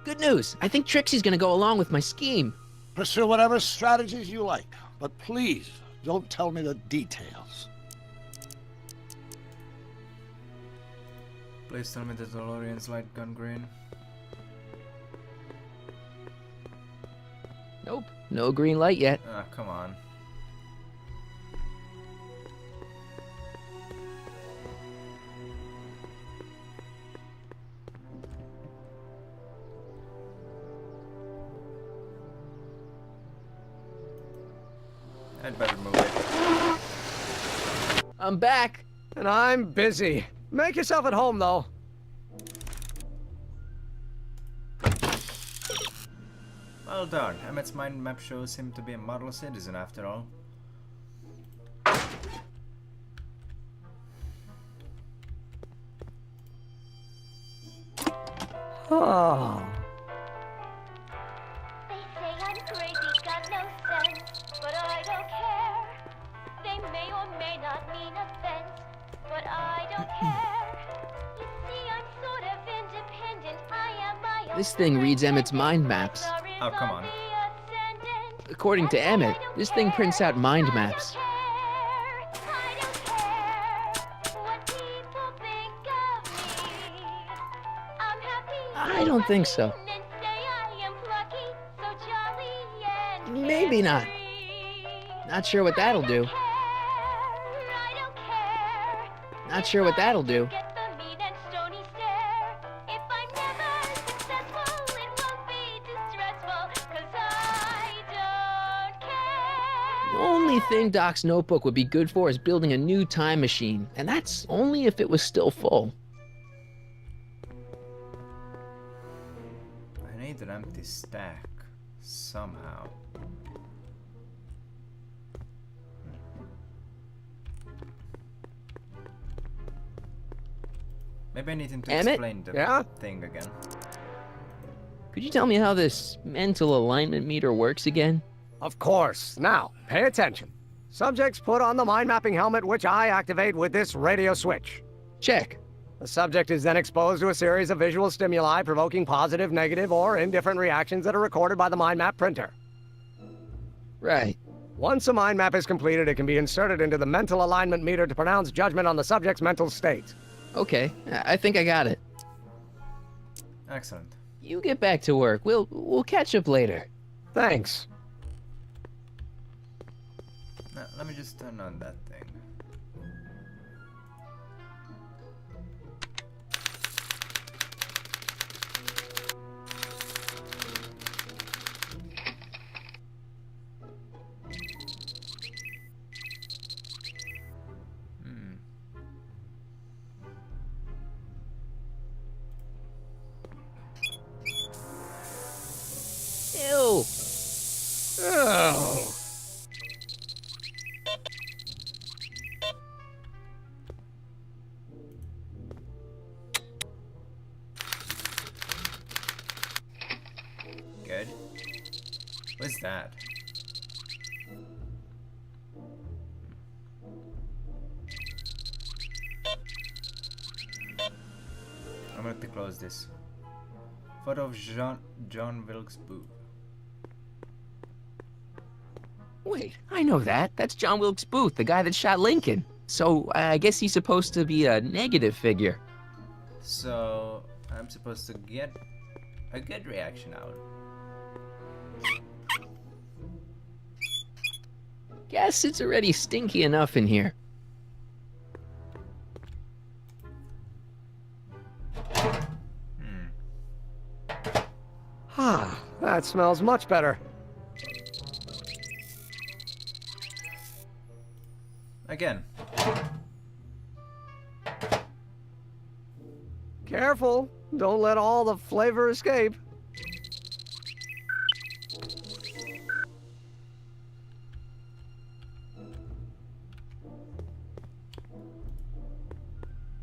Good news. I think Trixie's gonna go along with my scheme. Pursue whatever strategies you like, but please don't tell me the details. Please tell me the DeLorean's light gone green. Nope, no green light yet. Ah, come on. I'd better move it. I'm back. And I'm busy. Make yourself at home, though. Well done. Emmett's mind map shows him to be a model citizen after all. Oh. They say I'm crazy, got no sense, but I don't care. They may or may not mean offense, but I don't care. You see, I'm sort of independent. I am my own. This thing reads Emmett's mind maps. Oh, come on. According to Emmett, this thing prints out mind maps. I don't think so. Maybe not. Not sure what that'll do. Not sure what that'll do. The only thing Doc's notebook would be good for is building a new time machine, and that's only if it was still full. I need an empty stack somehow. Maybe I need him to Emmett? explain the Yeah? thing again. Could you tell me how this mental alignment meter works again? Of course. Now, pay attention. Subjects put on the mind mapping helmet, which I activate with this radio switch. Check. The subject is then exposed to a series of visual stimuli provoking positive, negative, or indifferent reactions that are recorded by the mind map printer. Right. Once a mind map is completed, it can be inserted into the mental alignment meter to pronounce judgment on the subject's mental state. Okay, I think I got it. Excellent. You get back to work. We'll catch up later. Thanks. Now, let me just turn on that thing. Ew. Oh. Good. What's that? I'm going to close this. Photo of John Wilkes Booth. Wait, I know that. That's John Wilkes Booth, the guy that shot Lincoln. So, I guess he's supposed to be a negative figure. So, I'm supposed to get a good reaction out. Guess it's already stinky enough in here. Ah, that smells much better. Again. Careful, don't let all the flavor escape.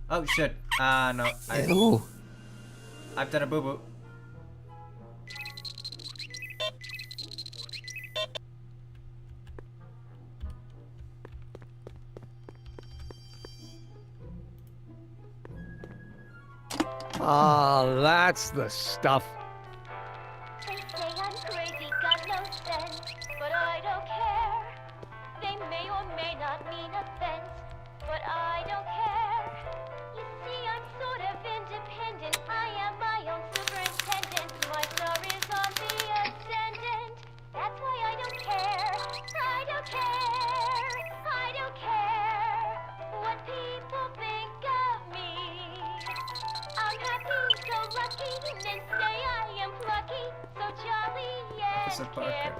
Oh shit. No. Ew. I've done a boo-boo. Ah, that's the stuff. They say I'm crazy, got no sense, but I don't care. They may or may not mean offense, but I don't care. You see, I'm sort of independent. I am my own superintendent. My star is on the ascendant. That's why I don't care. I don't care. I don't care what people think of me. I'm happy-go-lucky, and say I am plucky, so jolly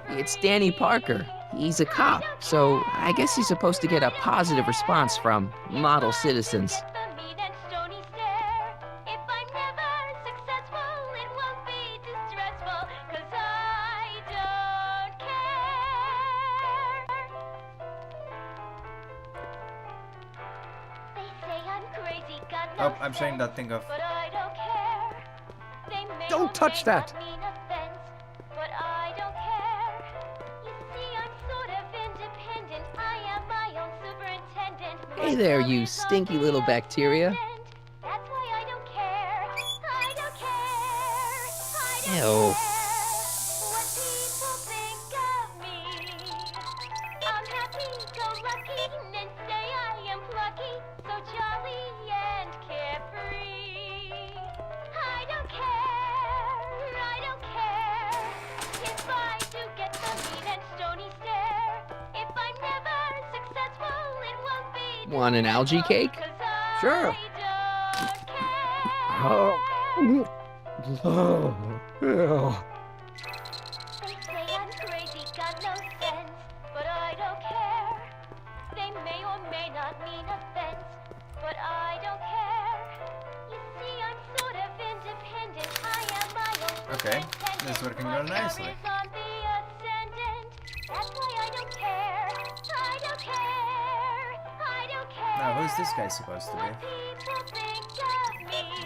and It's Danny Parker. He's a cop, so I guess he's supposed to get a positive response from model citizens. the mean and stony stare. If I'm never successful, it won't be distressful, 'cause I don't care. They say I'm crazy, got no Oh, I'm shutting that thing off. but I don't care. They may Don't or touch may that. not mean offense, but I don't care. You see, I'm sort of independent. I am my own superintendent. Hey there, you stinky little bacteria. That's why I don't care. I don't care. I don't Ew. care what people think of me. I'm happy-go-lucky, and say I am plucky, so jolly and carefree. I don't care. I don't care if I do get the mean and stony stare. If I'm never successful, it won't be. Want an algae cake? Sure. Oh. Oh. Ew. They say I'm crazy, got no sense, but I don't care. They may or may not mean offense, but I don't care. You see, I'm sort of independent. I am my own Okay, this is working My real star nicely. is on the ascendant. That's why I don't care. I don't care. I don't care. Now, who's this guy supposed to be? People think of me.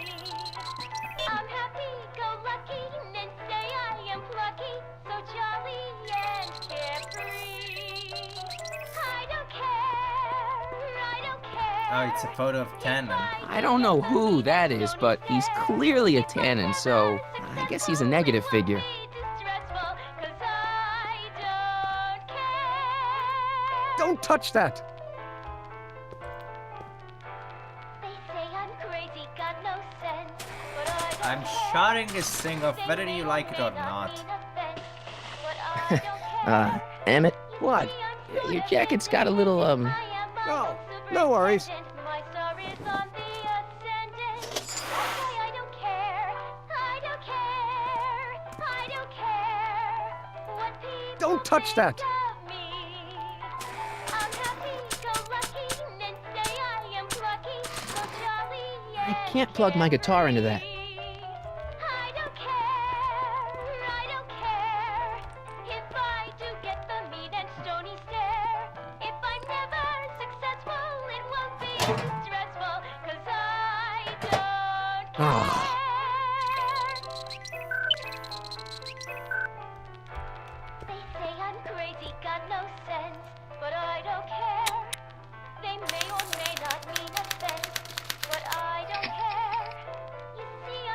Oh, it's a photo of Tannen. I don't know who that is, but he's clearly a Tannen, so I guess he's a negative figure. Don't touch that! I'm shouting this thing off whether you like it or not. Emmett? What? Your jacket's got a little, No, no worries. Don't touch that! I can't plug my guitar into that.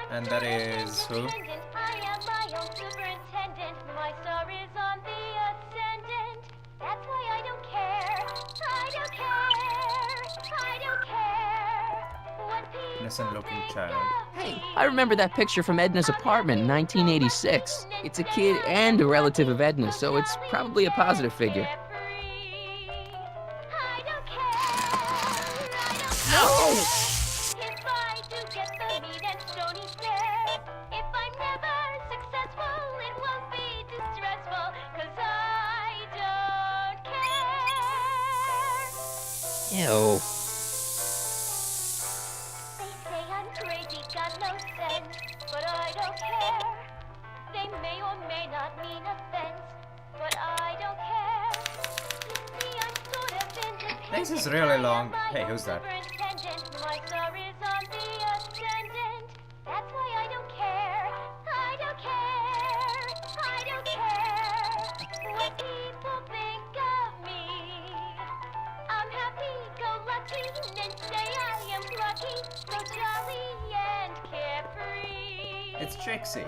And that is who? Innocent looking child. Hey, I remember that picture from Edna's apartment in 1986. It's a kid and a relative of Edna, so it's probably a positive figure. No! Ew. This is really long. Hey, who's that? It's Trixie.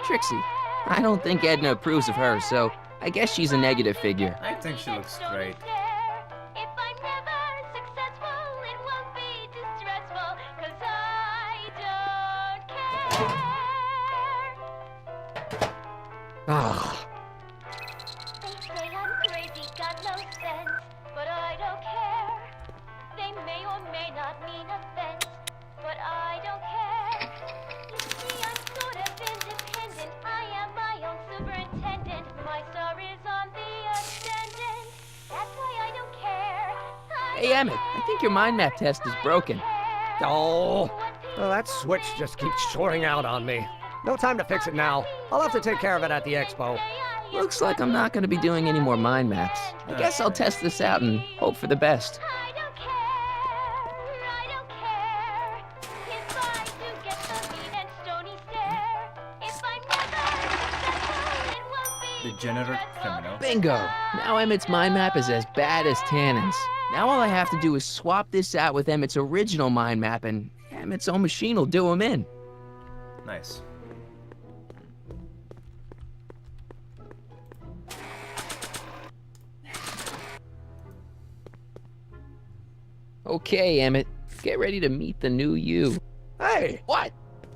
Trixie. I don't think Edna approves of her, so I guess she's a negative figure. I think she looks great. Ah. Hey, Emmett, I think your mind map test is broken. Oh, well, that switch just keeps shorting out on me. No time to fix it now. I'll have to take care of it at the expo. Looks like I'm not going to be doing any more mind maps. I guess I'll test this out and hope for the best. Degenerate criminal. Bingo! Now Emmett's mind map is as bad as Tannen's. Now all I have to do is swap this out with Emmett's original mind map, and Emmett's own machine will do him in. Nice. Okay, Emmett, get ready to meet the new you. Hey! What?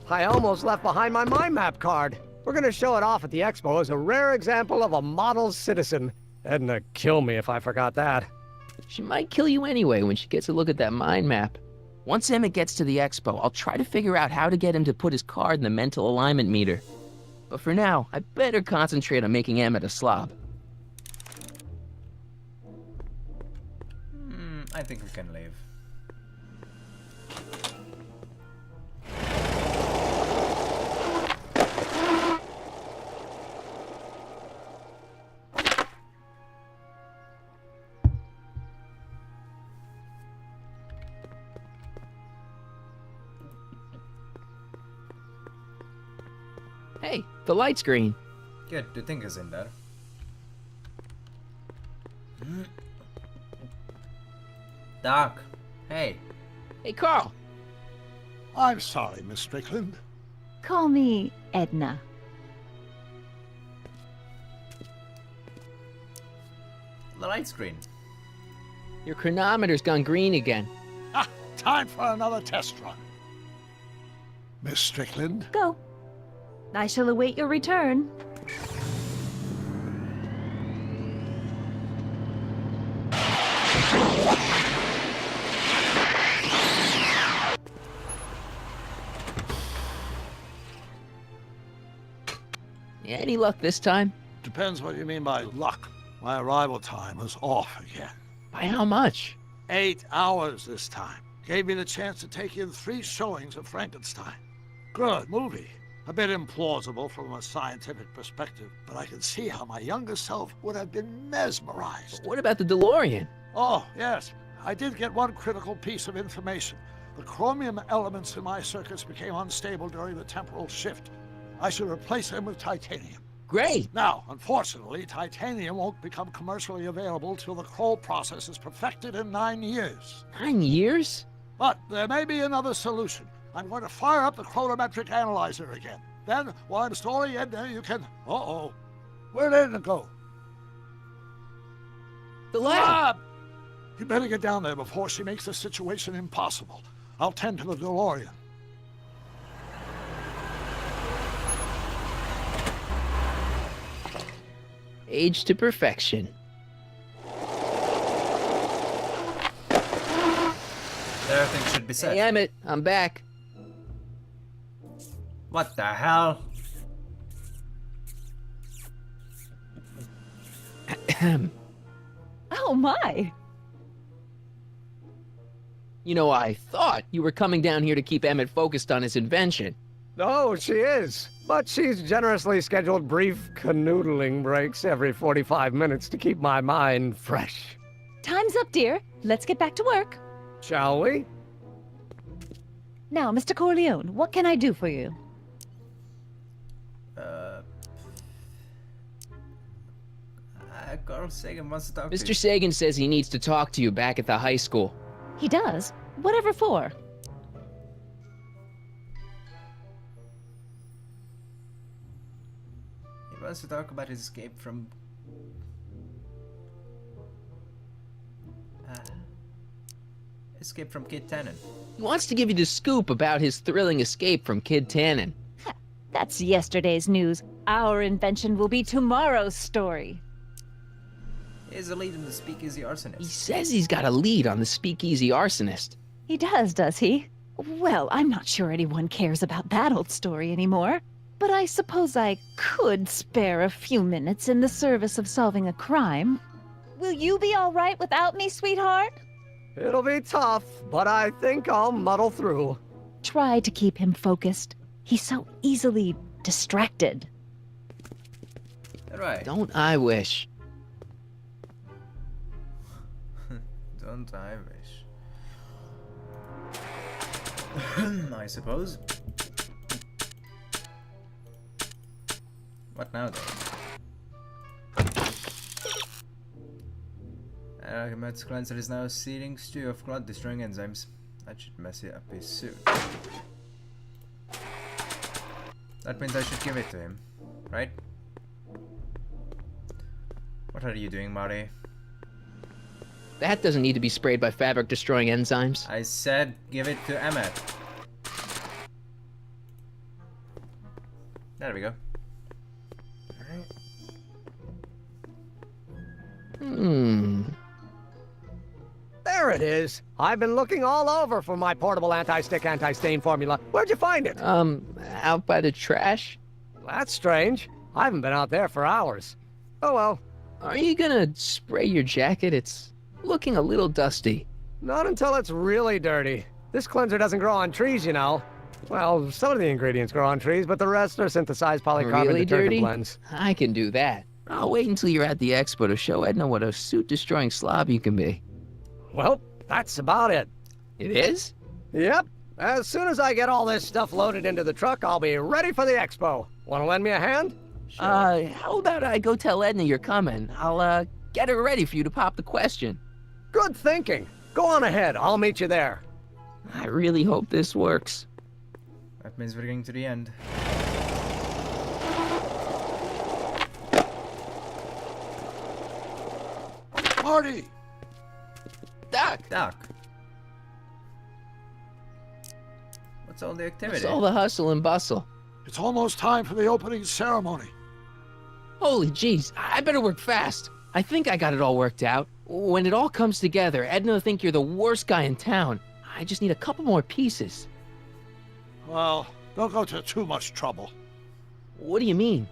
I almost left behind my mind map card. We're gonna show it off at the expo as a rare example of a model citizen. Edna, kill me if I forgot that. She might kill you anyway when she gets a look at that mind map. Once Emmett gets to the expo, I'll try to figure out how to get him to put his card in the mental alignment meter. But for now, I better concentrate on making Emmett a slob. I think we can leave. Hey, the light's green. Good, the thing is in there. Doc, Hey. Hey, Carl. I'm sorry, Miss Strickland. Call me Edna. The light screen. Your chronometer's gone green again. Ah, time for another test run. Miss Strickland? Go. I shall await your return. Any luck this time? Depends what you mean by luck. My arrival time was off again. By how much? 8 hours this time. Gave me the chance to take in 3 showings of Frankenstein. Good movie. A bit implausible from a scientific perspective, but I can see how my younger self would have been mesmerized. What about the DeLorean? Oh, yes. I did get one critical piece of information. The chromium elements in my circuits became unstable during the temporal shift. I should replace them with titanium. Great. Now, unfortunately, titanium won't become commercially available till the Kroll process is perfected in 9 years. 9 years? But there may be another solution. I'm going to fire up the chronometric analyzer again. Then, while I'm stalling Edna, you can... Uh-oh. Where'd Edna go? The lab! You better get down there before she makes the situation impossible. I'll tend to the DeLorean. Age to perfection. Everything should be set. Hey, Emmett, I'm back. What the hell? Oh my! You know, I thought you were coming down here to keep Emmett focused on his invention. Oh, she is. But she's generously scheduled brief canoodling breaks every 45 minutes to keep my mind fresh. Time's up, dear. Let's get back to work. Shall we? Now, Mr. Corleone, what can I do for you? Carl Sagan wants to talk to Mr. you. Sagan says he needs to talk to you back at the high school. He does? Whatever for? He wants to talk about his escape from... escape from Kid Tannen. He wants to give you the scoop about his thrilling escape from Kid Tannen. That's yesterday's news. Our invention will be tomorrow's story. He has a lead in the Speakeasy Arsonist. He says he's got a lead on the Speakeasy Arsonist. He does he? Well, I'm not sure anyone cares about that old story anymore. But I suppose I could spare a few minutes in the service of solving a crime. Will you be all right without me, sweetheart? It'll be tough, but I think I'll muddle through. Try to keep him focused. He's so easily distracted. Right. Don't I wish? Don't I wish? I suppose. What now, then? Met's cleanser is now a seething stew of clot-destroying enzymes. That should mess it up his suit. That means I should give it to him, right? What are you doing, Marty? That doesn't need to be sprayed by fabric-destroying enzymes. I said give it to Emmett. There we go. There it is. I've been looking all over for my portable anti-stick, anti-stain formula. Where'd you find it? Out by the trash. That's strange. I haven't been out there for hours. Oh well. Are you gonna spray your jacket? It's looking a little dusty. Not until it's really dirty. This cleanser doesn't grow on trees, you know. Well, some of the ingredients grow on trees, but the rest are synthesized polycarbonate Really detergent dirty? blends. I can do that. I'll wait until you're at the expo to show Edna what a suit-destroying slob you can be. Well, that's about it. It is? Yep. As soon as I get all this stuff loaded into the truck, I'll be ready for the expo. Want to lend me a hand? Sure. How about I go tell Edna you're coming? I'll, get her ready for you to pop the question. Good thinking. Go on ahead. I'll meet you there. I really hope this works. That means we're getting to the end. Marty! Doc! Doc! What's all the activity? What's all the hustle and bustle? It's almost time for the opening ceremony. Holy jeez, I better work fast. I think I got it all worked out. When it all comes together, Edna will think you're the worst guy in town. I just need a couple more pieces. Well, don't go to too much trouble. What do you mean?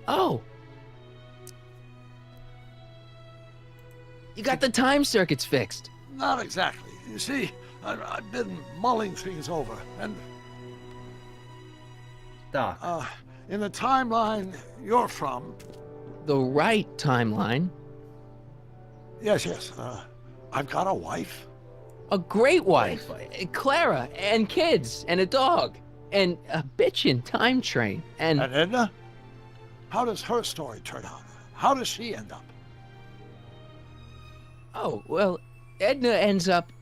Oh. You got the time circuits fixed. Not exactly. You see, I've been mulling things over, and... Doc. In the timeline you're from... The right timeline? Yes. I've got a wife. A great wife. Clara, and kids, and a dog, and a bitchin' time train, and... And Edna? How does her story turn out? How does she end up? Oh, well, Edna ends up...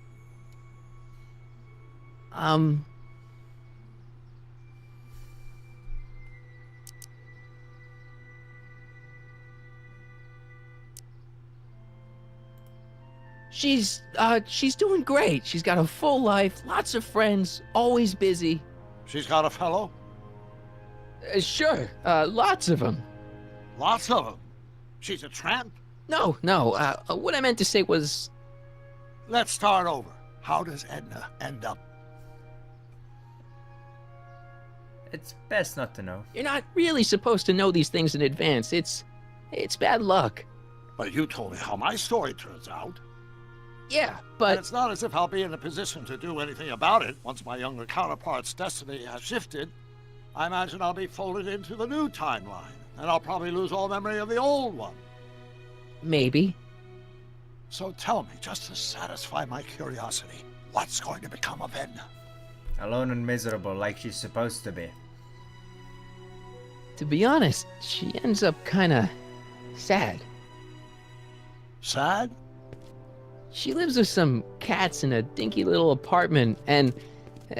She's doing great. She's got a full life, lots of friends, always busy. She's got a fellow? Sure, lots of them. Lots of them? She's a tramp? No, what I meant to say was... Let's start over. How does Edna end up? It's best not to know. You're not really supposed to know these things in advance. It's bad luck. But you told me how my story turns out. Yeah, but... And it's not as if I'll be in a position to do anything about it once my younger counterpart's destiny has shifted. I imagine I'll be folded into the new timeline, and I'll probably lose all memory of the old one. Maybe. So tell me, just to satisfy my curiosity, what's going to become of Edna? Alone and miserable like she's supposed to be. To be honest, she ends up kinda... sad. Sad? She lives with some cats in a dinky little apartment, and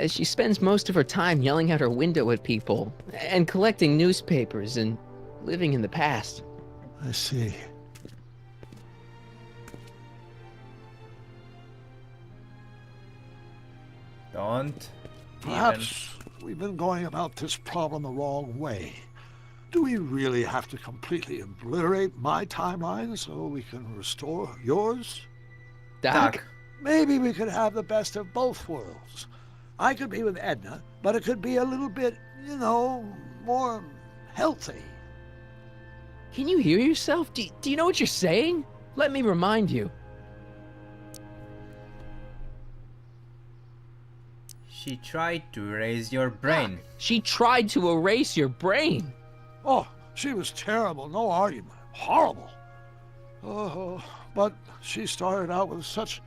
she spends most of her time yelling out her window at people, and collecting newspapers, and living in the past. I see. Don't. Perhaps we've been going about this problem the wrong way. Do we really have to completely obliterate my timeline so we can restore yours? Doc? Maybe we could have the best of both worlds. I could be with Edna, but it could be a little bit, more healthy. Can you hear yourself? Do you know what you're saying? Let me remind you. She tried to erase your brain. She tried to erase your brain. Oh, she was terrible, no argument. Horrible. Oh, but she started out with such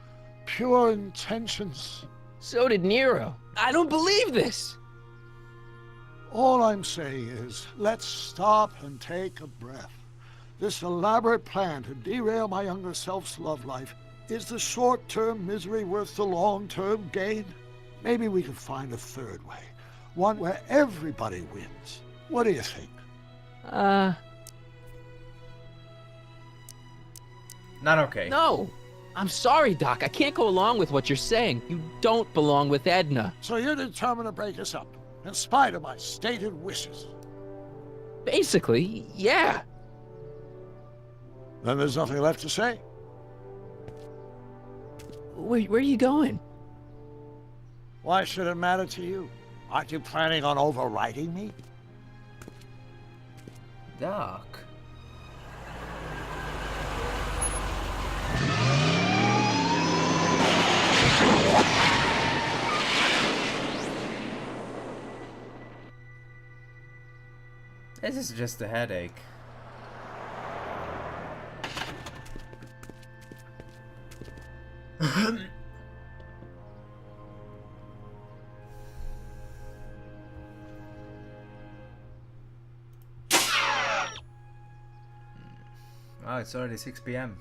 pure intentions. So did Nero. I don't believe this. All I'm saying is, let's stop and take a breath. This elaborate plan to derail my younger self's love life, is the short-term misery worth the long-term gain? Maybe we could find a third way. One where everybody wins. What do you think? Not okay. No. I'm sorry, Doc. I can't go along with what you're saying. You don't belong with Edna. So you're determined to break us up, in spite of my stated wishes? Basically, yeah. Then there's nothing left to say. Where are you going? Why should it matter to you? Aren't you planning on overriding me? Doc. This is just a headache. Oh, it's already 6 p.m.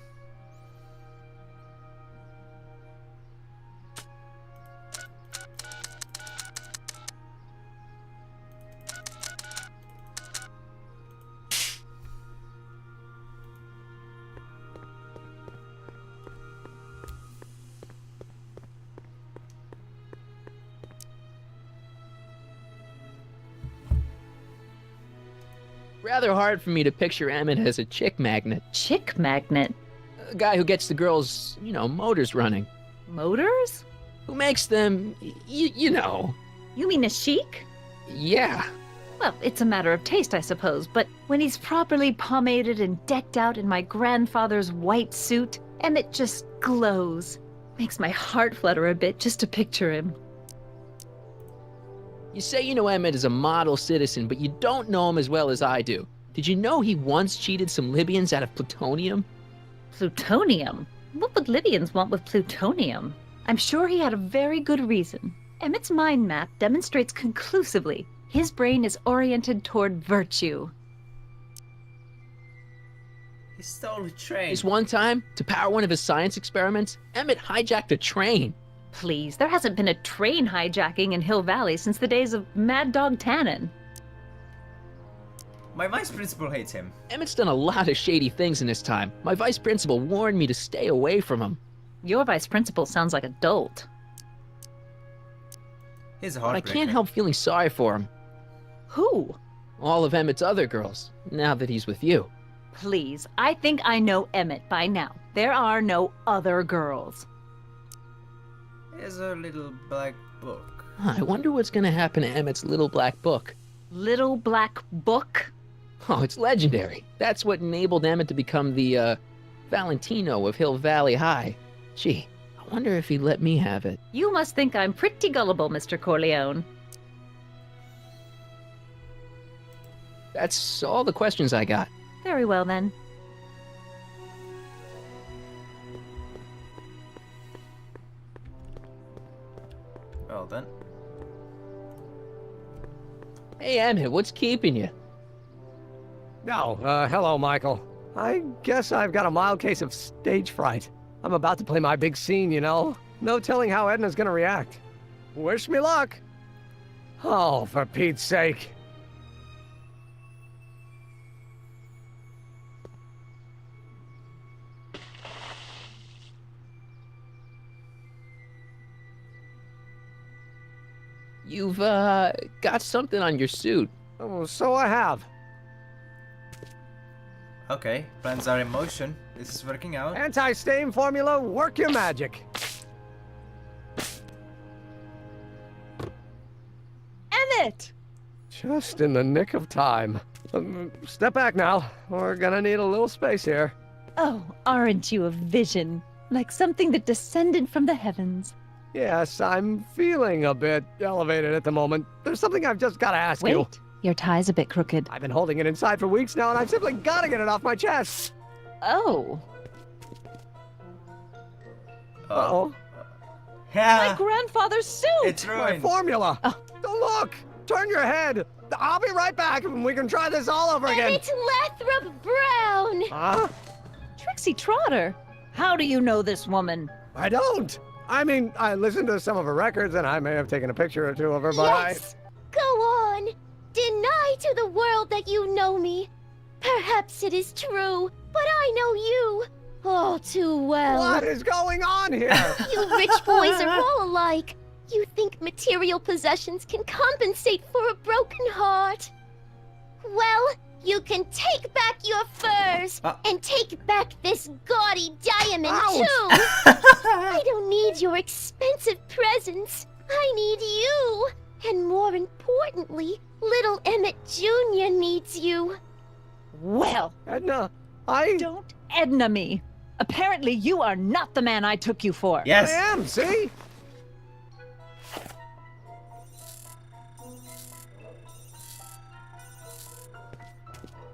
Rather hard for me to picture Emmett as a chick magnet. Chick magnet? A guy who gets the girls, motors running. Motors? Who makes them, you know. You mean a chic? Yeah. Well, it's a matter of taste, I suppose, but when he's properly pomaded and decked out in my grandfather's white suit, Emmett just glows. Makes my heart flutter a bit just to picture him. You say you know Emmett is a model citizen, but you don't know him as well as I do. Did you know he once cheated some Libyans out of plutonium? Plutonium? What would Libyans want with plutonium? I'm sure he had a very good reason. Emmett's mind map demonstrates conclusively his brain is oriented toward virtue. He stole a train. This one time, to power one of his science experiments, Emmett hijacked a train. Please, there hasn't been a train hijacking in Hill Valley since the days of Mad Dog Tannen. My vice principal hates him. Emmett's done a lot of shady things in his time. My vice principal warned me to stay away from him. Your vice principal sounds like a dolt. He's a heartbreaker. But I can't help feeling sorry for him. Who? All of Emmett's other girls, now that he's with you. Please, I think I know Emmett by now. There are no other girls. Here's a little black book. I wonder what's gonna happen to Emmett's little black book. Little black book? Oh, it's legendary. That's what enabled Emmett to become the, Valentino of Hill Valley High. Gee, I wonder if he'd let me have it. You must think I'm pretty gullible, Mr. Corleone. That's all the questions I got. Very well, then. Well then. Hey, Emmett, what's keeping you? Oh, hello, Michael. I guess I've got a mild case of stage fright. I'm about to play my big scene, you know. No telling how Edna's gonna react. Wish me luck. Oh, for Pete's sake. You've, got something on your suit. Oh, so I have. Okay, plans are in motion. This is working out. Anti-stain formula, work your magic. Emmett! Just in the nick of time. Step back now. We're gonna need a little space here. Oh, aren't you a vision? Like something that descended from the heavens. Yes, I'm feeling a bit elevated at the moment. There's something I've just gotta ask you. Wait, your tie's a bit crooked. I've been holding it inside for weeks now, and I've simply gotta get it off my chest. Oh. Uh-oh. Yeah. My grandfather's suit! It's My ruined. formula! Don't look! Turn your head! I'll be right back, and we can try this all over again. It's Lathrop Brown! Huh? Trixie Trotter! How do you know this woman? I don't! I mean, I listened to some of her records, and I may have taken a picture or two of her, but Yes! Go on! Deny to the world that you know me. Perhaps it is true, but I know you all too well. What is going on here? You rich boys are all alike. You think material possessions can compensate for a broken heart. Well, you can take back your furs and take back this gaudy diamond too. I don't need your expensive presents. I need you. And more importantly, little Emmett Jr. needs you. Well, Edna, Don't Edna me. Apparently you are not the man I took you for. Yes. I am, see?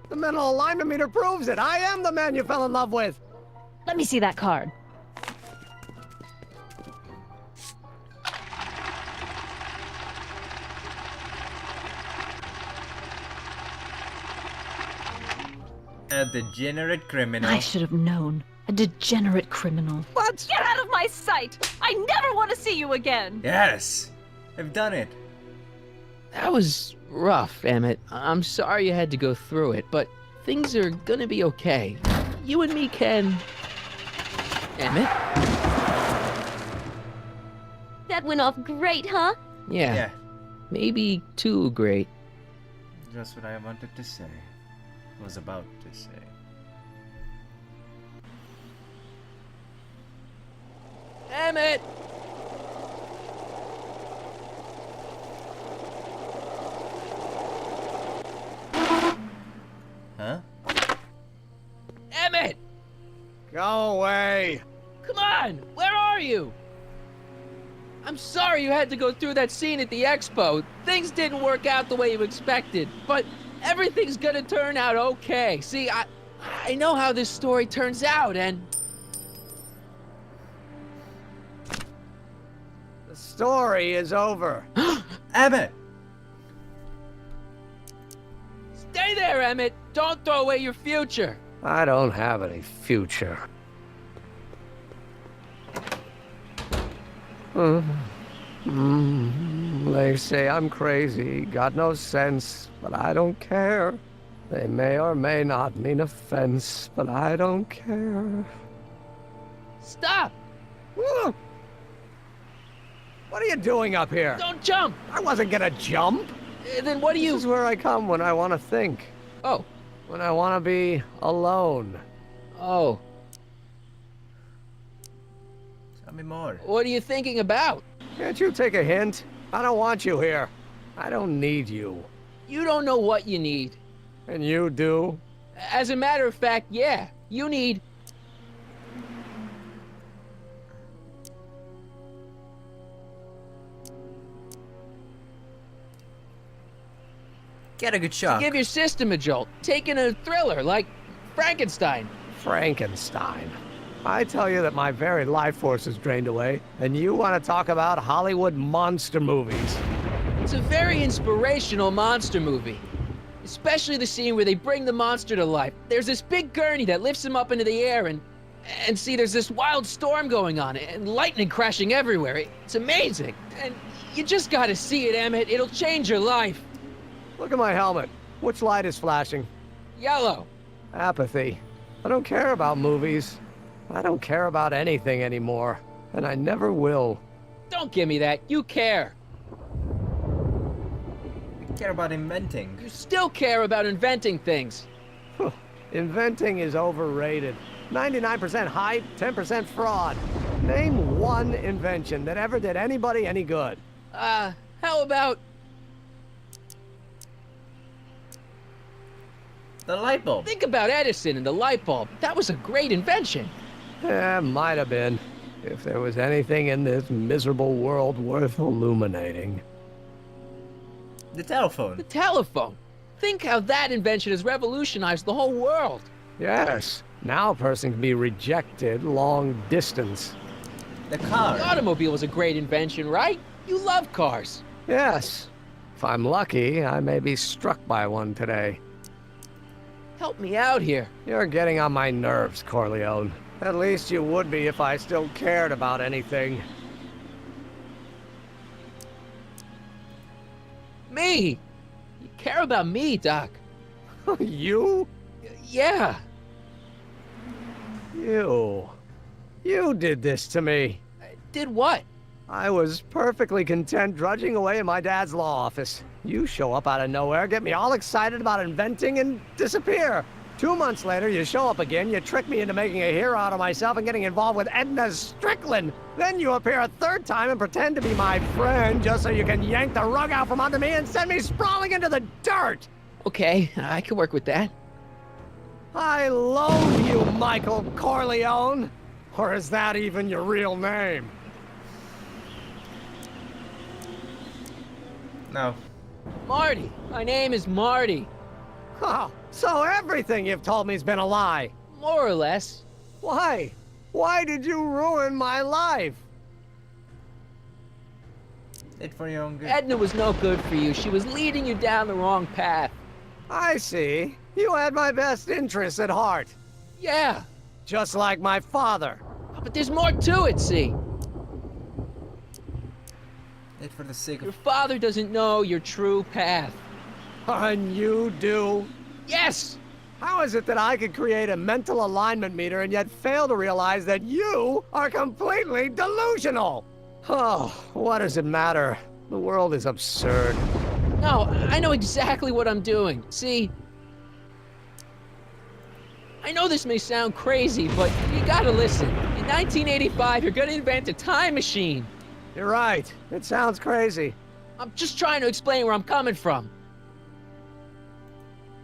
The mental alignment meter proves it. I am the man you fell in love with. Let me see that card. A degenerate criminal. I should have known. A degenerate criminal. What? Get out of my sight! I never want to see you again! Yes. I've done it. That was rough, Emmett. I'm sorry you had to go through it, but things are gonna be okay. You and me can... Emmett? That went off great, huh? Yeah. Yeah. Maybe too great. Just what I wanted to say. was about to say. Emmett! Huh? Emmett! Go away! Come on! Where are you? I'm sorry you had to go through that scene at the expo. Things didn't work out the way you expected, but everything's gonna turn out okay. See, I know how this story turns out, and... The story is over. Emmett! Stay there, Emmett! Don't throw away your future! I don't have any future. They say I'm crazy, got no sense, but I don't care. They may or may not mean offense, but I don't care. Stop! What are you doing up here? Don't jump! I wasn't gonna jump. Then what do you... This is where I come when I want to think. Oh. When I want to be alone. Oh. Tell me more. What are you thinking about? Can't you take a hint? I don't want you here. I don't need you. You don't know what you need. And you do? As a matter of fact, yeah. You need... Get a good shot. Give your system a jolt. Taking a thriller like Frankenstein. Frankenstein. I tell you that my very life force is drained away, and you want to talk about Hollywood monster movies. It's a very inspirational monster movie. Especially the scene where they bring the monster to life. There's this big gurney that lifts him up into the air, and see, there's this wild storm going on, and lightning crashing everywhere. It's amazing. And you just gotta see it, Emmett. It'll change your life. Look at my helmet. Which light is flashing? Yellow. Apathy. I don't care about movies. I don't care about anything anymore. And I never will. Don't give me that. You care. You care about inventing. You still care about inventing things. Inventing is overrated. 99% hype, 10% fraud. Name one invention that ever did anybody any good. How about... The light bulb. Think about Edison and the light bulb. That was a great invention. Yeah, might have been. If there was anything in this miserable world worth illuminating. The telephone. The telephone. Think how that invention has revolutionized the whole world. Yes. Now a person can be rejected long distance. The car. The automobile was a great invention, right? You love cars. Yes. If I'm lucky, I may be struck by one today. Help me out here. You're getting on my nerves, Corleone. At least you would be if I still cared about anything. Me? You care about me, Doc. You? Yeah. You did this to me. Did what? I was perfectly content drudging away in my dad's law office. You show up out of nowhere, get me all excited about inventing, and disappear. 2 months later, you show up again, you trick me into making a hero out of myself and getting involved with Edna Strickland. Then you appear a third time and pretend to be my friend just so you can yank the rug out from under me and send me sprawling into the dirt. Okay, I can work with that. I loathe you, Michael Corleone. Or is that even your real name? No. Marty. My name is Marty. Oh, so everything you've told me's been a lie. More or less. Why? Why did you ruin my life? It for your own good. Edna was no good for you. She was leading you down the wrong path. I see. You had my best interests at heart. Yeah. Just like my father. But there's more to it, see? It for the sake Your of... father doesn't know your true path. And you do? Yes! How is it that I could create a mental alignment meter and yet fail to realize that you are completely delusional? Oh, what does it matter? The world is absurd. No, I know exactly what I'm doing. See, I know this may sound crazy, but you gotta listen. In 1985, you're gonna invent a time machine. You're right. It sounds crazy. I'm just trying to explain where I'm coming from.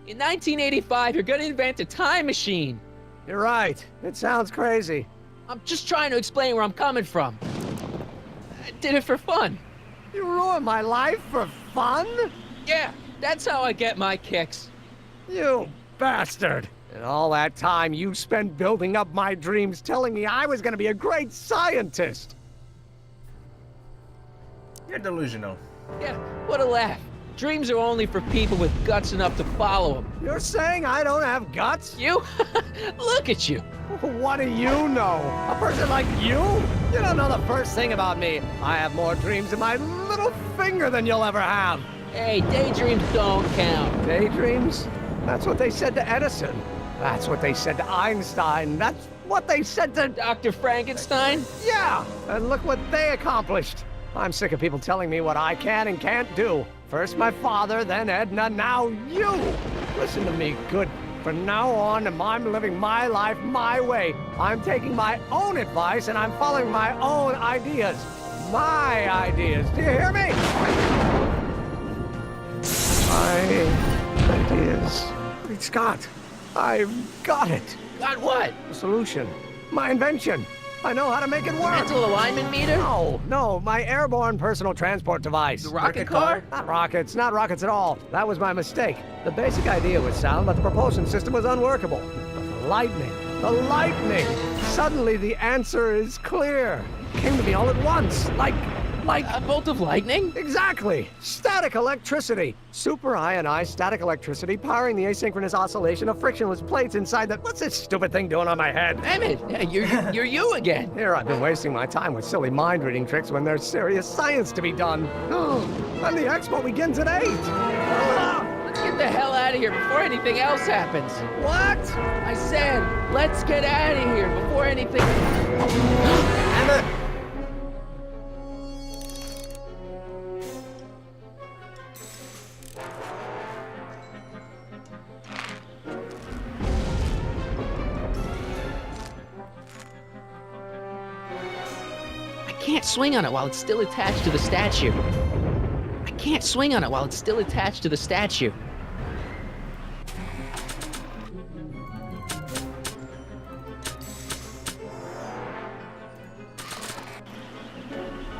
In 1985, you're gonna invent a time machine. You're right. It sounds crazy. I'm just trying to explain where I'm coming from. I did it for fun. You ruined my life for fun? Yeah, that's how I get my kicks. You bastard. And all that time you spent building up my dreams, telling me I was gonna be a great scientist. You're delusional. Yeah, what a laugh. Dreams are only for people with guts enough to follow them. You're saying I don't have guts? You? Look at you. What do you know? A person like you? You don't know the first thing about me. I have more dreams in my little finger than you'll ever have. Hey, daydreams don't count. Daydreams? That's what they said to Edison. That's what they said to Einstein. That's what they said to Dr. Frankenstein? Yeah, and look what they accomplished. I'm sick of people telling me what I can and can't do. First my father, then Edna, now you. Listen to me, good. From now on, I'm living my life my way. I'm taking my own advice and I'm following my own ideas. My ideas. Do you hear me? My ideas. Great Scott. I've got it. Got what? The solution. My invention. I know how to make it work. Mental alignment meter? No, my airborne personal transport device. The rocket car? Not rockets at all. That was my mistake. The basic idea was sound, but the propulsion system was unworkable. But the lightning. Suddenly the answer is clear. It came to me all at once, like a bolt of lightning? Exactly. Static electricity. Super ionized static electricity powering the asynchronous oscillation of frictionless plates inside the... What's this stupid thing doing on my head? Emmett, you're you again. Here I've been wasting my time with silly mind-reading tricks when there's serious science to be done. And the expo begins at 8. Let's get the hell out of here before anything else happens. What? I said, let's get out of here before anything... Emma! I can't swing on it while it's still attached to the statue. I can't swing on it while it's still attached to the statue.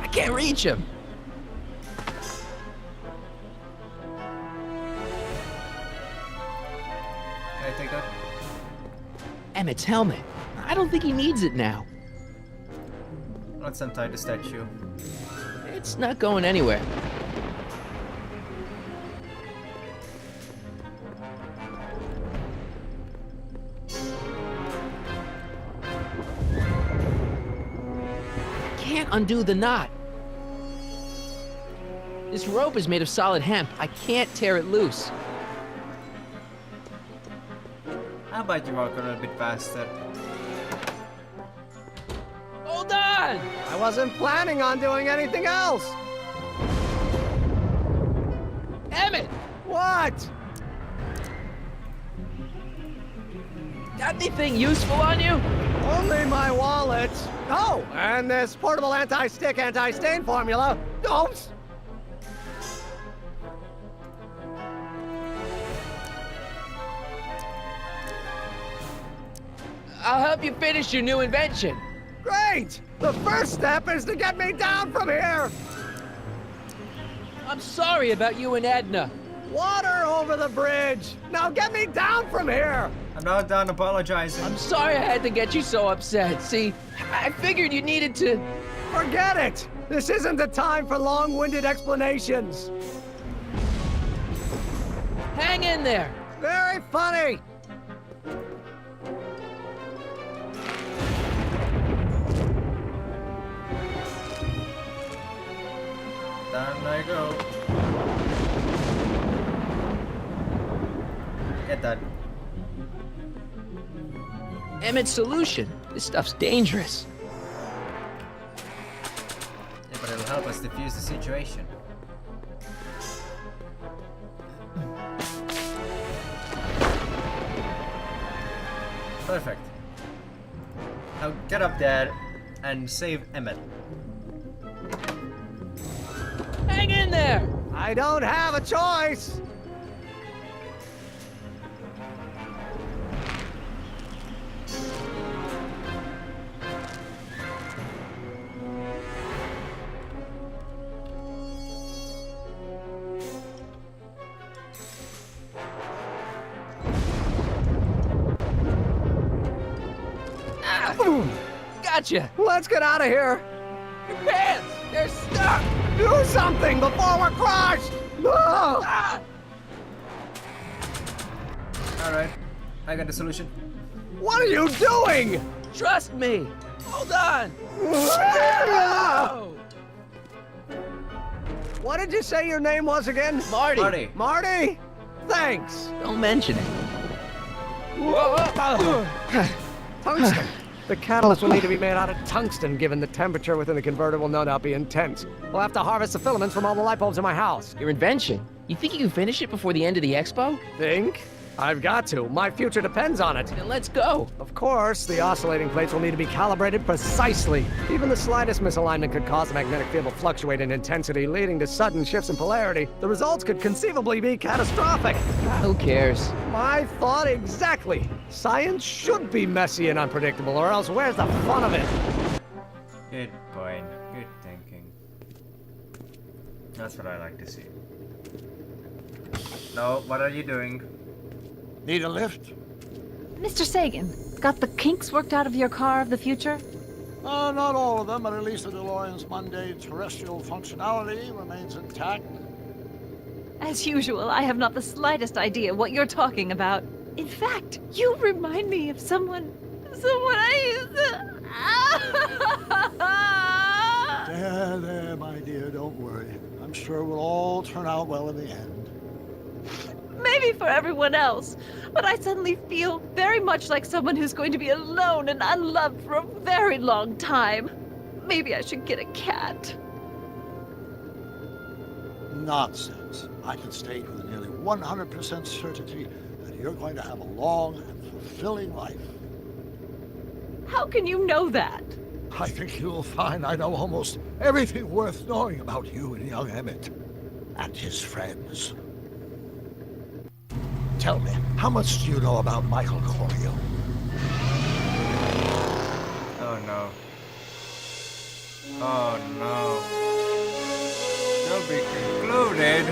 I can't reach him. Can I take that? Emmett's helmet. I don't think he needs it now. Let's untie the statue. It's not going anywhere. Can't undo the knot. This rope is made of solid hemp. I can't tear it loose. How about you walk a little bit faster? Hold on! I wasn't planning on doing anything else. Emmett! What? Got anything useful on you? Only my wallet. Oh, and this portable anti-stick, anti-stain formula. Oops. I'll help you finish your new invention. Great! The first step is to get me down from here! I'm sorry about you and Edna. Water over the bridge! Now get me down from here! I'm not done apologizing. I'm sorry I had to get you so upset. See, I figured you needed to... Forget it! This isn't the time for long-winded explanations. Hang in there. Very funny! Down I go. Get that. Emmett's solution. This stuff's dangerous. Yeah, but it'll help us defuse the situation. Perfect. Now get up there and save Emmett. Hang in there! I don't have a choice! Gotcha! Let's get out of here! Your pants! They're stuck! Do something before we're crushed! Ah! Alright, I got the solution. What are you doing? Trust me! Hold on! What did you say your name was again? Marty! Marty. Marty? Thanks. Don't mention it. Tungsten. The catalyst will need to be made out of tungsten, given the temperature within the converter will no doubt be intense. We'll have to harvest the filaments from all the light bulbs in my house. Your invention. You think you can finish it before the end of the expo? Think? I've got to. My future depends on it. Then let's go. Of course, the oscillating plates will need to be calibrated precisely. Even the slightest misalignment could cause the magnetic field to fluctuate in intensity, leading to sudden shifts in polarity. The results could conceivably be catastrophic. Who cares? My thought exactly. Science should be messy and unpredictable, or else where's the fun of it? Good point. Good thinking. That's what I like to see. No, what are you doing? Need a lift? Mr. Sagan, got the kinks worked out of your car of the future? Not all of them, but at least the DeLorean's mundane terrestrial functionality remains intact. As usual, I have not the slightest idea what you're talking about. In fact, you remind me of someone I used to... There, my dear, don't worry. I'm sure we'll all turn out well in the end. Maybe for everyone else, but I suddenly feel very much like someone who's going to be alone and unloved for a very long time. Maybe I should get a cat. Nonsense. I can state with nearly 100% certainty that you're going to have a long and fulfilling life. How can you know that? I think you'll find I know almost everything worth knowing about you and young Emmett and his friends. Tell me, how much do you know about Michael Corleone? Oh no. Oh no. They'll be concluded.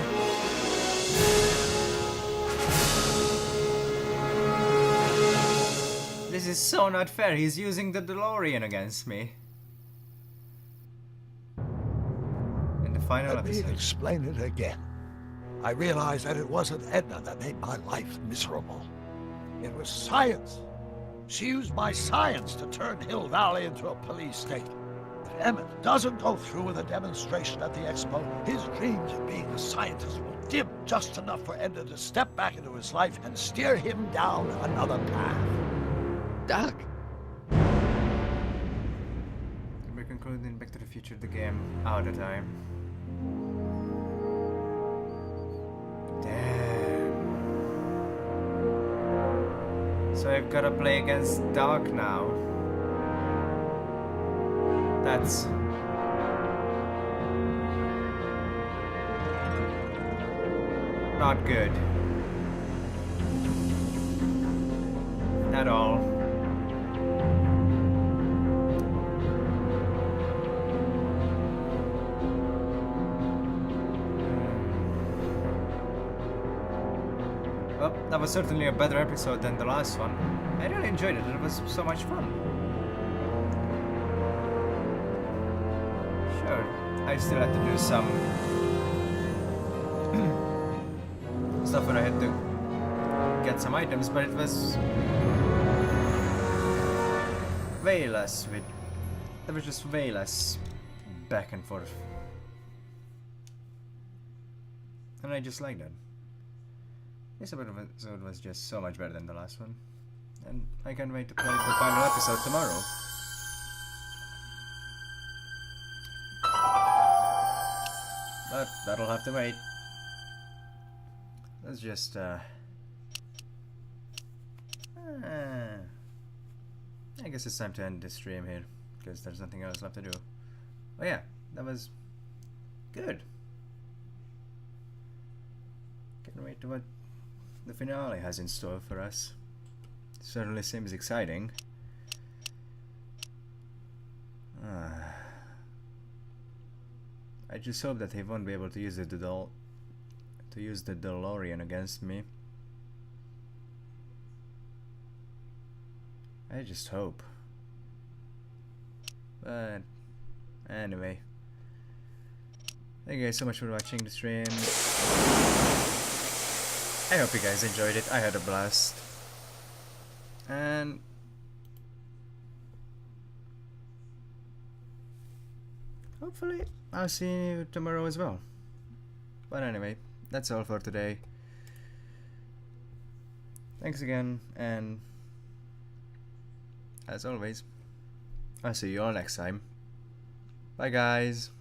This is so not fair. He's using the DeLorean against me. In the final Let me episode. explain it again. I realized that it wasn't Edna that made my life miserable. It was science. She used my science to turn Hill Valley into a police state. If Emmett doesn't go through with a demonstration at the expo, his dreams of being a scientist will dim just enough for Edna to step back into his life and steer him down another path. Doc. We're concluding Back to the Future, the game, out of time. Damn. So I've gotta play against Doc now. That's... not good. At all. Well, that was certainly a better episode than the last one. I really enjoyed it. It was so much fun. Sure, I still had to do some stuff where I had to get some items, but it was way less with... There was just way less back and forth. And I just like that. This episode was just so much better than the last one. And I can't wait to play the final episode tomorrow. But that'll have to wait. Let's just I guess it's time to end this stream here, because there's nothing else left to do. Oh yeah, that was good. Can't wait to what the finale has in store for us. Certainly seems exciting. I just hope that he won't be able to use the DeLorean against me. I just hope. But anyway, thank you guys so much for watching the stream. I hope you guys enjoyed it. I had a blast. And hopefully I'll see you tomorrow as well. But anyway, that's all for today. Thanks again, and as always, I'll see you all next time. Bye guys.